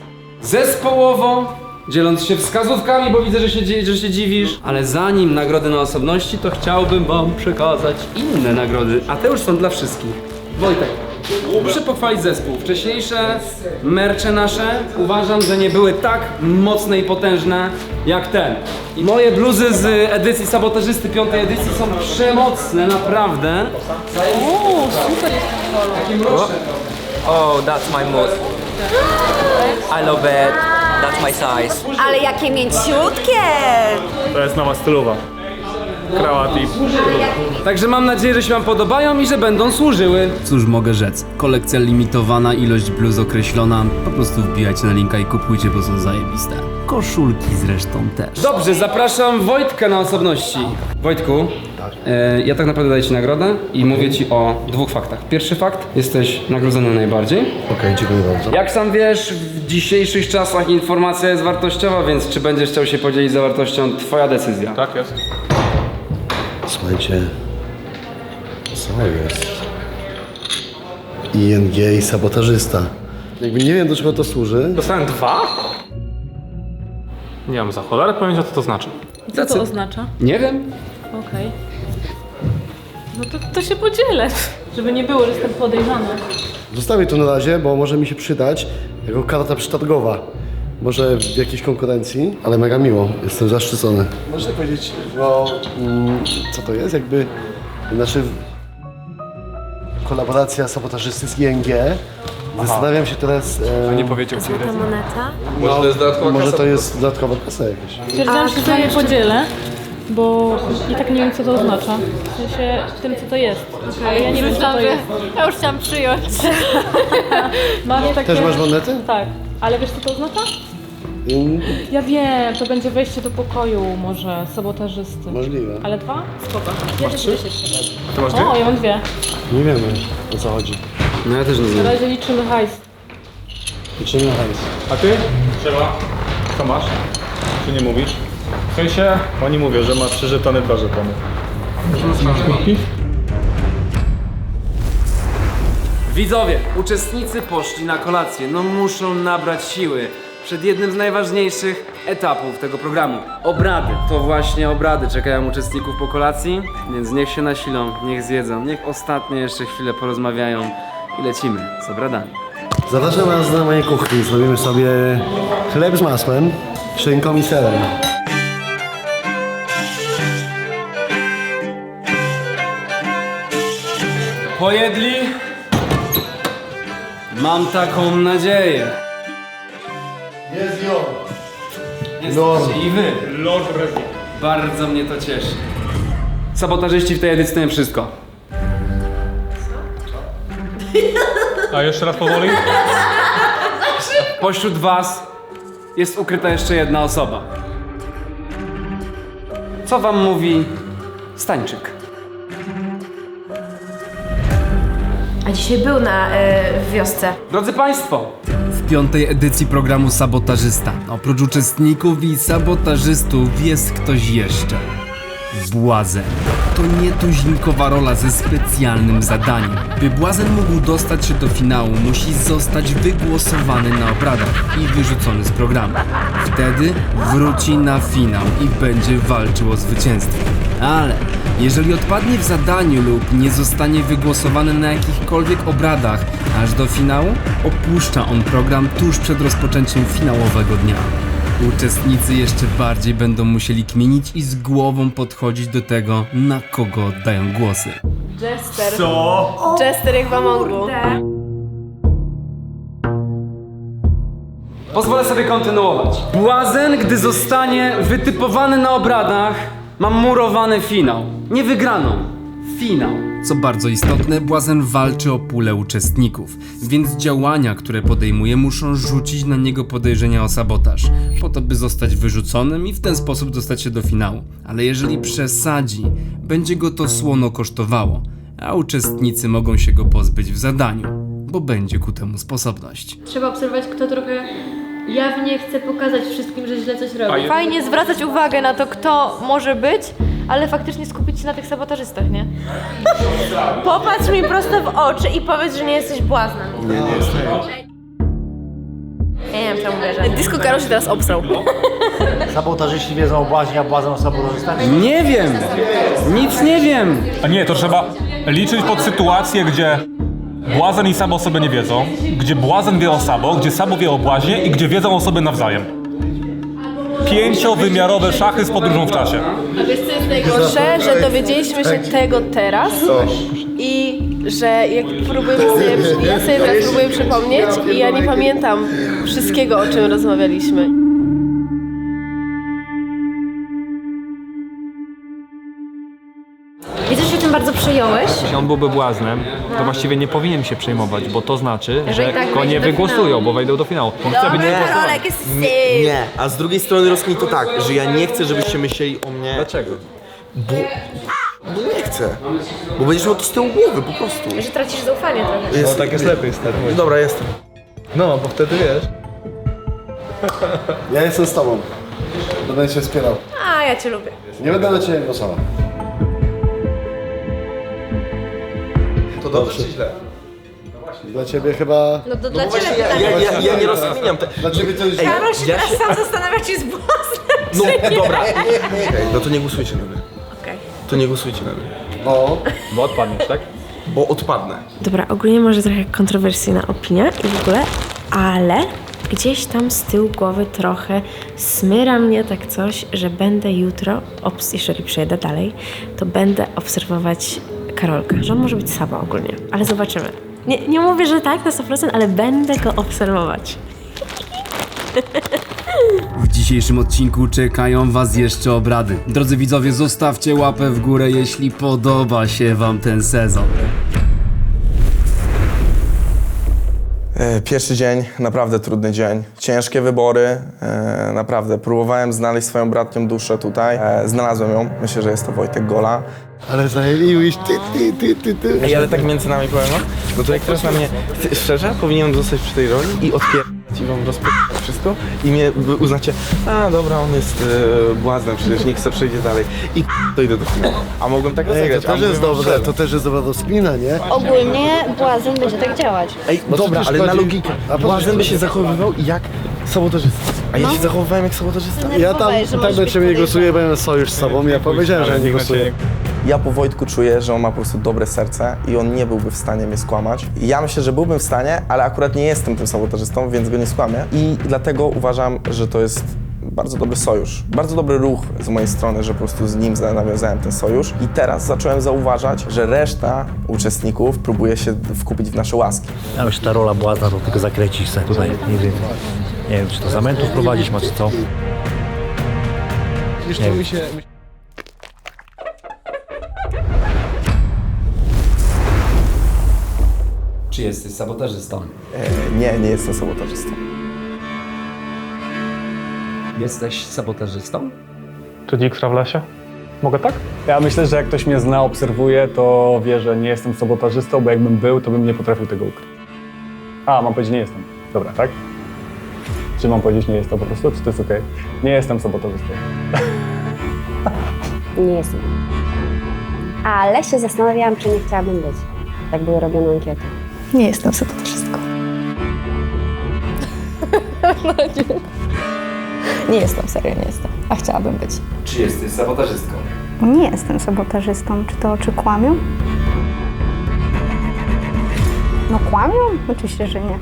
zespołowo, dzieląc się wskazówkami, bo widzę, że się dziwisz. Ale zanim nagrody na osobności, to chciałbym wam przekazać inne nagrody, a te już są dla wszystkich. Wojtek, muszę pochwalić zespół. Wcześniejsze mercze nasze uważam, że nie były tak mocne i potężne jak ten. I moje bluzy z edycji Sabotażysty 5. edycji są przemocne, naprawdę. Super jest Takim roczem. Oh, that's my mood. I love it. That's my size. Ale jakie mięciutkie! To jest nowa stylowa. Krawat i... Także mam nadzieję, że się wam podobają i że będą służyły. Cóż mogę rzec, kolekcja limitowana, ilość bluz określona. Po prostu wbijajcie na linka i kupujcie, bo są zajebiste. Koszulki zresztą też. Dobrze, zapraszam Wojtka na osobności. Wojtku, ja tak naprawdę daję ci nagrodę i mówię ci o 2 faktach. Pierwszy fakt, jesteś nagrodzony najbardziej. Okej, dziękuję bardzo. Jak sam wiesz, w dzisiejszych czasach informacja jest wartościowa, więc czy będziesz chciał się podzielić zawartością, twoja decyzja. Tak jest. Słuchajcie, co jest? ING i sabotażysta. Jakby nie wiem, do czego to służy. Dostałem 2? Nie mam za cholerę pojęcia, co to znaczy. Co to oznacza? Nie wiem. Okej. No to się podzielę, żeby nie było, że jestem podejrzana. Zostawię to na razie, bo może mi się przydać jako karta przetargowa. Może w jakiejś konkurencji, ale mega miło, jestem zaszczycony. Można powiedzieć, no, co to jest? Jakby, znaczy kolaboracja sabotażysty z ING. Zastanawiam się teraz... A nie powiedział Ta moneta? Może to jest dodatkowa kasa? Może to jest dodatkowa kasa jakaś. Stwierdziłam, że sobie podzielę, bo i tak nie wiem, co to oznacza. W sensie tym, co to jest. Ale ja nie wiem, co to jest. Ja już chciałam przyjąć. Masz takie... Też masz monety? Tak. Ale wiesz, co to oznacza? Ja wiem, to będzie wejście do pokoju może sabotażysty. Możliwe. Ale 2? Spoko. Masz 3? Ty masz 2? O, ja mam 2. Nie wiemy, o co chodzi. No ja też nie Na znam. razie liczymy hajs. Liczymy hajs. A ty? Siema. Co masz? Czy nie mówisz? W sensie, oni mówią, że masz 3 żetony, 2 żetony. Masz kubki? Widzowie, uczestnicy poszli na kolację. No muszą nabrać siły przed jednym z najważniejszych etapów tego programu. Obrady. To właśnie obrady czekają uczestników po kolacji, więc niech się nasilą, niech zjedzą, niech ostatnie jeszcze chwilę porozmawiają i lecimy z obradami. Zapraszam Was na mojej kuchni. Zrobimy sobie chleb z masłem, szynką i serem. Pojedli? Mam taką nadzieję. Jest ją. Jesteście i wy. Lord Rezi. Bardzo mnie to cieszy. Sabotażyści w tej edycji to nie wszystko. A jeszcze raz powoli? Pośród was jest ukryta jeszcze jedna osoba. Co wam mówi Stańczyk? A dzisiaj był w wiosce. Drodzy Państwo, w 5. edycji programu Sabotażysta oprócz uczestników i sabotażystów jest ktoś jeszcze. Błazen. To nietuzinkowa rola ze specjalnym zadaniem. By Błazen mógł dostać się do finału, musi zostać wygłosowany na obradach i wyrzucony z programu. Wtedy wróci na finał i będzie walczył o zwycięstwo. Ale jeżeli odpadnie w zadaniu lub nie zostanie wygłosowany na jakichkolwiek obradach aż do finału, opuszcza on program tuż przed rozpoczęciem finałowego dnia. Uczestnicy jeszcze bardziej będą musieli kminić i z głową podchodzić do tego, na kogo oddają głosy. Jester. Co? Jester jak w Amongu. Pozwolę sobie kontynuować. Błazen, gdy zostanie wytypowany na obradach, ma murowany finał. Nie wygraną. Finał. Co bardzo istotne, Błazen walczy o pulę uczestników, więc działania, które podejmuje, muszą rzucić na niego podejrzenia o sabotaż, po to by zostać wyrzuconym i w ten sposób dostać się do finału. Ale jeżeli przesadzi, będzie go to słono kosztowało, a uczestnicy mogą się go pozbyć w zadaniu, bo będzie ku temu sposobność. Trzeba obserwować, kto trochę jawnie chce pokazać wszystkim, że źle coś A robi. je- Fajnie zwracać uwagę na to, kto może być, ale faktycznie skupić się na tych sabotażystach, nie? Popatrz mi prosto w oczy i powiedz, że nie jesteś błaznem. Nie jestem. Ja nie wiem, czemu wierzę. Disco Karol się teraz obsrał. Sabotażyści wiedzą o błaźnie, a błazem o sabotażystach? Nie wiem! Nic nie wiem! A nie, to trzeba liczyć pod sytuację, gdzie Błazen i Sabo o sobie nie wiedzą, gdzie Błazen wie o Sabo, gdzie Sabo wie o Błaźnie i gdzie wiedzą o sobie nawzajem. 5-wymiarowe szachy z podróżą w czasie. A wiesz co jest najgorsze? Że dowiedzieliśmy się tego teraz i że jak próbujemy sobie, ja sobie teraz próbuję przypomnieć i ja nie pamiętam wszystkiego, o czym rozmawialiśmy. Widzę, że się tym bardzo przejąłeś. Jeśli on byłby błaznem, to właściwie nie powinien się przejmować, bo to znaczy, Że że i tak go wejdzie nie do wygłosują, finału. bo wejdą do finału. On chce być Dobra, wygłosowany. Karolek, jest Nie, a z drugiej strony rozkmin to tak, że ja nie chcę, żebyście myśleli o mnie. Dlaczego? Bo nie chcę. Bo będziesz miał to z tyłu głowy, po prostu. Że tracisz zaufanie trochę. No tak jest lepiej, stary. Dobra, jestem. No, bo wtedy wiesz. Ja jestem z tobą. Będę cię wspierał. A, ja cię lubię. Nie będę na ciebie głosował. To dobrze czy źle? Dla ciebie chyba... No to dla ciebie właśnie pytanie. ja nie rozkminiam. Dla ciebie to już... Karol się ja teraz się- sam zastanawia, czy jest błaznem, No czy nie. dobra. Okej, no to nie głosujcie na mnie. Okej. To nie głosujcie na mnie. Bo odpadniesz, tak? Bo odpadnę. Dobra, ogólnie może trochę kontrowersyjna opinia i w ogóle, ale gdzieś tam z tyłu głowy trochę smyra mnie tak coś, że będę jutro, jeżeli przejedę dalej, to będę obserwować Karolka, że on może być Saba ogólnie, ale zobaczymy. Nie mówię, że tak na 100%, ale będę go obserwować. W dzisiejszym odcinku czekają was jeszcze obrady. Drodzy widzowie, zostawcie łapę w górę, jeśli podoba się wam ten sezon. Pierwszy dzień, naprawdę trudny dzień. Ciężkie wybory, naprawdę. Próbowałem znaleźć swoją bratnią duszę tutaj. Znalazłem ją, myślę, że jest to Wojtek Gola. Ale zajęliłeś ty. Ej, ale tak między nami powiem, no to jak teraz na mnie, szczerze, powinienem zostać przy tej roli i odpierdać i wam rozpytać wszystko i mnie uznacie, a dobra, on jest błaznem, przecież niech se przejdzie dalej i to idę do finału. A mogłem tak rozegrać. To też jest dobra rozkmina, nie? Ogólnie błazen będzie tak działać. Ej, No dobra, przecież ale na chodzi- logikę. A Błazen by się zachowywał jak sabotażysta. A ja się zachowywałem jak sabotażysta. Ja tam tak na ciebie nie głosuję, bo ja mam sojusz z sobą. Ja powiedziałem, że nie głosuję. Ja po Wojtku czuję, że on ma po prostu dobre serce i on nie byłby w stanie mnie skłamać. I ja myślę, że byłbym w stanie, ale akurat nie jestem tym sabotażystą, więc go nie skłamię. I dlatego uważam, że to jest bardzo dobry sojusz. Bardzo dobry ruch z mojej strony, że po prostu z nim nawiązałem ten sojusz. I teraz zacząłem zauważać, że reszta uczestników próbuje się wkupić w nasze łaski. Ja myślę, że ta rola błazna to tylko zakręcić se tutaj, nie wiem. Nie wiem, czy to zamętów prowadzić ma, czy co. Jeszcze mi się... Czy jesteś sabotażystą? Nie jestem sabotażystą. Jesteś sabotażystą? Czy Dijkstra w lesie? Mogę tak? Ja myślę, że jak ktoś mnie zna, obserwuje, to wie, że nie jestem sabotażystą, bo jakbym był, to bym nie potrafił tego ukryć. A, mam powiedzieć nie jestem. Dobra, tak? Czy mam powiedzieć nie jestem po prostu, czy to jest okej? Nie jestem sabotażystą. Nie jestem. Ale się zastanawiałam, czy nie chciałabym być. Tak były robione ankiety. Nie jestem sabotażystką. No nie jestem, serio nie jestem. A chciałabym być. Czy jesteś sabotażystką? Nie jestem sabotażystą. Czy te oczy kłamią? No kłamią? Oczywiście, że nie.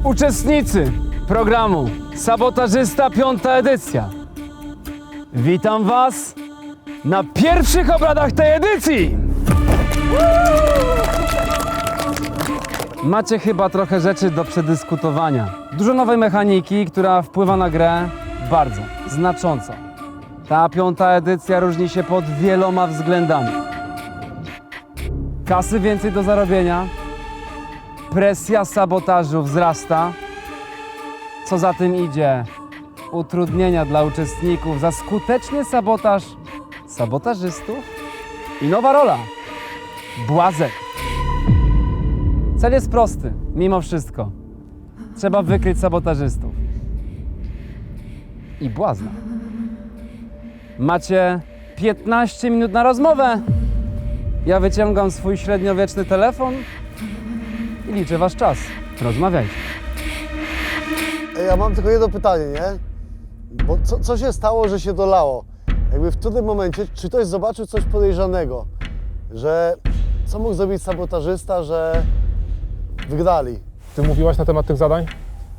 Uczestnicy programu Sabotażysta 5. edycja. Witam was na pierwszych obradach tej edycji! Macie chyba trochę rzeczy do przedyskutowania. Dużo nowej mechaniki, która wpływa na grę bardzo, znacząco. Ta 5. edycja różni się pod wieloma względami. Kasy więcej do zarobienia, presja sabotażu wzrasta, co za tym idzie, utrudnienia dla uczestników za skuteczny sabotaż sabotażystów i nowa rola – błazen. Cel jest prosty, mimo wszystko. Trzeba wykryć sabotażystów i błazna. Macie 15 minut na rozmowę. Ja wyciągam swój średniowieczny telefon i liczę wasz czas. Rozmawiajcie. Ja mam tylko jedno pytanie, nie? Bo co się stało, że się dolało? Jakby w którym momencie, czy ktoś zobaczył coś podejrzanego? Że co mógł zrobić sabotażysta, że wygrali? Ty mówiłaś na temat tych zadań?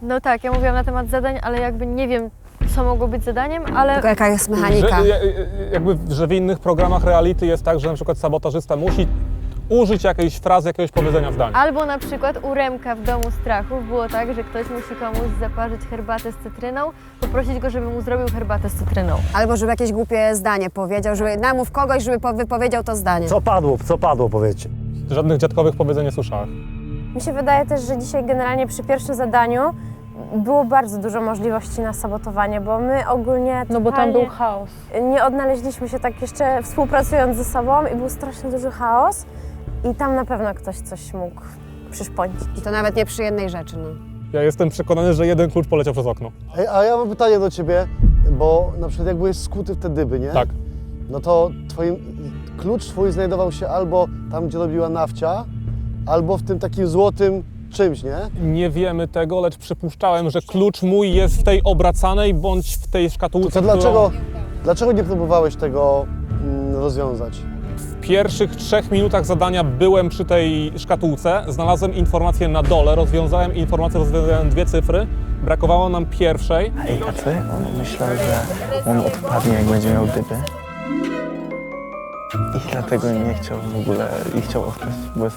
No tak, ja mówiłam na temat zadań, ale jakby nie wiem, co mogło być zadaniem, ale... Tylko jaka jest mechanika? Że w innych programach reality jest tak, że na przykład sabotażysta musi użyć jakiejś frazy, jakiegoś powiedzenia w zdaniu. Albo na przykład u Remka w Domu Strachów było tak, że ktoś musi komuś zaparzyć herbatę z cytryną, poprosić go, żeby mu zrobił herbatę z cytryną. Albo żeby jakieś głupie zdanie powiedział, żeby namów kogoś, żeby wypowiedział to zdanie. Co padło, powiedzcie? Żadnych dziadkowych powiedzeń nie słyszałem. Mi się wydaje też, że dzisiaj generalnie przy pierwszym zadaniu było bardzo dużo możliwości na sabotowanie, bo my ogólnie No bo tam totalnie był chaos. nie odnaleźliśmy się tak jeszcze współpracując ze sobą i był strasznie duży chaos i tam na pewno ktoś coś mógł przyszponić. I to nawet nie przy jednej rzeczy, no. Ja jestem przekonany, że jeden klucz poleciał przez okno. Ej, a ja mam pytanie do ciebie, bo na przykład jak byłeś skuty w te dyby, nie? Tak. No to klucz twój znajdował się albo tam, gdzie robiła Nawcia, albo w tym takim złotym czymś, nie? Nie wiemy tego, lecz przypuszczałem, że klucz mój jest w tej obracanej bądź w tej szkatułce. To dlaczego nie próbowałeś tego rozwiązać? W pierwszych 3 minutach zadania byłem przy tej szkatułce, znalazłem informację na dole, rozwiązałem informację, rozwiązałem 2 cyfry, brakowało nam pierwszej. Ej, a co jak on myślał, że on odpadnie, jak będzie miał dyby? I dlatego nie chciał w ogóle, i chciał odpaść, bo jest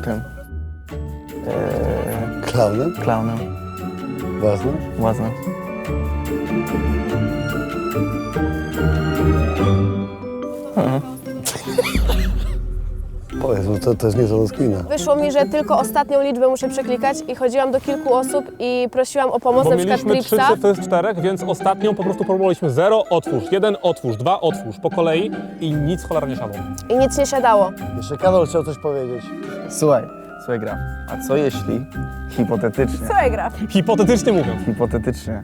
tym... Klaunem? Klaunem. Łaznem? Łaznem. O Jezu, to jest niezła rozkmina. Wyszło mi, że tylko ostatnią liczbę muszę przeklikać i chodziłam do kilku osób i prosiłam o pomoc, Bo na przykład mieliśmy 3 Tripsa. cyfry z 4, więc ostatnią po prostu próbowaliśmy 0, otwórz, 1, otwórz, 2, otwórz, po kolei i nic cholera nie siadło. I nic nie siadało. Jeszcze Karol chciał coś powiedzieć. Słuchaj, Graf, a co jeśli, hipotetycznie... Słuchaj, Graf. Hipotetycznie mówiąc. Hipotetycznie.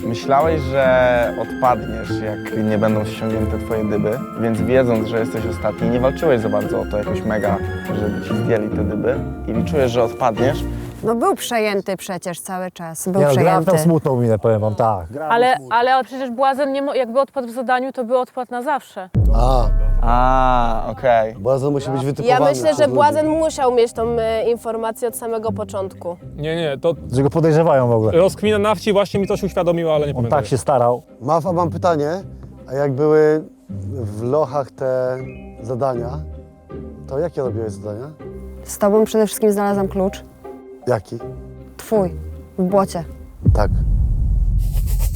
Myślałeś, że odpadniesz, jak nie będą ściągnięte twoje dyby, więc wiedząc, że jesteś ostatni, nie walczyłeś za bardzo o to jakoś mega, żeby ci zdjęli te dyby i czujesz, że odpadniesz. No był przejęty przecież cały czas, był Nie, grałem przejęty. tam smutną minę, powiem wam, tak. Ale przecież Błazen jakby odpadł w zadaniu, to by odpadł na zawsze. Okej. Błazen musi być wytypowany. Ja myślę, przez że ludzi. Błazen musiał mieć tą informację od samego początku. Nie, to... Że go podejrzewają w ogóle. Rozkmina na wsi właśnie mi coś uświadomiła, ale nie On pamiętam. tak się starał. Mam pytanie, a jak były w lochach te zadania, to jakie robiłeś zadania? Z tobą przede wszystkim znalazłam klucz. Jaki? Twój, w błocie. Tak.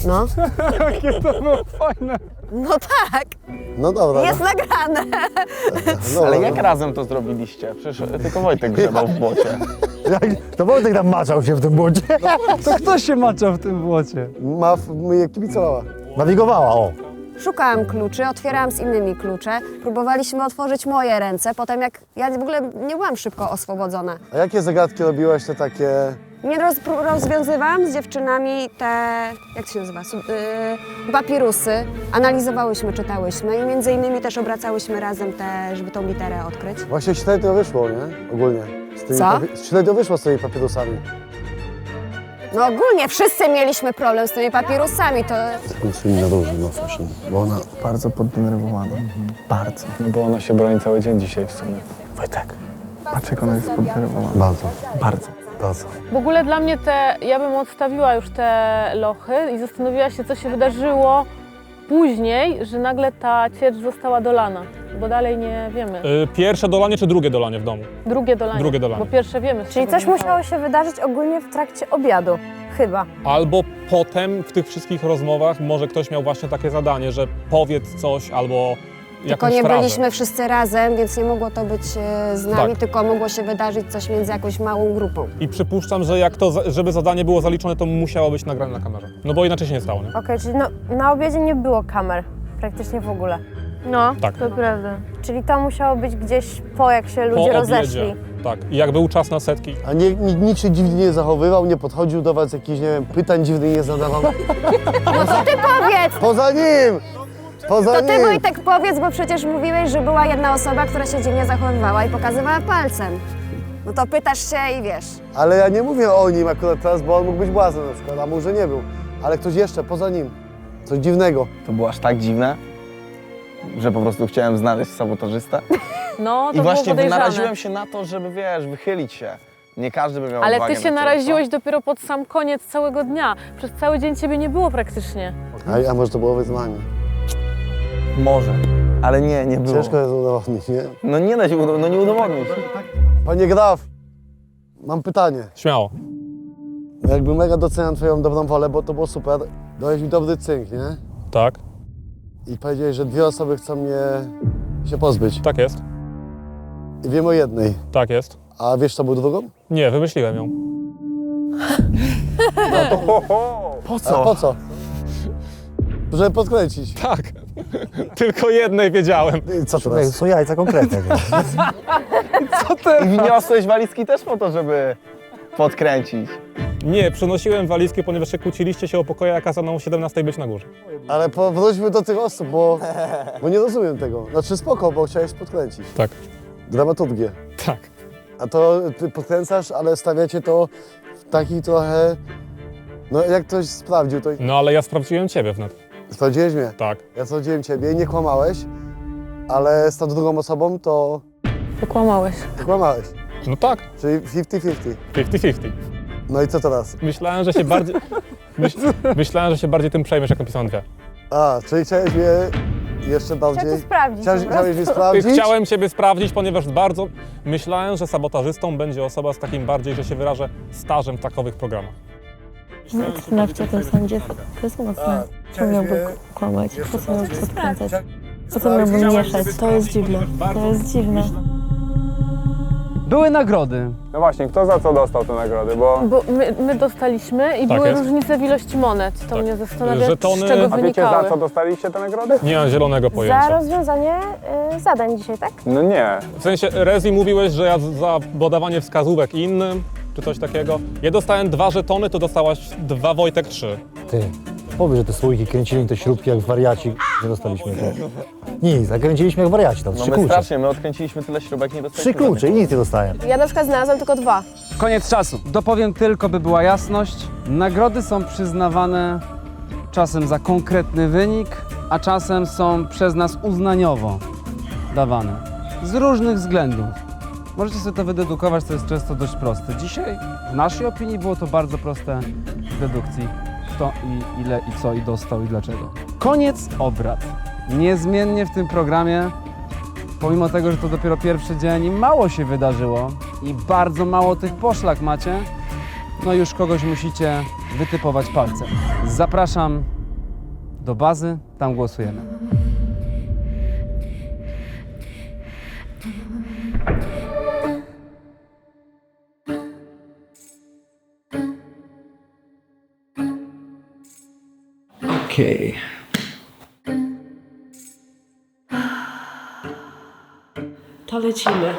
No. Jakie to było fajne. No tak, No dobra. jest nagrane. Ale jak razem to zrobiliście? Przecież tylko Wojtek grzebał w błocie. To Wojtek tam maczał się w tym błocie. To ktoś się maczał w tym błocie. Mnie kibicowała. Nawigowała, o. Szukałam kluczy, otwierałam z innymi klucze. Próbowaliśmy otworzyć moje ręce, potem jak ja w ogóle nie byłam szybko oswobodzona. A jakie zagadki robiłaś te takie... Nie rozwiązywałam z dziewczynami te, jak to się nazywa, papirusy. Analizowałyśmy, czytałyśmy i między innymi też obracałyśmy razem te, żeby tą literę odkryć. Właśnie średnio wyszło, nie? Ogólnie. Co? Średnio wyszło z tymi papierosami. No ogólnie wszyscy mieliśmy problem z tymi papirusami, to... Musimy na duży, no proszę. Bo ona... Bardzo poddenerwowana. Bardzo. No bo ona się broni cały dzień dzisiaj w sumie. Wojtek, patrz jak ona jest poddenerwowana. Bardzo. Bardzo. Bardzo. W ogóle dla mnie ja bym odstawiła już te lochy i zastanowiła się, co się wydarzyło później, że nagle ta ciecz została dolana, bo dalej nie wiemy. Pierwsze dolanie czy drugie dolanie w domu? Drugie dolanie. Drugie dolanie. Bo pierwsze wiemy. Czyli coś musiało się wydarzyć ogólnie w trakcie obiadu. Chyba. Albo potem w tych wszystkich rozmowach może ktoś miał właśnie takie zadanie, że powiedz coś albo Tylko jakąś nie frazę. byliśmy wszyscy razem, więc nie mogło to być z nami, Tak. tylko mogło się wydarzyć coś między jakąś małą grupą. I przypuszczam, że żeby zadanie było zaliczone, to musiało być nagrane na kamerze. No bo inaczej się nie stało, nie? Okej, czyli na obiedzie nie było kamer. Praktycznie w ogóle. No, Tak. to prawda. Czyli to musiało być gdzieś po, jak się ludzie Po rozeszli. obiedzie. Tak. I jak był czas na setki. A nikt się dziwnie nie zachowywał, nie podchodził do was, jakichś, nie wiem, pytań dziwnych nie zadawał. No to ty powiedz! Poza nim! Poza To nim! ty, Wojtek, powiedz, bo przecież mówiłeś, że była jedna osoba, która się dziwnie zachowywała i pokazywała palcem. No to pytasz się i wiesz. Ale ja nie mówię o nim akurat teraz, bo on mógł być błazen na przykład, a może nie był. Ale ktoś jeszcze, poza nim. Coś dziwnego. To było aż tak dziwne, że po prostu chciałem znaleźć sabotażystę. No, to I właśnie było podejrzane. naraziłem się na to, żeby wychylić się. Nie każdy by miał Ale odwagę ty się na to, naraziłeś dopiero pod sam koniec całego dnia. Przez cały dzień ciebie nie było praktycznie. A może to było wyzwanie? Może. Ale nie było. Ciężko jest udowodnić, nie? No nie da się, no nie udowodnić. Panie Graf, mam pytanie. Śmiało. Jakby mega doceniam twoją dobrą wolę, bo to było super. Dałeś mi dobry cynk, nie? Tak. I powiedziałeś, że 2 osoby chcą mnie się pozbyć. Tak jest. I wiem o jednej. Tak jest. A wiesz, co był drugą? Nie, wymyśliłem ją. Po co? A po co? Żeby podkręcić. Tak. Tylko jednej wiedziałem. I co teraz? Są jajca konkretne. Co ty? I wniosłeś walizki też po to, żeby podkręcić. Nie, przynosiłem walizki, ponieważ się kłóciliście się o pokoje, a kazano o 17 być na górze. Ale powróćmy do tych osób, bo nie rozumiem tego. Znaczy spoko, bo chciałeś podkręcić. Tak. Dramaturgię. Tak. A to ty podkręcasz, ale stawiacie to w taki trochę... No jak ktoś sprawdził, to... No ale ja sprawdziłem ciebie wnet. Sprawdziłeś mnie? Tak. Ja sprawdziłem ciebie i nie kłamałeś, ale z tą drugą osobą to... Kłamałeś. Kłamałeś. No tak. Czyli 50-50. 50-50. No i co teraz? Myślałem, że się bardziej... Myślałem, że się bardziej tym przejmiesz, jak napisałem 2. A, czyli chciałeś mnie jeszcze bardziej... Chciał cię sprawdzić. Chciałeś mnie sprawdzić? Chciałem ciebie sprawdzić, ponieważ bardzo myślałem, że sabotażystą będzie osoba z takim bardziej, że się wyrażę, stażem w takowych programach. Sprawdźcie ten sędzie, to jest mocne. Czemu miałby kłamać? Po co miałby podkręcać? Po co miałby mieszać? To jest dziwne. To jest dziwne. Były nagrody. No właśnie, kto za co dostał te nagrody, bo... Bo my dostaliśmy i Tak były jest. różnice w ilości monet. To mnie zastanawia, Żetony- z czego A wiecie, wynikały. za co dostaliście te nagrody? Nie mam zielonego Za pojęcia. rozwiązanie zadań dzisiaj, tak? No nie. W sensie, Rezi, mówiłeś, że ja za podawanie wskazówek innym, czy coś takiego. Ja dostałem 2 żetony, to dostałaś 2, Wojtek 3. Ty, powiedz, że te słoiki kręcili te śrubki jak wariaci, nie dostaliśmy to. Nic, a kręciliśmy jak wariaci tam, No 3 my klucze. strasznie, my odkręciliśmy tyle śrubek, nie 3 dostaliśmy klucze i nic nie dostałem. Ja na przykład znalazłam tylko 2. Koniec czasu. Dopowiem tylko, by była jasność. Nagrody są przyznawane czasem za konkretny wynik, a czasem są przez nas uznaniowo dawane. Z różnych względów. Możecie sobie to wydedukować, to jest często dość proste. Dzisiaj, w naszej opinii, było to bardzo proste w dedukcji. Kto i ile i co i dostał i dlaczego. Koniec obrad. Niezmiennie w tym programie, pomimo tego, że to dopiero pierwszy dzień i mało się wydarzyło i bardzo mało tych poszlak macie, no już kogoś musicie wytypować palcem. Zapraszam do bazy, tam głosujemy. Okej. To lecimy.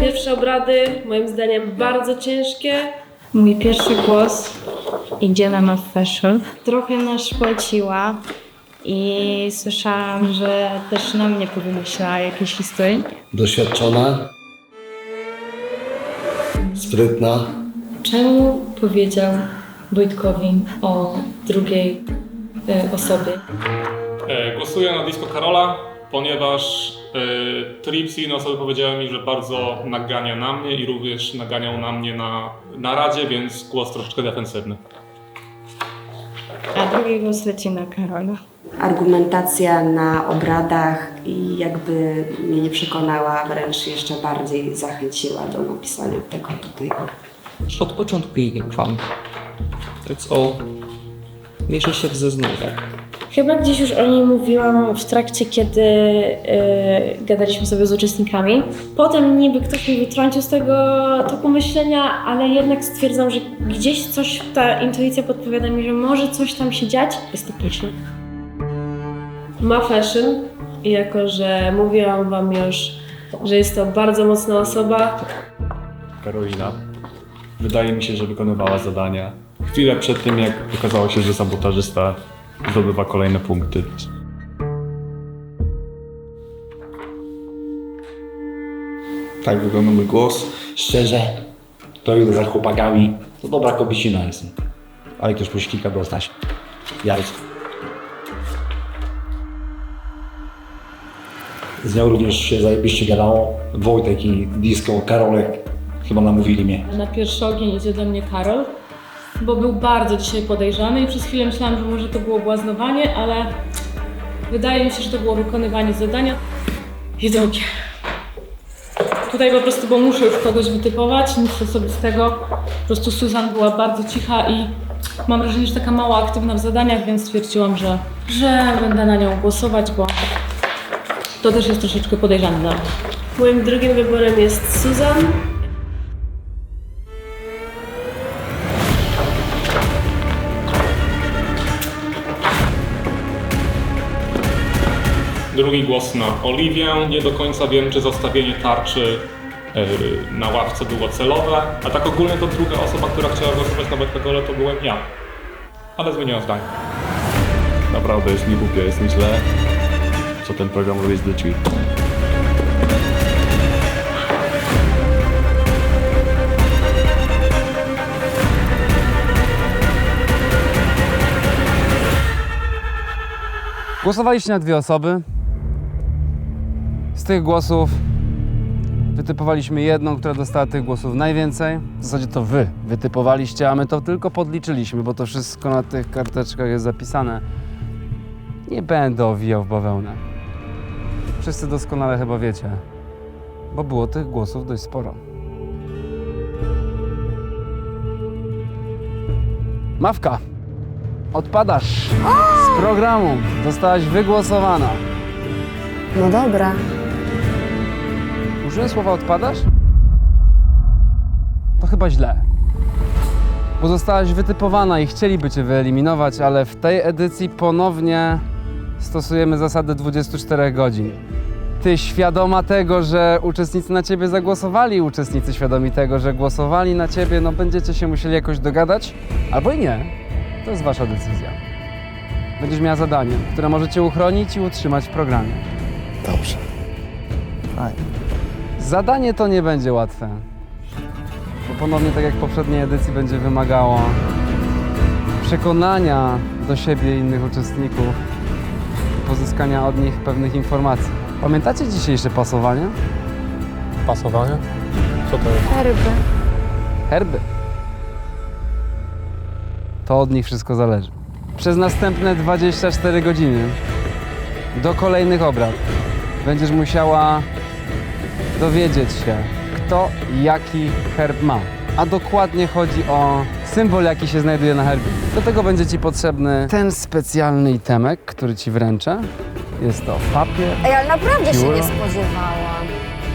Pierwsze obrady, moim zdaniem, bardzo ciężkie. Mój pierwszy głos idzie na Math Fashion. Trochę naszpłaciła I słyszałam, że też na mnie powymyślała jakieś historie. Doświadczona, sprytna. Czemu powiedział Wojtkowi o drugiej osobie? Głosuję na Disco Karola, ponieważ Trips i inne osoby powiedziały mi, że bardzo nagania na mnie i również naganiał na mnie na radzie, więc głos troszeczkę defensywny. A drugi głos leci na Karola. Argumentacja na obradach i jakby mnie nie przekonała, wręcz jeszcze bardziej zachęciła do napisania tego tutaj. Od początku jej kłam. That's all. Mierzy się w zeznaniach. Chyba gdzieś już o niej mówiłam w trakcie, kiedy gadaliśmy sobie z uczestnikami. Potem niby ktoś mi wytrącił z tego toku myślenia, ale jednak stwierdzam, że gdzieś coś, ta intuicja podpowiada mi, że może coś tam się dziać. Jest to pyszne. Ma fashion i jako, że mówiłam wam już, że jest to bardzo mocna osoba. Karolina. Wydaje mi się, że wykonywała zadania. Chwilę przed tym, jak okazało się, że sabotażysta zdobywa kolejne punkty. Tak wygląda mój głos. Szczerze, to idę za chłopakami. To dobra kobiecina jestem. Ale ktoś musi kilka dostać. Jajco. Z nią również się zajebiście gadało. Wojtek i Disco, Karolek chyba namówili mnie. Na pierwszy ogień idzie do mnie Karol, bo był bardzo dzisiaj podejrzany i przez chwilę myślałam, że może to było błaznowanie, ale Wydaje mi się, że to było wykonywanie zadania i drugie. Tutaj po prostu, bo muszę już kogoś wytypować, nic osobistego. Po prostu Susan była bardzo cicha i mam wrażenie, że taka mało aktywna w zadaniach, więc stwierdziłam, że będę na nią głosować, bo to też jest troszeczkę podejrzane dla mnie. Moim drugim wyborem jest Susan. Drugi głos na Oliwię. Nie do końca wiem, czy zostawienie tarczy na ławce było celowe, a tak ogólnie to druga osoba, która chciała głosować na Bettegole, to byłem ja. Ale zmieniłem zdanie. Naprawdę jest mi głupio, jest mi źle. Co ten program robi z ludźmi? Głosowaliście na 2 osoby. Z tych głosów wytypowaliśmy jedną, która dostała tych głosów najwięcej. W zasadzie to wy wytypowaliście, a my to tylko podliczyliśmy, bo to wszystko na tych karteczkach jest zapisane. Nie będę owijał w bawełnę. Wszyscy doskonale chyba wiecie, bo było tych głosów dość sporo. Mawka, odpadasz z programu. Zostałaś wygłosowana. No dobra. Użyłem słowa odpadasz? To chyba źle. Bo zostałaś wytypowana i chcieliby cię wyeliminować, ale w tej edycji ponownie stosujemy zasadę 24 godzin. Ty świadoma tego, że uczestnicy na ciebie zagłosowali, uczestnicy świadomi tego, że głosowali na ciebie, no będziecie się musieli jakoś dogadać, albo i nie. To jest wasza decyzja. Będziesz miała zadanie, które możecie uchronić i utrzymać w programie. Dobrze. Fajnie. Zadanie to nie będzie łatwe, bo ponownie, tak jak w poprzedniej edycji, będzie wymagało przekonania do siebie innych uczestników i pozyskania od nich pewnych informacji. Pamiętacie dzisiejsze pasowanie? Pasowanie? Co to jest? Herby. Herby. To od nich wszystko zależy. Przez następne 24 godziny do kolejnych obrad będziesz musiała dowiedzieć się, kto jaki herb ma. A dokładnie chodzi o symbol, jaki się znajduje na herbie. Do tego będzie ci potrzebny ten specjalny itemek, który ci wręczę. Jest to papier. Ej, ale naprawdę się pióro. nie spodziewałam.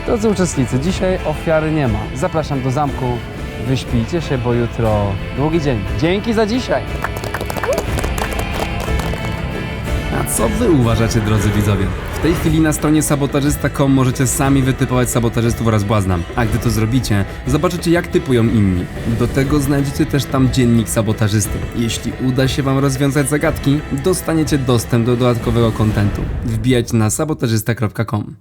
Drodzy uczestnicy, dzisiaj ofiary nie ma. Zapraszam do zamku. Wyśpijcie się, bo jutro długi dzień. Dzięki za dzisiaj! A co wy uważacie, drodzy widzowie? W tej chwili na stronie sabotażysta.com możecie sami wytypować sabotażystów oraz błazna. A gdy to zrobicie, zobaczycie, jak typują inni. Do tego znajdziecie też tam dziennik sabotażysty. Jeśli uda się wam rozwiązać zagadki, dostaniecie dostęp do dodatkowego kontentu. Wbijać na sabotażysta.com.